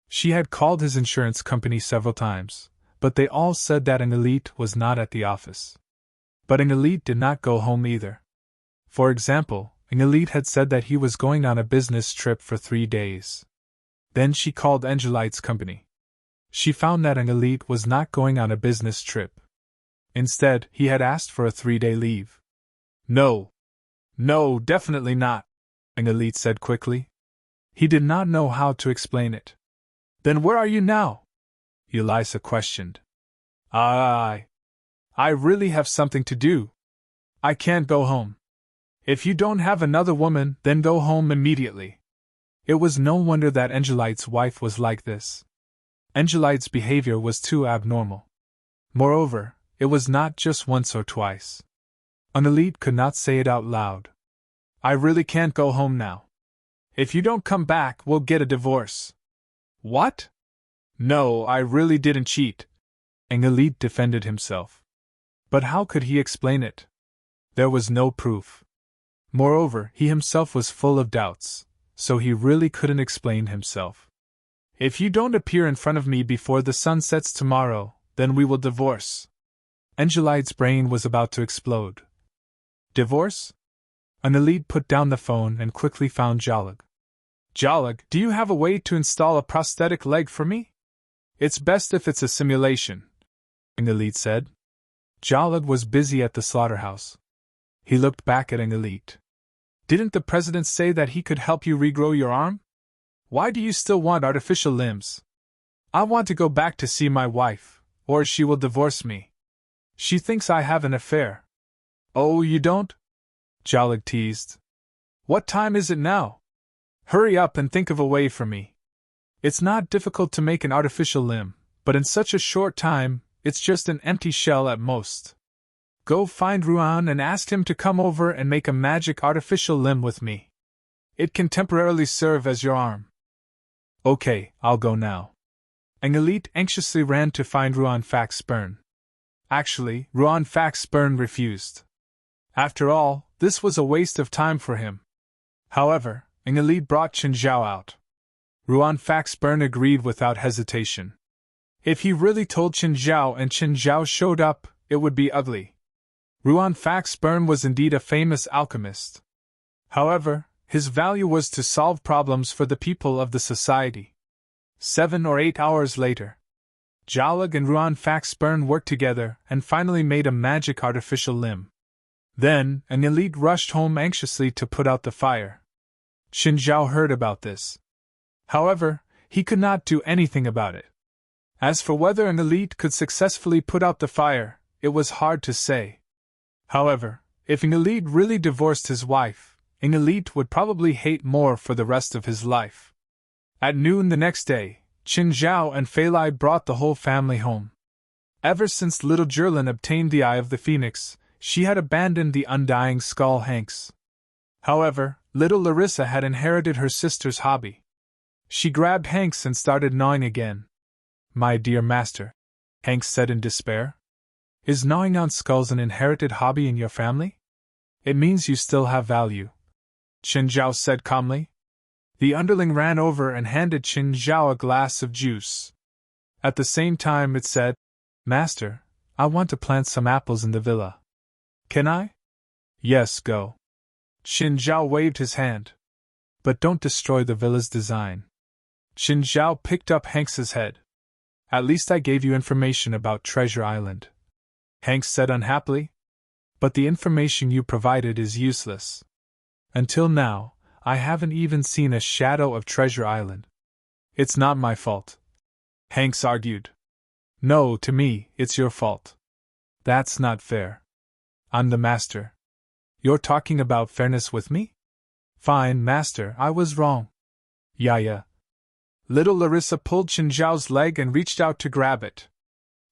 A: She had called his insurance company several times, but they all said that Elite was not at the office. But Elite did not go home either. For example, Elite had said that he was going on a business trip for 3 days. Then she called Angelite's company. She found that Elite was not going on a business trip. Instead, he had asked for a 3-day leave. No, definitely not, Elite said quickly. He did not know how to explain it. Then where are you now? Elisa questioned. I really have something to do. I can't go home. If you don't have another woman, then go home immediately. It was no wonder that Angelite's wife was like this. Angelite's behavior was too abnormal. Moreover, it was not just once or twice. Elite could not say it out loud. I really can't go home now. If you don't come back, we'll get a divorce. What? No, I really didn't cheat. Elite defended himself. But how could he explain it? There was no proof. Moreover, he himself was full of doubts, so he really couldn't explain himself. If you don't appear in front of me before the sun sets tomorrow, then we will divorce. Angelite's brain was about to explode. Divorce? Elite put down the phone and quickly found Jalag. Jalag, do you have a way to install a prosthetic leg for me? It's best if it's a simulation, Elite said. Jalag was busy at the slaughterhouse. He looked back at Elite. Didn't the president say that he could help you regrow your arm? Why do you still want artificial limbs? I want to go back to see my wife, or she will divorce me. She thinks I have an affair. Oh, you don't? Jalag teased. What time is it now? Hurry up and think of a way for me. It's not difficult to make an artificial limb, but in such a short time, it's just an empty shell at most. Go find Ruan and ask him to come over and make a magic artificial limb with me. It can temporarily serve as your arm. Okay, I'll go now. Elite anxiously ran to find Ruan Faxburn. Actually, Ruan Faxburn refused. After all, this was a waste of time for him. However, Elite brought Chen Zhao out. Ruan Faxburn agreed without hesitation. If he really told Chen Zhao and Chen Zhao showed up, it would be ugly. Ruan Faxburn was indeed a famous alchemist. However, his value was to solve problems for the people of the society. 7 or 8 hours later, Jalag and Ruan Faxburn worked together and finally made a magic artificial limb. Then, an elite rushed home anxiously to put out the fire. Chen Zhao heard about this. However, he could not do anything about it. As for whether an elite could successfully put out the fire, it was hard to say. However, if an elite really divorced his wife, an elite would probably hate more for the rest of his life. At noon the next day, Chen Zhao and Fei Lai brought the whole family home. Ever since little Jerlin obtained the Eye of the Phoenix, she had abandoned the undying skull Hanks. However, little Larissa had inherited her sister's hobby. She grabbed Hanks and started gnawing again. My dear master, Hanks said in despair. Is gnawing on skulls an inherited hobby in your family? It means you still have value. Chen Zhao said calmly. The underling ran over and handed Chen Zhao a glass of juice. At the same time it said, Master, I want to plant some apples in the villa. Can I? Yes, go. Chen Zhao waved his hand. But don't destroy the villa's design. Chen Zhao picked up Hanks's head. At least I gave you information about Treasure Island. Hanks said unhappily. But the information you provided is useless. Until now, I haven't even seen a shadow of Treasure Island. It's not my fault. Hanks argued. No, to me, it's your fault. That's not fair. I'm the master. You're talking about fairness with me? Fine, master, I was wrong. Yeah. Little Larissa pulled Chen Zhao's leg and reached out to grab it.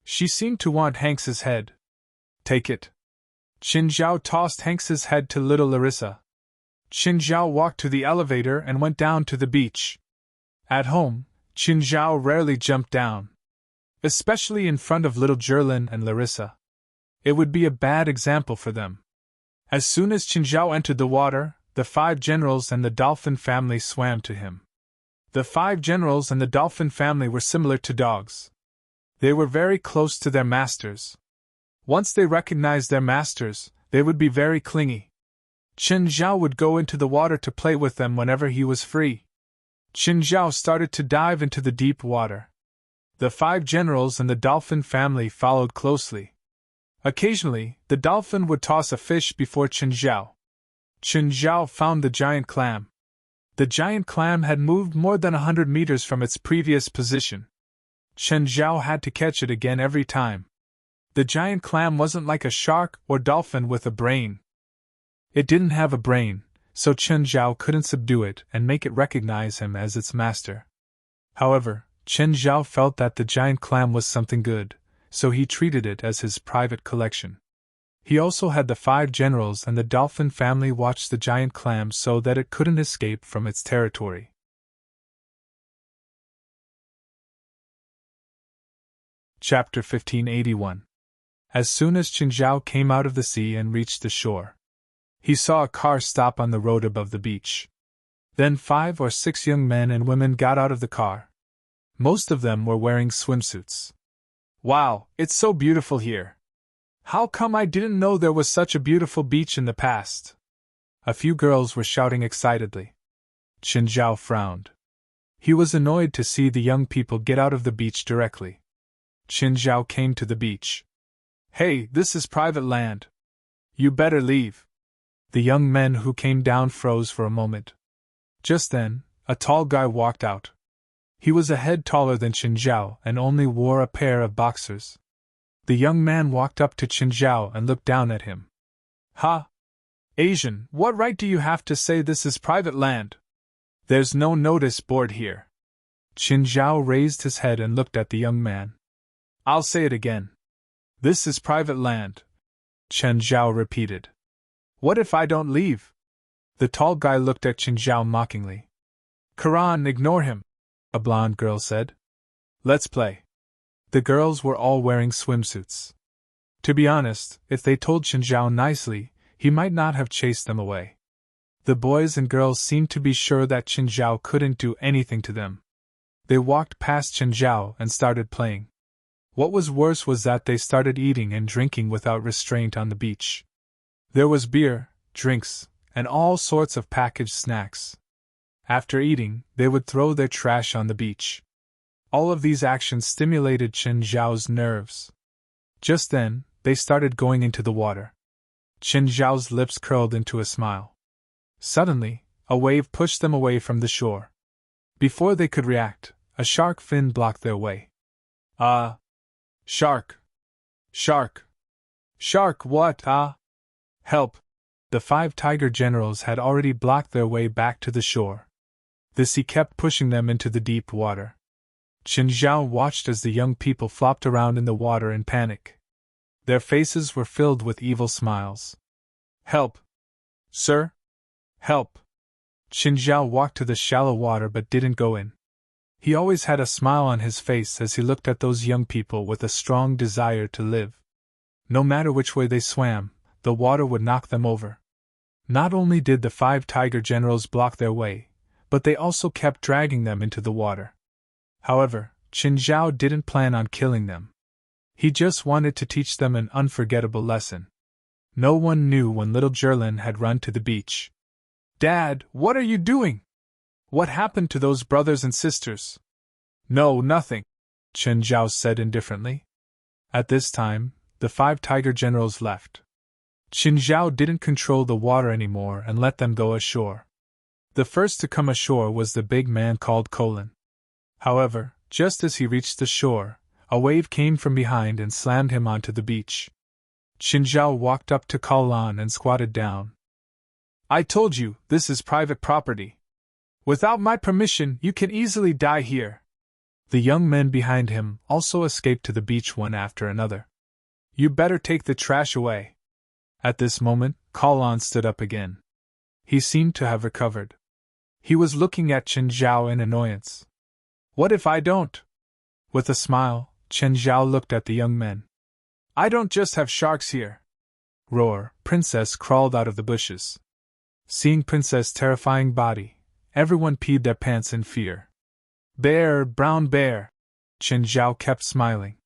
A: She seemed to want Hanks's head. Take it. Chen Zhao tossed Hanks's head to little Larissa. Chen Zhao walked to the elevator and went down to the beach. At home, Chen Zhao rarely jumped down. Especially in front of little Jerlin and Larissa. It would be a bad example for them. As soon as Chen Zhao entered the water, the 5 generals and the dolphin family swam to him. The 5 generals and the dolphin family were similar to dogs. They were very close to their masters. Once they recognized their masters, they would be very clingy. Chen Zhao would go into the water to play with them whenever he was free. Chen Zhao started to dive into the deep water. The 5 generals and the dolphin family followed closely. Occasionally, the dolphin would toss a fish before Chen Zhao. Chen Zhao found the giant clam. The giant clam had moved more than 100 meters from its previous position. Chen Zhao had to catch it again every time. The giant clam wasn't like a shark or dolphin with a brain. It didn't have a brain, so Chen Zhao couldn't subdue it and make it recognize him as its master. However, Chen Zhao felt that the giant clam was something good, so he treated it as his private collection. He also had the 5 generals and the dolphin family watch the giant clam so that it couldn't escape from its territory. Chapter 1581. As soon as Chen Zhao came out of the sea and reached the shore, he saw a car stop on the road above the beach. Then 5 or 6 young men and women got out of the car. Most of them were wearing swimsuits. Wow, it's so beautiful here. How come I didn't know there was such a beautiful beach in the past? A few girls were shouting excitedly. Chen Zhao frowned. He was annoyed to see the young people get out of the beach directly. Chen Zhao came to the beach. Hey, this is private land. You better leave. The young men who came down froze for a moment. Just then, a tall guy walked out. He was a head taller than Chen Zhao and only wore a pair of boxers. The young man walked up to Chen Zhao and looked down at him. Ha! Asian, what right do you have to say this is private land? There's no notice board here. Chen Zhao raised his head and looked at the young man. I'll say it again. This is private land. Chen Zhao repeated. What if I don't leave? The tall guy looked at Chen Zhao mockingly. Karan, ignore him, a blonde girl said. Let's play. The girls were all wearing swimsuits. To be honest, if they told Chen Zhao nicely, he might not have chased them away. The boys and girls seemed to be sure that Chen Zhao couldn't do anything to them. They walked past Chen Zhao and started playing. What was worse was that they started eating and drinking without restraint on the beach. There was beer, drinks, and all sorts of packaged snacks. After eating, they would throw their trash on the beach. All of these actions stimulated Chen Zhao's nerves. Just then, they started going into the water. Chen Zhao's lips curled into a smile. Suddenly, a wave pushed them away from the shore. Before they could react, a shark fin blocked their way. Shark! Shark! Shark, what, Help! The 5 tiger generals had already blocked their way back to the shore. The sea kept pushing them into the deep water. Chen Zhao watched as the young people flopped around in the water in panic. Their faces were filled with evil smiles. Help! Sir? Help! Chen Zhao walked to the shallow water but didn't go in. He always had a smile on his face as he looked at those young people with a strong desire to live. No matter which way they swam, the water would knock them over. Not only did the 5 tiger generals block their way, but they also kept dragging them into the water. However, Chen Zhao didn't plan on killing them. He just wanted to teach them an unforgettable lesson. No one knew when little Jerlin had run to the beach. Dad, what are you doing? What happened to those brothers and sisters? No, nothing, Chen Zhao said indifferently. At this time, the 5 tiger generals left. Chen Zhao didn't control the water anymore and let them go ashore. The first to come ashore was the big man called Colin. However, just as he reached the shore, a wave came from behind and slammed him onto the beach. Chen Zhao walked up to Colin and squatted down. I told you, this is private property. Without my permission, you can easily die here. The young men behind him also escaped to the beach one after another. You better take the trash away. At this moment, Colin stood up again. He seemed to have recovered. He was looking at Chen Zhao in annoyance. What if I don't? With a smile, Chen Zhao looked at the young men. I don't just have sharks here. Roar, Princess crawled out of the bushes. Seeing Princess' terrifying body, everyone peed their pants in fear. Bear, brown bear. Chen Zhao kept smiling,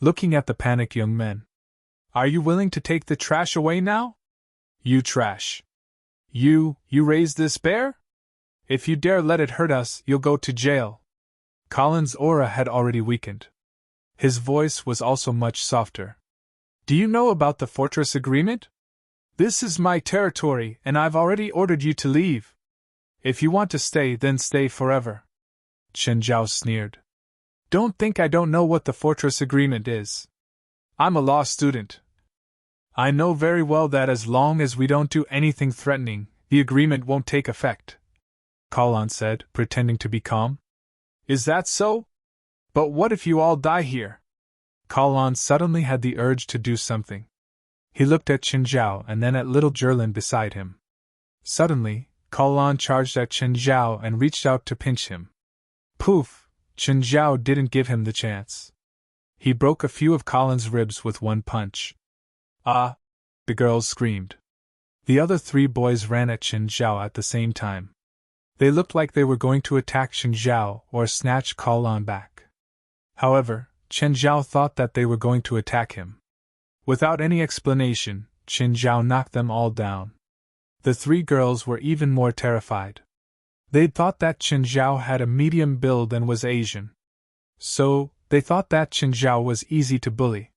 A: looking at the panicked young men. Are you willing to take the trash away now? You trash. You raised this bear? If you dare let it hurt us, you'll go to jail. Colin's aura had already weakened. His voice was also much softer. Do you know about the fortress agreement? This is my territory, and I've already ordered you to leave. If you want to stay, then stay forever. Chen Zhao sneered. Don't think I don't know what the fortress agreement is. I'm a law student. I know very well that as long as we don't do anything threatening, the agreement won't take effect. Colin said, pretending to be calm. Is that so? But what if you all die here? Colin suddenly had the urge to do something. He looked at Chen Zhao and then at little Jerlin beside him. Suddenly, Colin charged at Chen Zhao and reached out to pinch him. Poof! Chen Zhao didn't give him the chance. He broke a few of Colin's ribs with one punch. Ah! The girls screamed. The other three boys ran at Chen Zhao at the same time. They looked like they were going to attack Chen Zhao or snatch Colin back. However, Chen Zhao thought that they were going to attack him. Without any explanation, Chen Zhao knocked them all down. The three girls were even more terrified. They'd thought that Chen Zhao had a medium build and was Asian. So, they thought that Chen Zhao was easy to bully.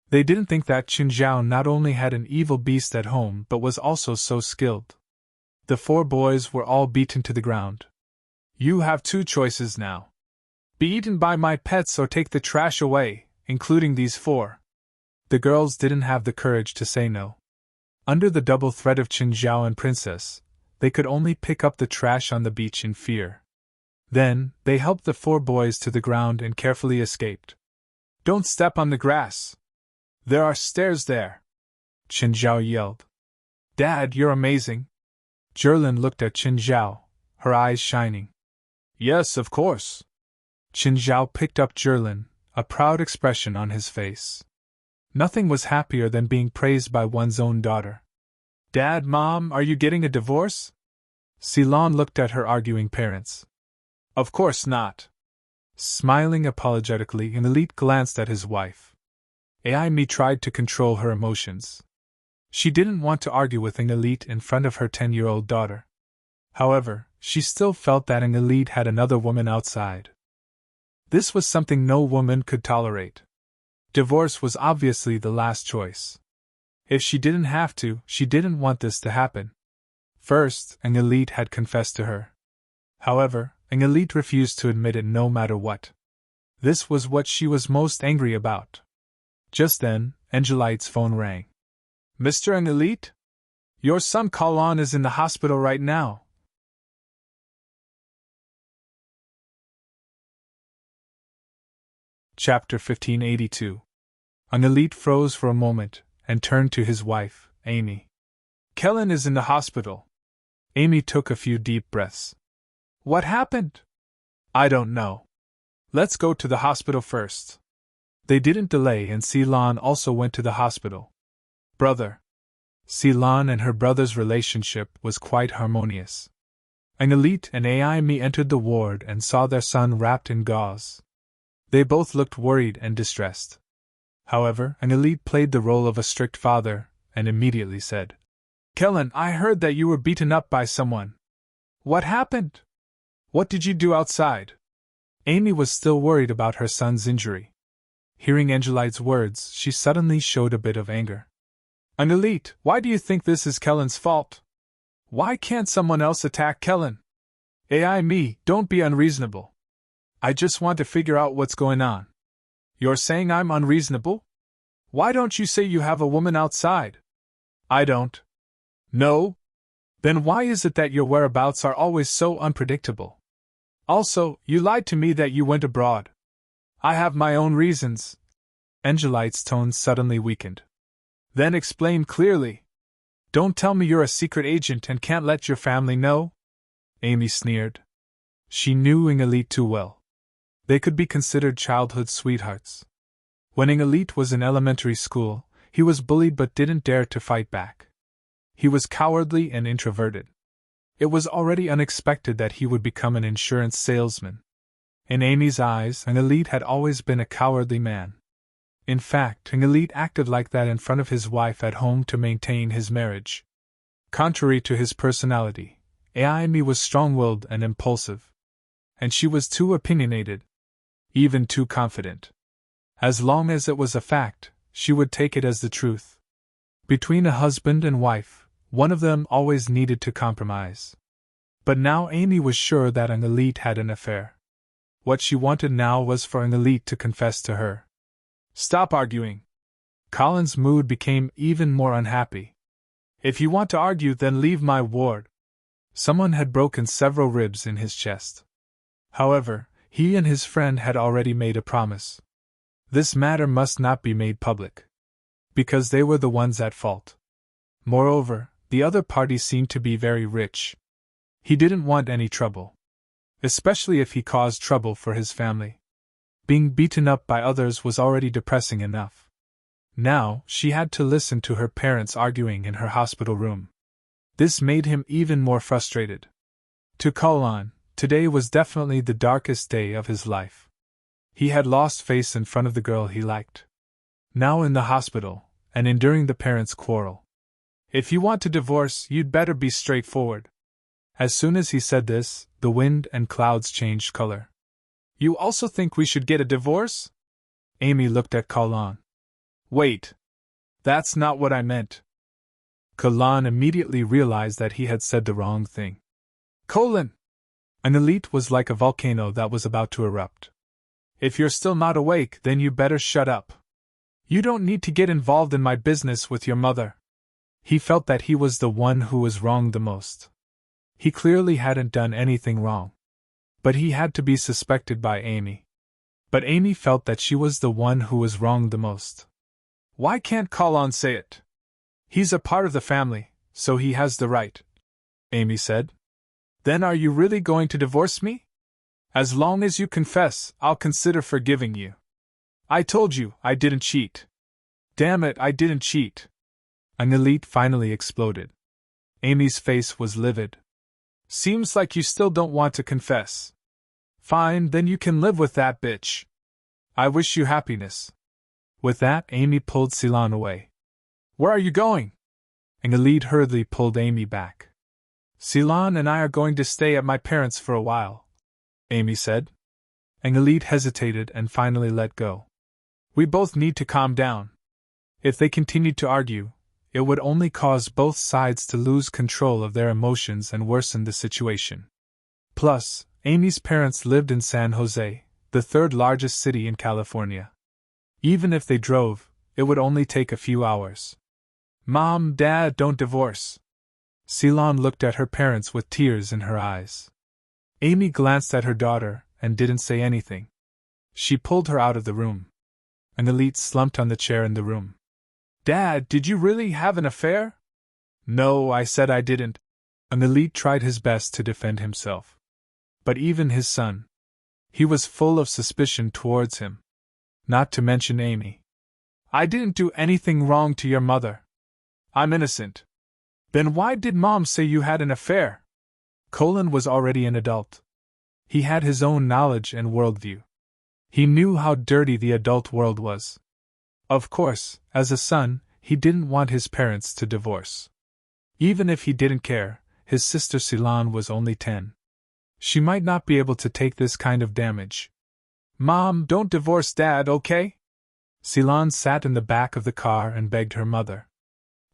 A: They didn't think that Chen Zhao not only had an evil beast at home but was also so skilled. The four boys were all beaten to the ground. You have two choices now. Be eaten by my pets or take the trash away, including these four. The girls didn't have the courage to say no. Under the double threat of Chen Zhao and Princess, they could only pick up the trash on the beach in fear. Then, they helped the four boys to the ground and carefully escaped. Don't step on the grass. There are stairs there. Chen Zhao yelled. Dad, you're amazing. Jerlin looked at Chen Zhao, her eyes shining. Yes, of course. Chen Zhao picked up Jerlin, a proud expression on his face. Nothing was happier than being praised by one's own daughter. Dad, Mom, are you getting a divorce? Ceylon looked at her arguing parents. Of course not. Smiling apologetically, an elite glanced at his wife. Aimi tried to control her emotions. She didn't want to argue with an elite in front of her 10-year-old daughter. However, she still felt that an elite had another woman outside. This was something no woman could tolerate. Divorce was obviously the last choice. If she didn't have to, she didn't want this to happen. First, an elite had confessed to her. However, an elite refused to admit it no matter what. This was what she was most angry about. Just then, Angelite's phone rang. Mr. An Elite? Your son Colin is in the hospital right now. Chapter 1582. An elite froze for a moment and turned to his wife, Amy. Kellen is in the hospital. Amy took a few deep breaths. What happened? I don't know. Let's go to the hospital first. They didn't delay and Ceylon also went to the hospital. Brother. Ceylon and her brother's relationship was quite harmonious. An elite and Amy entered the ward and saw their son wrapped in gauze. They both looked worried and distressed. However, an elite played the role of a strict father, and immediately said, Kellen, I heard that you were beaten up by someone. What happened? What did you do outside? Amy was still worried about her son's injury. Hearing Angelite's words, she suddenly showed a bit of anger. An elite, why do you think this is Kellen's fault? Why can't someone else attack Kellen? Me, don't be unreasonable. I just want to figure out what's going on. You're saying I'm unreasonable? Why don't you say you have a woman outside? I don't. No? Then why is it that your whereabouts are always so unpredictable? Also, you lied to me that you went abroad. I have my own reasons. Angelite's tone suddenly weakened. Then explain clearly. Don't tell me you're a secret agent and can't let your family know? Amy sneered. She knew Ing Elite too well. They could be considered childhood sweethearts. When Ing Elite was in elementary school, he was bullied but didn't dare to fight back. He was cowardly and introverted. It was already unexpected that he would become an insurance salesman. In Amy's eyes, an elite had always been a cowardly man. In fact, an elite acted like that in front of his wife at home to maintain his marriage. Contrary to his personality, Amy was strong-willed and impulsive. And she was too opinionated. Even too confident. As long as it was a fact, she would take it as the truth. Between a husband and wife, one of them always needed to compromise. But now Amy was sure that an elite had an affair. What she wanted now was for an elite to confess to her. Stop arguing. Colin's mood became even more unhappy. If you want to argue, then leave my ward. Someone had broken several ribs in his chest. However, he and his friend had already made a promise. This matter must not be made public. Because they were the ones at fault. Moreover, the other party seemed to be very rich. He didn't want any trouble. Especially if he caused trouble for his family. Being beaten up by others was already depressing enough. Now, she had to listen to her parents arguing in her hospital room. This made him even more frustrated. To Colin, today was definitely the darkest day of his life. He had lost face in front of the girl he liked. Now in the hospital, and enduring the parents' quarrel. If you want to divorce, you'd better be straightforward. As soon as he said this, the wind and clouds changed color. You also think we should get a divorce? Amy looked at Colin. Wait. That's not what I meant. Colin immediately realized that he had said the wrong thing. Colin! An elite was like a volcano that was about to erupt. If you're still not awake, then you better shut up. You don't need to get involved in my business with your mother. He felt that he was the one who was wrong the most. He clearly hadn't done anything wrong. But he had to be suspected by Amy. But Amy felt that she was the one who was wrong the most. Why can't Colin say it? He's a part of the family, so he has the right, Amy said. Then are you really going to divorce me? As long as you confess, I'll consider forgiving you. I told you I didn't cheat. Damn it, I didn't cheat. An elite finally exploded. Amy's face was livid. Seems like you still don't want to confess. Fine, then you can live with that bitch. I wish you happiness. With that, Amy pulled Ceylon away. Where are you going? An elite hurriedly pulled Amy back. Ceylon and I are going to stay at my parents' for a while, Amy said. An elite hesitated and finally let go. We both need to calm down. If they continued to argue, it would only cause both sides to lose control of their emotions and worsen the situation. Plus, Amy's parents lived in San Jose, the third largest city in California. Even if they drove, it would only take a few hours. Mom, Dad, don't divorce. Ceylon looked at her parents with tears in her eyes. Amy glanced at her daughter and didn't say anything. She pulled her out of the room. An elite slumped on the chair in the room. Dad, did you really have an affair? No, I said I didn't. An elite tried his best to defend himself. But even his son. He was full of suspicion towards him. Not to mention Amy. I didn't do anything wrong to your mother. I'm innocent. Then why did Mom say you had an affair? Colin was already an adult. He had his own knowledge and worldview. He knew how dirty the adult world was. Of course, as a son, he didn't want his parents to divorce. Even if he didn't care, his sister Ceylon was only 10. She might not be able to take this kind of damage. Mom, don't divorce Dad, okay? Ceylon sat in the back of the car and begged her mother.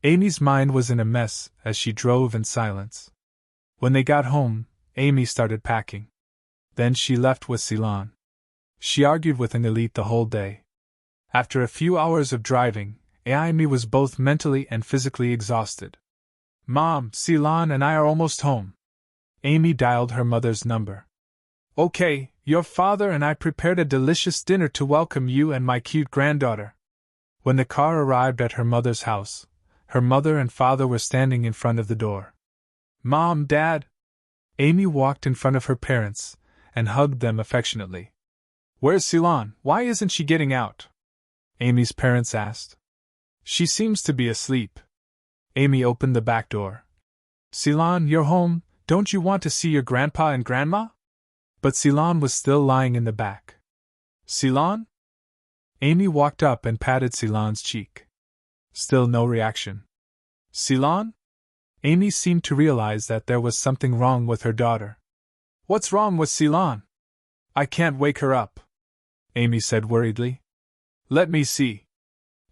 A: Amy's mind was in a mess as she drove in silence. When they got home, Amy started packing. Then she left with Ceylon. She argued with an elite the whole day. After a few hours of driving, Amy was both mentally and physically exhausted. Mom, Ceylon and I are almost home. Amy dialed her mother's number. Okay, your father and I prepared a delicious dinner to welcome you and my cute granddaughter. When the car arrived at her mother's house, her mother and father were standing in front of the door. Mom, Dad. Amy walked in front of her parents and hugged them affectionately. Where's Ceylon? Why isn't she getting out? Amy's parents asked. She seems to be asleep. Amy opened the back door. Ceylon, you're home, don't you want to see your grandpa and grandma? But Ceylon was still lying in the back. Ceylon? Amy walked up and patted Ceylon's cheek. Still no reaction. Ceylon? Amy seemed to realize that there was something wrong with her daughter. What's wrong with Ceylon? I can't wake her up, Amy said worriedly. Let me see.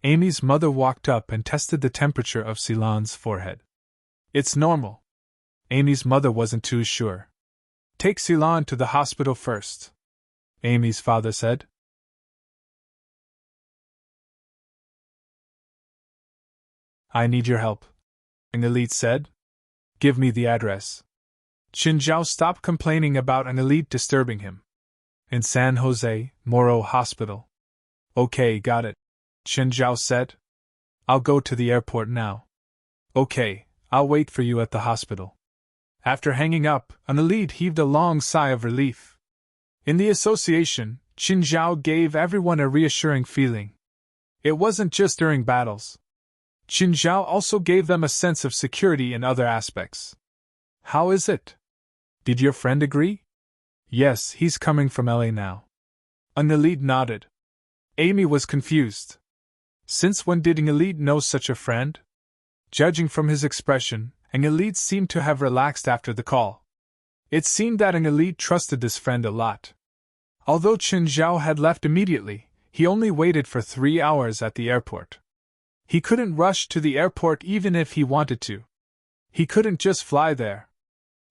A: Amy's mother walked up and tested the temperature of Ceylon's forehead. It's normal. Amy's mother wasn't too sure. Take Ceylon to the hospital first, Amy's father said. I need your help, an elite said. Give me the address. Qinzhao stopped complaining about an elite disturbing him. In San Jose, Moro Hospital. Okay, got it, Qinzhao said. I'll go to the airport now. Okay, I'll wait for you at the hospital. After hanging up, an elite heaved a long sigh of relief. In the association, Qinzhao gave everyone a reassuring feeling. It wasn't just during battles. Qinzhao also gave them a sense of security in other aspects. How is it? Did your friend agree? Yes, he's coming from LA now. An elite nodded. Amy was confused. Since when did an elite know such a friend? Judging from his expression, an elite seemed to have relaxed after the call. It seemed that an elite trusted this friend a lot. Although Qinzhao had left immediately, he only waited for 3 hours at the airport. He couldn't rush to the airport even if he wanted to. He couldn't just fly there.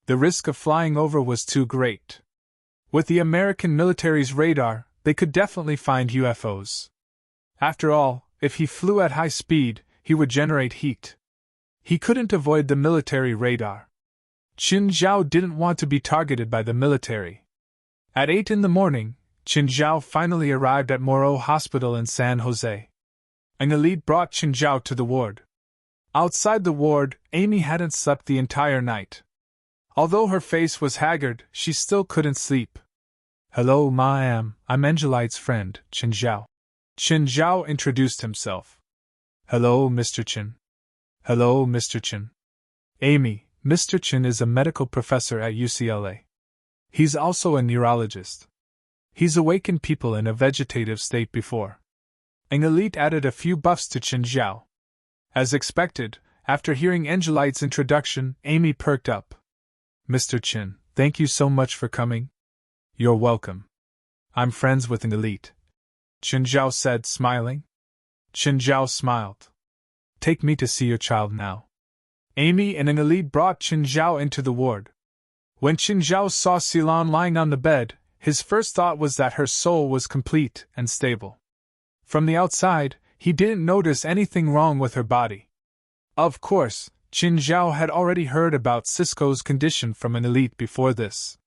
A: The risk of flying over was too great. With the American military's radar, they could definitely find UFOs. After all, if he flew at high speed, he would generate heat. He couldn't avoid the military radar. Qinzhao didn't want to be targeted by the military. At 8 in the morning, Qinzhao finally arrived at Moro Hospital in San Jose. An elite brought Qinzhao to the ward. Outside the ward, Amy hadn't slept the entire night. Although her face was haggard, she still couldn't sleep. Hello, I'm Angelite's friend, Qinzhao. Qinzhao introduced himself. Hello, Mr. Qin. Hello, Mr. Qin. Amy, Mr. Qin is a medical professor at UCLA. He's also a neurologist. He's awakened people in a vegetative state before. An elite added a few buffs to Qinzhao. As expected, after hearing Angelite's introduction, Amy perked up. Mr. Qin, thank you so much for coming. You're welcome. I'm friends with an elite, Qinzhao said, smiling. Qinzhao smiled. Take me to see your child now. Amy and an elite brought Qinzhao into the ward. When Qinzhao saw Ceylon lying on the bed, his first thought was that her soul was complete and stable. From the outside, he didn't notice anything wrong with her body. Of course, Qinzhao had already heard about Cisco's condition from an elite before this.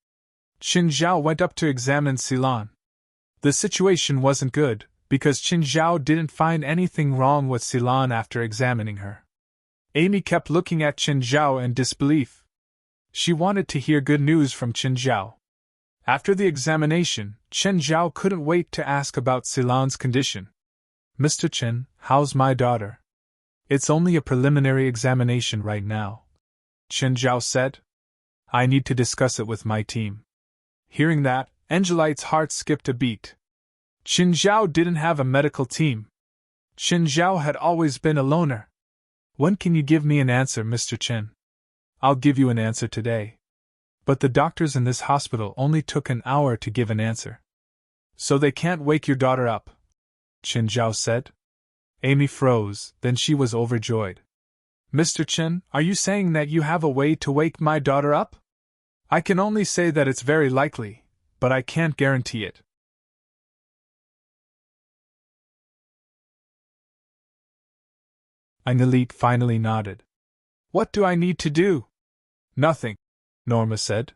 A: Qinzhao went up to examine Ceylon. The situation wasn't good, because Qinzhao didn't find anything wrong with Ceylon after examining her. Amy kept looking at Qinzhao in disbelief. She wanted to hear good news from Qinzhao. After the examination, Qinzhao couldn't wait to ask about Ceylon's condition. Mr. Qin, how's my daughter? It's only a preliminary examination right now, Qinzhao said. I need to discuss it with my team. Hearing that, Angelite's heart skipped a beat. Qinzhao didn't have a medical team. Qinzhao had always been a loner. When can you give me an answer, Mr. Qin? I'll give you an answer today. But the doctors in this hospital only took an hour to give an answer. So they can't wake your daughter up, Qinzhao said. Amy froze, then she was overjoyed. Mr. Qin, are you saying that you have a way to wake my daughter up? I can only say that it's very likely, but I can't guarantee it. An elite finally nodded. What do I need to do? Nothing, Norma said.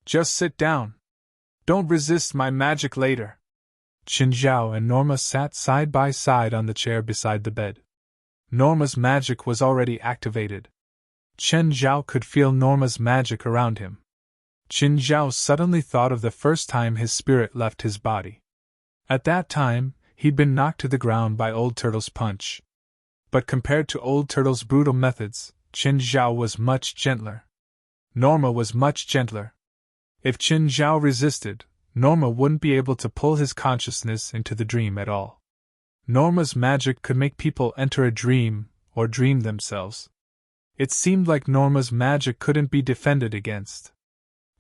A: Just sit down. Don't resist my magic later. Qinzhao and Norma sat side by side on the chair beside the bed. Norma's magic was already activated. Qinzhao could feel Norma's magic around him. Qinzhao suddenly thought of the first time his spirit left his body. At that time, he'd been knocked to the ground by Old Turtle's punch. But compared to Old Turtle's brutal methods, Qinzhao was much gentler. Norma was much gentler. If Qin Zhao resisted, Norma wouldn't be able to pull his consciousness into the dream at all. Norma's magic could make people enter a dream, or dream themselves. It seemed like Norma's magic couldn't be defended against.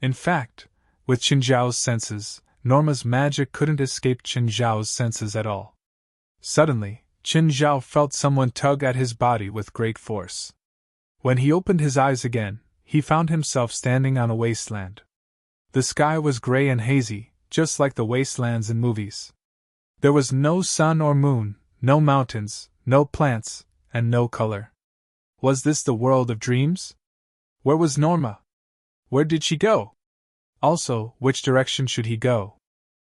A: In fact, with Qin Zhao's senses, Norma's magic couldn't escape Qin Zhao's senses at all. Suddenly, Qin Zhao felt someone tug at his body with great force. When he opened his eyes again, he found himself standing on a wasteland. The sky was gray and hazy, just like the wastelands in movies. There was no sun or moon, no mountains, no plants, and no color. Was this the world of dreams? Where was Norma? Where did she go? Also, which direction should he go?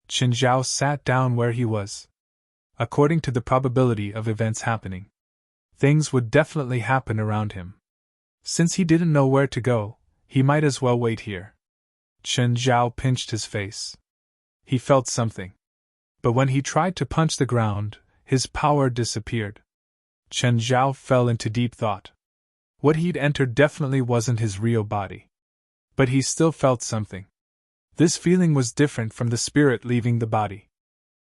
A: Qin Zhao sat down where he was. According to the probability of events happening, things would definitely happen around him. Since he didn't know where to go, he might as well wait here. Qin Zhao pinched his face. He felt something. But when he tried to punch the ground, his power disappeared. Qin Zhao fell into deep thought. What he'd entered definitely wasn't his real body. But he still felt something. This feeling was different from the spirit leaving the body.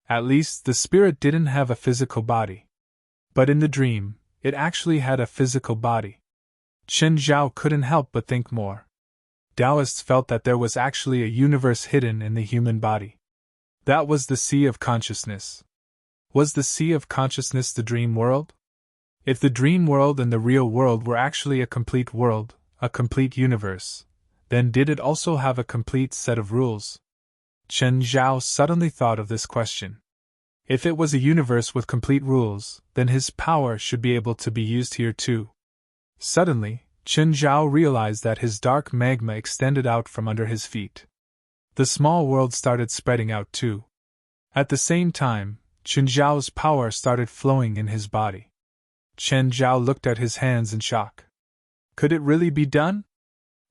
A: At least, the spirit didn't have a physical body. But in the dream, it actually had a physical body. Qin Zhao couldn't help but think more. Taoists felt that there was actually a universe hidden in the human body. That was the sea of consciousness. Was the sea of consciousness the dream world? If the dream world and the real world were actually a complete world, a complete universe, then did it also have a complete set of rules? Qin Zhao suddenly thought of this question. If it was a universe with complete rules, then his power should be able to be used here too. Suddenly, Qin Zhao realized that his dark magma extended out from under his feet. The small world started spreading out too. At the same time, Qin Zhao's power started flowing in his body. Qin Zhao looked at his hands in shock. Could it really be done?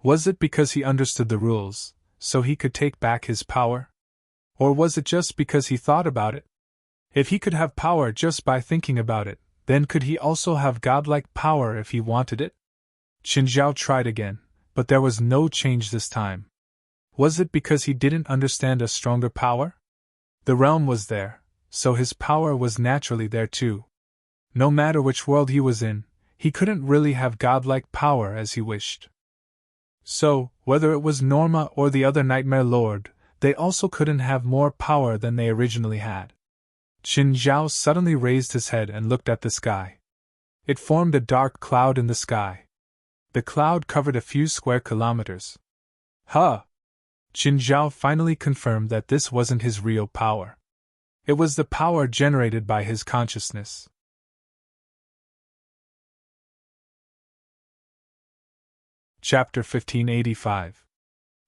A: Was it because he understood the rules, so he could take back his power? Or was it just because he thought about it? If he could have power just by thinking about it, then could he also have godlike power if he wanted it? Qin Zhao tried again, but there was no change this time. Was it because he didn't understand a stronger power? The realm was there, so his power was naturally there too. No matter which world he was in, he couldn't really have godlike power as he wished. So, whether it was Norma or the other Nightmare Lord, they also couldn't have more power than they originally had. Qin Zhao suddenly raised his head and looked at the sky. It formed a dark cloud in the sky. The cloud covered a few square kilometers. Huh! Qin Zhao finally confirmed that this wasn't his real power. It was the power generated by his consciousness. Chapter 1585.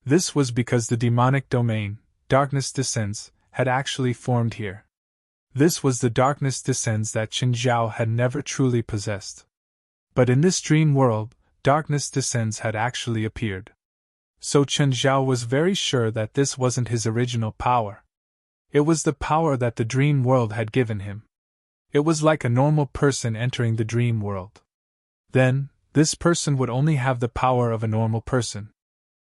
A: This was because the demonic domain, Darkness Descends, had actually formed here. This was the Darkness Descends that Qin Zhao had never truly possessed. But in this dream world, Darkness Descends had actually appeared. So Qin Zhao was very sure that this wasn't his original power. It was the power that the dream world had given him. It was like a normal person entering the dream world. Then, this person would only have the power of a normal person.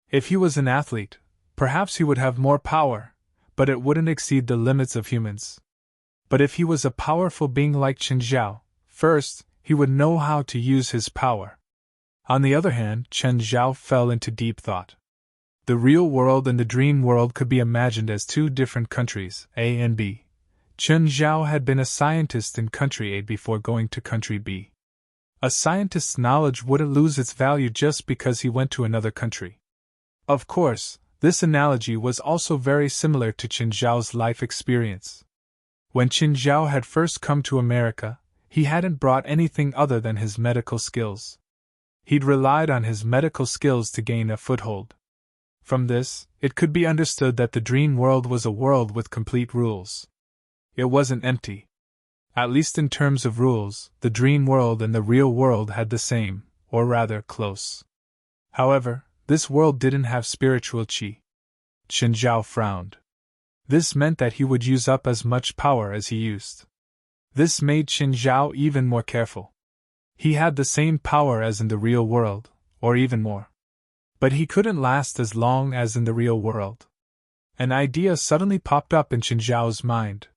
A: If he was an athlete, perhaps he would have more power, but it wouldn't exceed the limits of humans. But if he was a powerful being like Qin Zhao, first, he would know how to use his power. On the other hand, Qin Zhao fell into deep thought. The real world and the dream world could be imagined as two different countries, A and B. Qin Zhao had been a scientist in country A before going to country B. A scientist's knowledge wouldn't lose its value just because he went to another country. Of course, this analogy was also very similar to Qin Zhao's life experience. When Qin Zhao had first come to America, he hadn't brought anything other than his medical skills. He'd relied on his medical skills to gain a foothold. From this, it could be understood that the dream world was a world with complete rules. It wasn't empty. At least in terms of rules, the dream world and the real world had the same, or rather, close. However, this world didn't have spiritual qi. Qin Zhao frowned. This meant that he would use up as much power as he used. This made Qin Zhao even more careful. He had the same power as in the real world, or even more. But he couldn't last as long as in the real world. An idea suddenly popped up in Qinzhao's mind.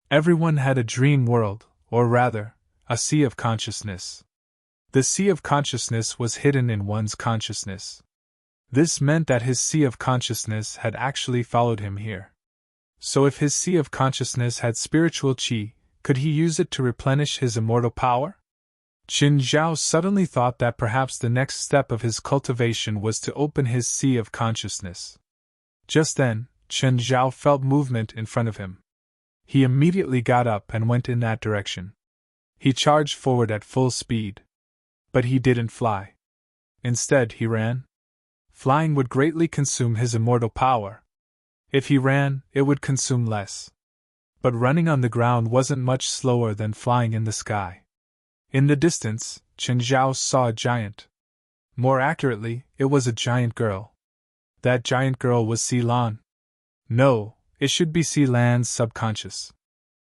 A: Everyone had a dream world, or rather, a sea of consciousness. The sea of consciousness was hidden in one's consciousness. This meant that his sea of consciousness had actually followed him here. So if his sea of consciousness had spiritual qi, could he use it to replenish his immortal power? Qin Zhao suddenly thought that perhaps the next step of his cultivation was to open his sea of consciousness. Just then, Qin Zhao felt movement in front of him. He immediately got up and went in that direction. He charged forward at full speed. But he didn't fly. Instead, he ran. Flying would greatly consume his immortal power. If he ran, it would consume less. But running on the ground wasn't much slower than flying in the sky. In the distance, Qin Zhao saw a giant. More accurately, it was a giant girl. That giant girl was Silan. No, it should be Silan's subconscious.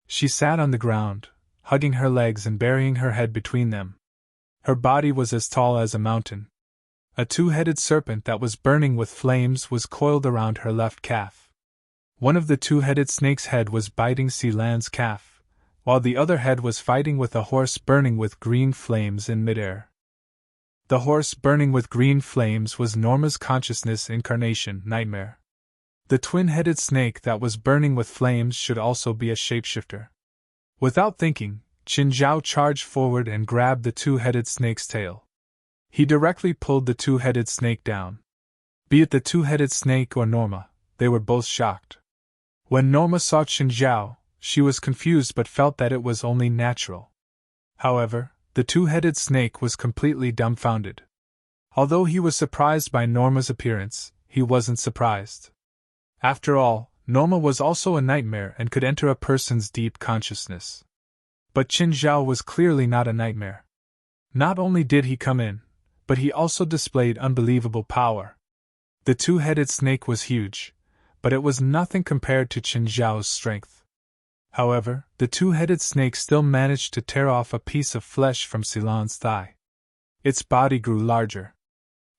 A: She sat on the ground, hugging her legs and burying her head between them. Her body was as tall as a mountain. A two-headed serpent that was burning with flames was coiled around her left calf. One of the two-headed snake's head was biting Silan's calf, while the other head was fighting with a horse burning with green flames in midair. The horse burning with green flames was Norma's consciousness incarnation, Nightmare. The twin-headed snake that was burning with flames should also be a shapeshifter. Without thinking, Qin Zhao charged forward and grabbed the two-headed snake's tail. He directly pulled the two-headed snake down. Be it the two-headed snake or Norma, they were both shocked. When Norma saw Qin Zhao, she was confused but felt that it was only natural. However, the two-headed snake was completely dumbfounded. Although he was surprised by Norma's appearance, he wasn't surprised. After all, Norma was also a nightmare and could enter a person's deep consciousness. But Qin Zhao was clearly not a nightmare. Not only did he come in, but he also displayed unbelievable power. The two-headed snake was huge, but it was nothing compared to Qin Zhao's strength. However, the two-headed snake still managed to tear off a piece of flesh from Silan's thigh. Its body grew larger.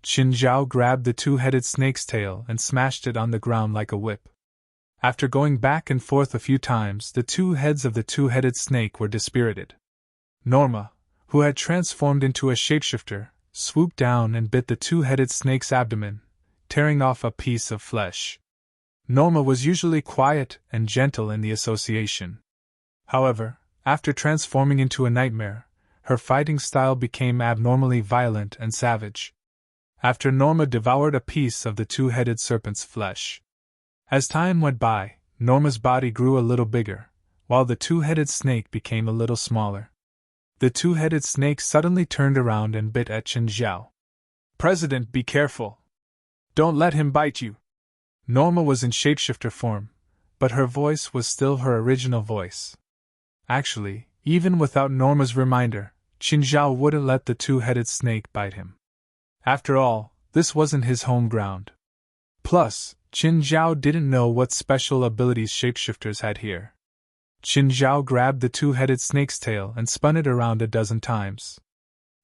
A: Qin Zhao grabbed the two-headed snake's tail and smashed it on the ground like a whip. After going back and forth a few times, the two heads of the two-headed snake were dispirited. Norma, who had transformed into a shapeshifter, swooped down and bit the two-headed snake's abdomen, tearing off a piece of flesh. Norma was usually quiet and gentle in the association. However, after transforming into a nightmare, her fighting style became abnormally violent and savage. After Norma devoured a piece of the two-headed serpent's flesh. As time went by, Norma's body grew a little bigger, while the two-headed snake became a little smaller. The two-headed snake suddenly turned around and bit at Qin Zhao. "President, be careful! Don't let him bite you!" Norma was in shapeshifter form, but her voice was still her original voice. Actually, even without Norma's reminder, Qin Zhao wouldn't let the two-headed snake bite him. After all, this wasn't his home ground. Plus, Qin Zhao didn't know what special abilities shapeshifters had here. Qin Zhao grabbed the two-headed snake's tail and spun it around a dozen times.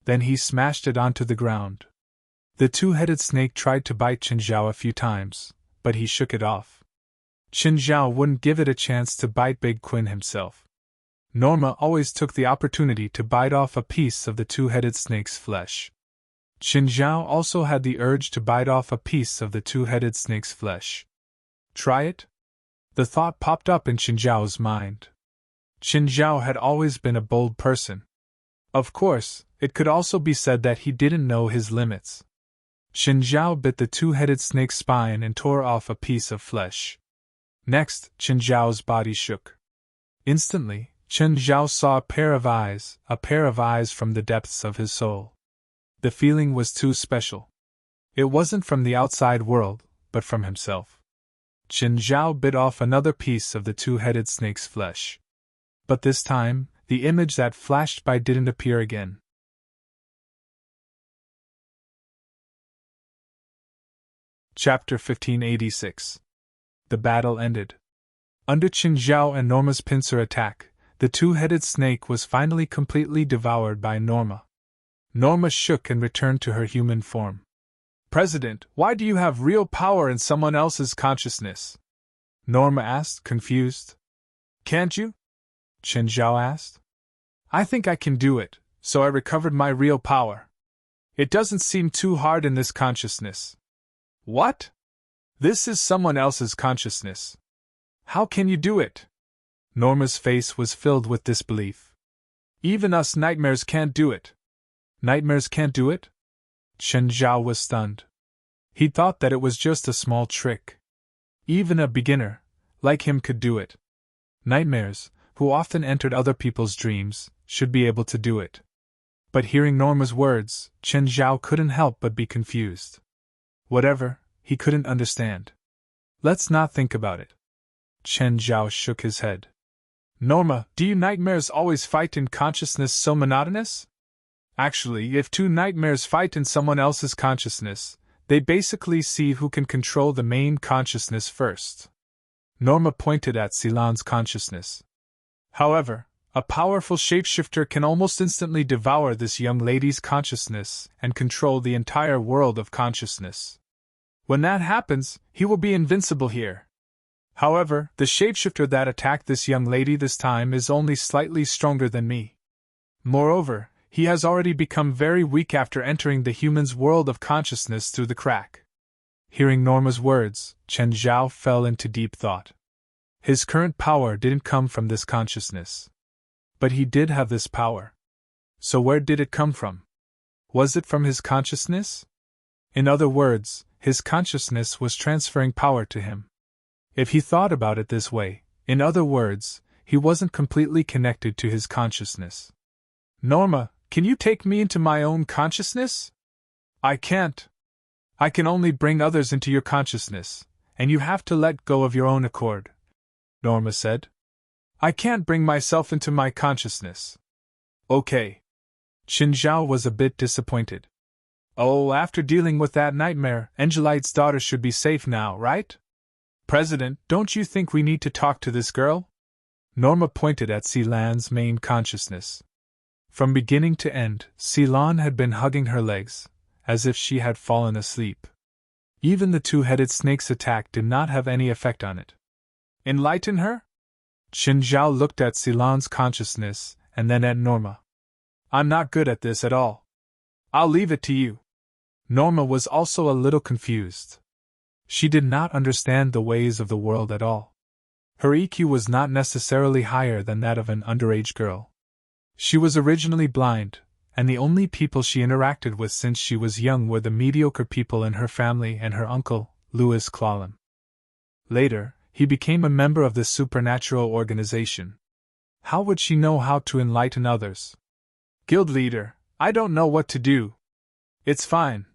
A: Then he smashed it onto the ground. The two-headed snake tried to bite Qin Zhao a few times, but he shook it off. Qin Zhao wouldn't give it a chance to bite Big Quinn himself. Norma always took the opportunity to bite off a piece of the two-headed snake's flesh. Qin Zhao also had the urge to bite off a piece of the two-headed snake's flesh. Try it? The thought popped up in Qin Zhao's mind. Qin Zhao had always been a bold person. Of course, it could also be said that he didn't know his limits. Qin Zhao bit the two-headed snake's spine and tore off a piece of flesh. Next, Qin Zhao's body shook. Instantly, Qin Zhao saw a pair of eyes from the depths of his soul. The feeling was too special. It wasn't from the outside world, but from himself. Qin Zhao bit off another piece of the two-headed snake's flesh. But this time, the image that flashed by didn't appear again. Chapter 1586. The battle ended. Under Qin Zhao and Norma's pincer attack, the two-headed snake was finally completely devoured by Norma. Norma shook and returned to her human form. President, why do you have real power in someone else's consciousness? Norma asked, confused. Can't you? Chen Zhao asked. I think I can do it, so I recovered my real power. It doesn't seem too hard in this consciousness. What? This is someone else's consciousness. How can you do it? Norma's face was filled with disbelief. Even us nightmares can't do it. Nightmares can't do it? Chen Zhao was stunned. He thought that it was just a small trick. Even a beginner, like him, could do it. Nightmares, who often entered other people's dreams, should be able to do it. But hearing Norma's words, Chen Zhao couldn't help but be confused. Whatever, he couldn't understand. Let's not think about it. Chen Zhao shook his head. Norma, do you nightmares always fight in consciousness so monotonous? Actually, if two nightmares fight in someone else's consciousness, they basically see who can control the main consciousness first. Norma pointed at Silan's consciousness. However, a powerful shapeshifter can almost instantly devour this young lady's consciousness and control the entire world of consciousness. When that happens, he will be invincible here. However, the shapeshifter that attacked this young lady this time is only slightly stronger than me. Moreover, he has already become very weak after entering the human's world of consciousness through the crack. Hearing Norma's words, Chen Zhao fell into deep thought. His current power didn't come from this consciousness. But he did have this power. So where did it come from? Was it from his consciousness? In other words, his consciousness was transferring power to him. If he thought about it this way, in other words, he wasn't completely connected to his consciousness. Norma, can you take me into my own consciousness? I can't. I can only bring others into your consciousness, and you have to let go of your own accord, Norma said. I can't bring myself into my consciousness. Okay. Chen Zhao was a bit disappointed. Oh, after dealing with that nightmare, Angelite's daughter should be safe now, right? President, don't you think we need to talk to this girl? Norma pointed at Silan's main consciousness. From beginning to end, Silan had been hugging her legs, as if she had fallen asleep. Even the two-headed snake's attack did not have any effect on it. Enlighten her? Chen Zhao looked at Silan's consciousness and then at Norma. I'm not good at this at all. I'll leave it to you. Norma was also a little confused. She did not understand the ways of the world at all. Her EQ was not necessarily higher than that of an underage girl. She was originally blind, and the only people she interacted with since she was young were the mediocre people in her family and her uncle, Louis Clallam. Later, he became a member of this supernatural organization. How would she know how to enlighten others? Guild leader, I don't know what to do. It's fine,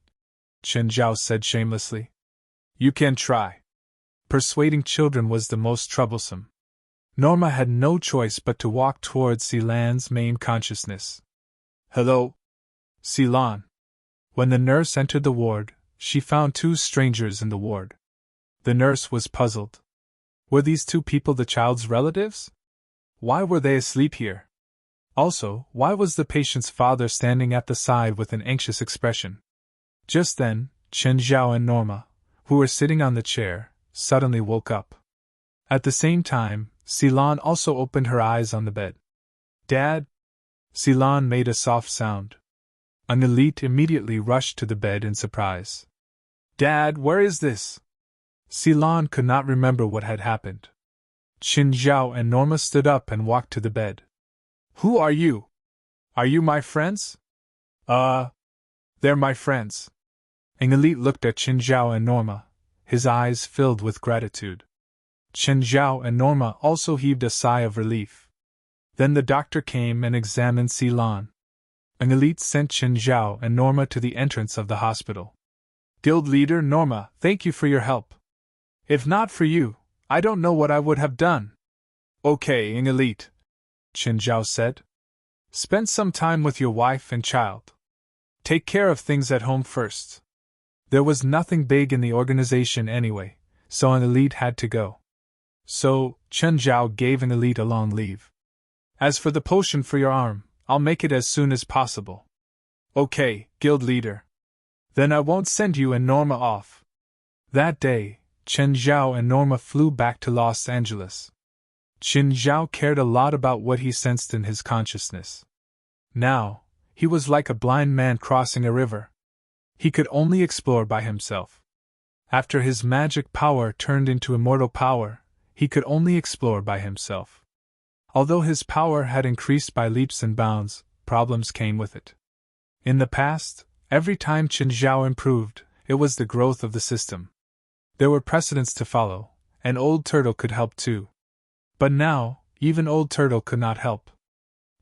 A: Chen Zhao said shamelessly. You can try. Persuading children was the most troublesome. Norma had no choice but to walk towards Silan's main consciousness. Hello? Silan. When the nurse entered the ward, she found two strangers in the ward. The nurse was puzzled. Were these two people the child's relatives? Why were they asleep here? Also, why was the patient's father standing at the side with an anxious expression? Just then, Chen Zhao and Norma, who were sitting on the chair, suddenly woke up. At the same time, Silan also opened her eyes on the bed. Dad? Silan made a soft sound. An elite immediately rushed to the bed in surprise. Dad, where is this? Silan could not remember what had happened. Chen Zhao and Norma stood up and walked to the bed. Who are you? Are you my friends? They're my friends. An elite looked at Chen Zhao and Norma, his eyes filled with gratitude. Chen Zhao and Norma also heaved a sigh of relief. Then the doctor came and examined Silan. An elite sent Chen Zhao and Norma to the entrance of the hospital. Guild leader Norma, thank you for your help. If not for you, I don't know what I would have done. Okay, Ang Elite, Chen Zhao said. Spend some time with your wife and child. Take care of things at home first. There was nothing big in the organization anyway, so Ang Elite had to go. So, Chen Zhao gave Ang Elite a long leave. As for the potion for your arm, I'll make it as soon as possible. Okay, guild leader. Then I won't send you and Norma off. That day, Chen Zhao and Norma flew back to Los Angeles. Chen Zhao cared a lot about what he sensed in his consciousness. Now, he was like a blind man crossing a river. He could only explore by himself. After his magic power turned into immortal power, he could only explore by himself. Although his power had increased by leaps and bounds, problems came with it. In the past, every time Chen Zhao improved, it was the growth of the system. There were precedents to follow, and Old Turtle could help too. But now, even Old Turtle could not help.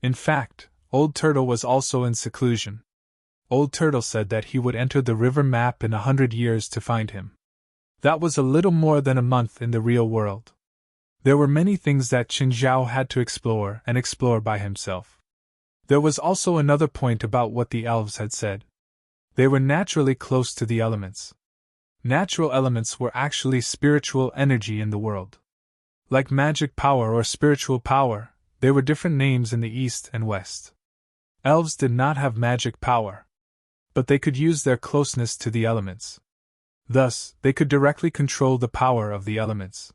A: In fact, Old Turtle was also in seclusion. Old Turtle said that he would enter the river map in 100 years to find him. That was a little more than a month in the real world. There were many things that Chen Zhao had to explore and explore by himself. There was also another point about what the elves had said. They were naturally close to the elements. Natural elements were actually spiritual energy in the world. Like magic power or spiritual power, they were different names in the East and West. Elves did not have magic power, but they could use their closeness to the elements. Thus, they could directly control the power of the elements.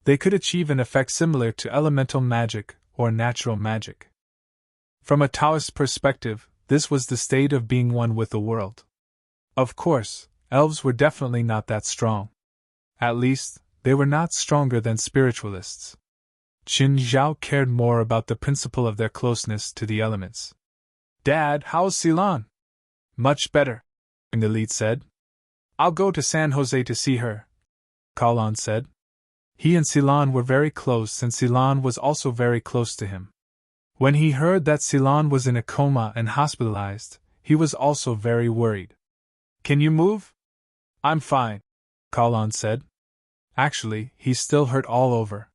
A: They could achieve an effect similar to elemental magic or natural magic. From a Taoist perspective, this was the state of being one with the world. Of course, elves were definitely not that strong. At least, they were not stronger than spiritualists. Chen Zhao cared more about the principle of their closeness to the elements. Dad, how's Ceylon? Much better, Elite said. I'll go to San Jose to see her, Kalon said. He and Ceylon were very close and Ceylon was also very close to him. When he heard that Ceylon was in a coma and hospitalized, he was also very worried. Can you move? I'm fine, Kalon said. Actually, he's still hurt all over.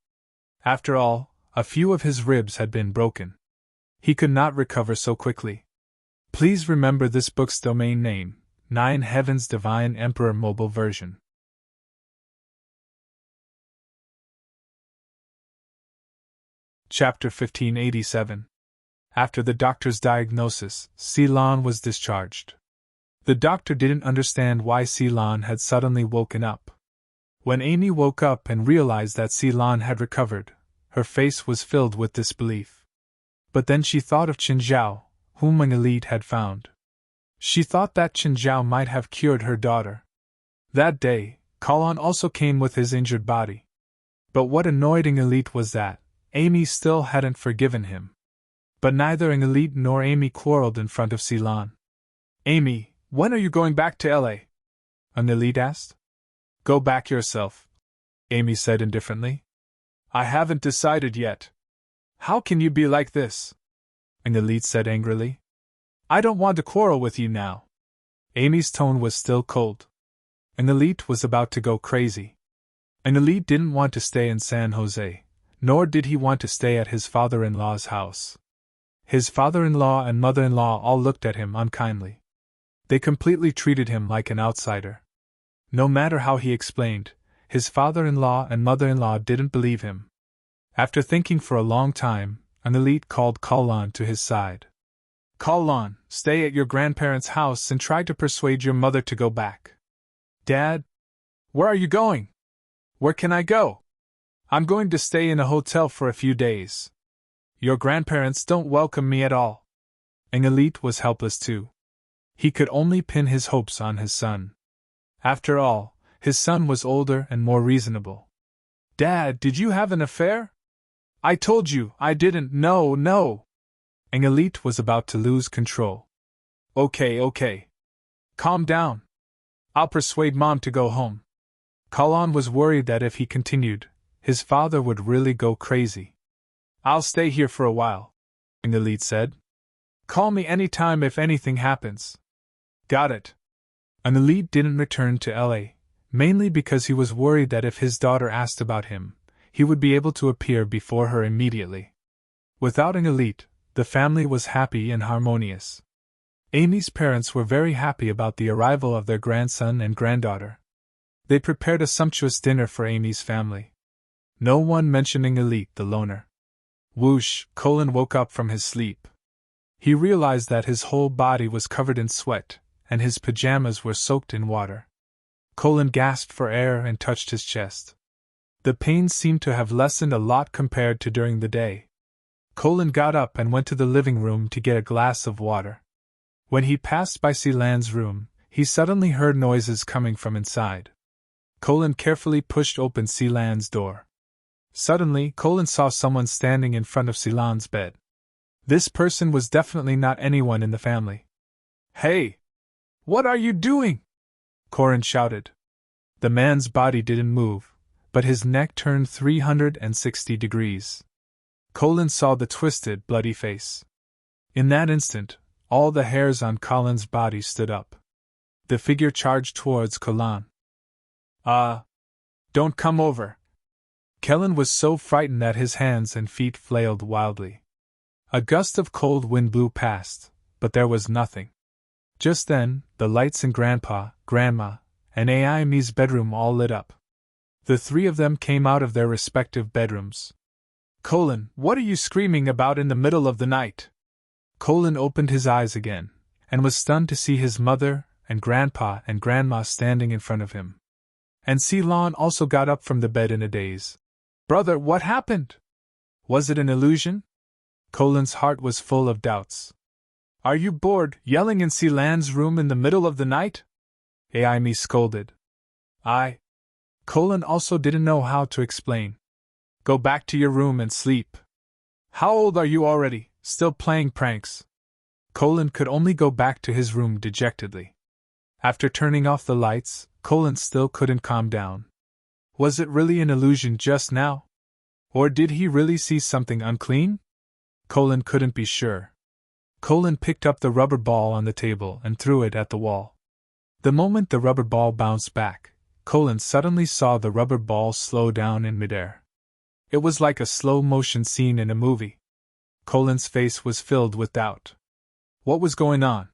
A: After all, a few of his ribs had been broken. He could not recover so quickly. Please remember this book's domain name, 9 Heavens Divine Emperor Mobile Version. Chapter 1587. After the doctor's diagnosis, Ceylon was discharged. The doctor didn't understand why Ceylon had suddenly woken up. When Amy woke up and realized that Ceylon had recovered, her face was filled with disbelief. But then she thought of Chen Zhao, whom an elite had found. She thought that Chen Zhao might have cured her daughter. That day, Kalon also came with his injured body. But what annoyed an elite was that Amy still hadn't forgiven him. But neither an elite nor Amy quarreled in front of Ceylon. Amy, when are you going back to L.A.? An elite asked. Go back yourself, Amy said indifferently. I haven't decided yet. How can you be like this? An elite said angrily. I don't want to quarrel with you now. Amy's tone was still cold. An elite was about to go crazy. An elite didn't want to stay in San Jose, nor did he want to stay at his father-in-law's house. His father-in-law and mother-in-law all looked at him unkindly. They completely treated him like an outsider. No matter how he explained, his father-in-law and mother-in-law didn't believe him. After thinking for a long time, an elite called Kalon to his side. Kalon, stay at your grandparents' house and try to persuade your mother to go back. Dad? Where are you going? Where can I go? I'm going to stay in a hotel for a few days. Your grandparents don't welcome me at all. An elite was helpless too. He could only pin his hopes on his son. After all, his son was older and more reasonable. Dad, did you have an affair? I told you, I didn't. No. An elite was about to lose control. Okay. Calm down. I'll persuade Mom to go home. Kalon was worried that if he continued, his father would really go crazy. I'll stay here for a while, an elite said. Call me anytime if anything happens. Got it. An elite didn't return to L.A., mainly because he was worried that if his daughter asked about him, he would be able to appear before her immediately. Without an elite, the family was happy and harmonious. Amy's parents were very happy about the arrival of their grandson and granddaughter. They prepared a sumptuous dinner for Amy's family. No one mentioning Elite the loner. Whoosh, Colin woke up from his sleep. He realized that his whole body was covered in sweat, and his pajamas were soaked in water. Colin gasped for air and touched his chest. The pain seemed to have lessened a lot compared to during the day. Colin got up and went to the living room to get a glass of water. When he passed by Seelan's room, he suddenly heard noises coming from inside. Colin carefully pushed open Seelan's door. Suddenly, Colin saw someone standing in front of Seelan's bed. This person was definitely not anyone in the family. "Hey! What are you doing?" Corin shouted. The man's body didn't move, but his neck turned 360 degrees. Colin saw the twisted, bloody face. In that instant, all the hairs on Colin's body stood up. The figure charged towards Colin. Don't come over." Colin was so frightened that his hands and feet flailed wildly. A gust of cold wind blew past, but there was nothing. Just then, the lights in Grandpa, Grandma, and Amy's bedroom all lit up. The three of them came out of their respective bedrooms. "Colin, what are you screaming about in the middle of the night?" Colin opened his eyes again, and was stunned to see his mother and Grandpa and Grandma standing in front of him. And Seelan also got up from the bed in a daze. "Brother, what happened? Was it an illusion?" Colin's heart was full of doubts. "Are you bored, yelling in Seelan's room in the middle of the night?" Amy scolded. Colin also didn't know how to explain. "Go back to your room and sleep. How old are you already, still playing pranks?" Colin could only go back to his room dejectedly. After turning off the lights, Colin still couldn't calm down. Was it really an illusion just now? Or did he really see something unclean? Colin couldn't be sure. Colin picked up the rubber ball on the table and threw it at the wall. The moment the rubber ball bounced back, Colin suddenly saw the rubber ball slow down in midair. It was like a slow-motion scene in a movie. Colin's face was filled with doubt. What was going on?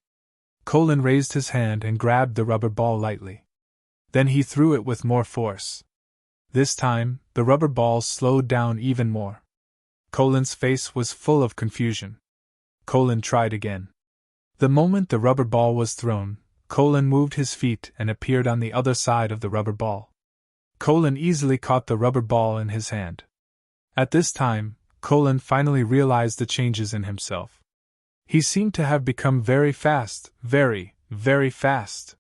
A: Colin raised his hand and grabbed the rubber ball lightly. Then he threw it with more force. This time, the rubber ball slowed down even more. Colin's face was full of confusion. Colin tried again. The moment the rubber ball was thrown, Colin moved his feet and appeared on the other side of the rubber ball. Colin easily caught the rubber ball in his hand. At this time, Colin finally realized the changes in himself. He seemed to have become very fast, very, very fast.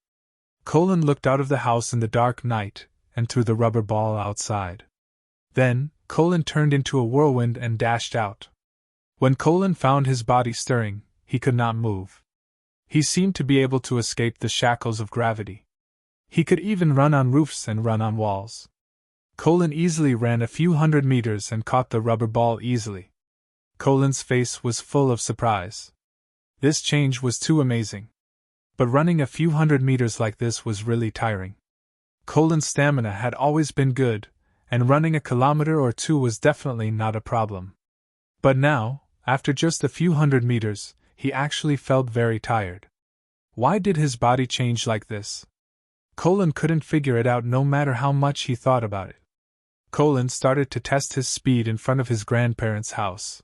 A: Colin looked out of the house in the dark night, and threw the rubber ball outside. Then, Colin turned into a whirlwind and dashed out. When Colin found his body stirring, he could not move. He seemed to be able to escape the shackles of gravity. He could even run on roofs and run on walls. Colin easily ran a few hundred meters and caught the rubber ball easily. Colin's face was full of surprise. This change was too amazing. But running a few hundred meters like this was really tiring. Colin's stamina had always been good, and running a kilometer or two was definitely not a problem. But now, after just a few hundred meters, he actually felt very tired. Why did his body change like this? Colin couldn't figure it out no matter how much he thought about it. Colin started to test his speed in front of his grandparents' house.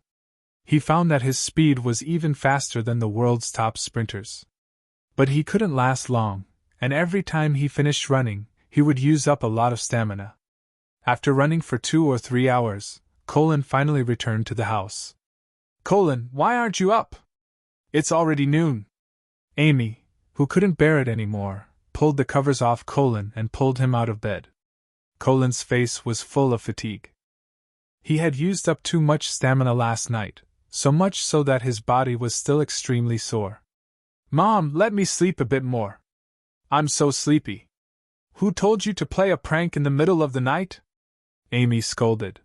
A: He found that his speed was even faster than the world's top sprinters. But he couldn't last long, and every time he finished running, he would use up a lot of stamina. After running for 2 or 3 hours, Colin finally returned to the house. "Colin, why aren't you up? It's already noon." Amy, who couldn't bear it anymore, pulled the covers off Colin and pulled him out of bed. Colin's face was full of fatigue. He had used up too much stamina last night, so much so that his body was still extremely sore. "Mom, let me sleep a bit more. I'm so sleepy." "Who told you to play a prank in the middle of the night?" Amy scolded.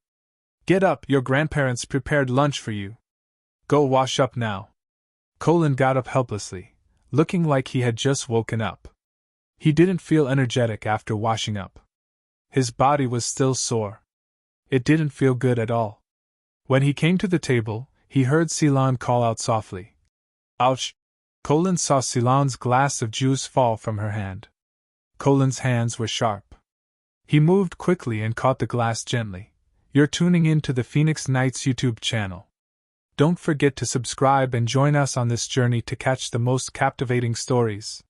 A: "Get up, your grandparents prepared lunch for you. Go wash up now." Colin got up helplessly, looking like he had just woken up. He didn't feel energetic after washing up. His body was still sore. It didn't feel good at all. When he came to the table, he heard Seelan call out softly. "Ouch!" Colin saw Seelan's glass of juice fall from her hand. Colin's hands were sharp. He moved quickly and caught the glass gently. You're tuning in to the Phoenix Nights YouTube channel. Don't forget to subscribe and join us on this journey to catch the most captivating stories.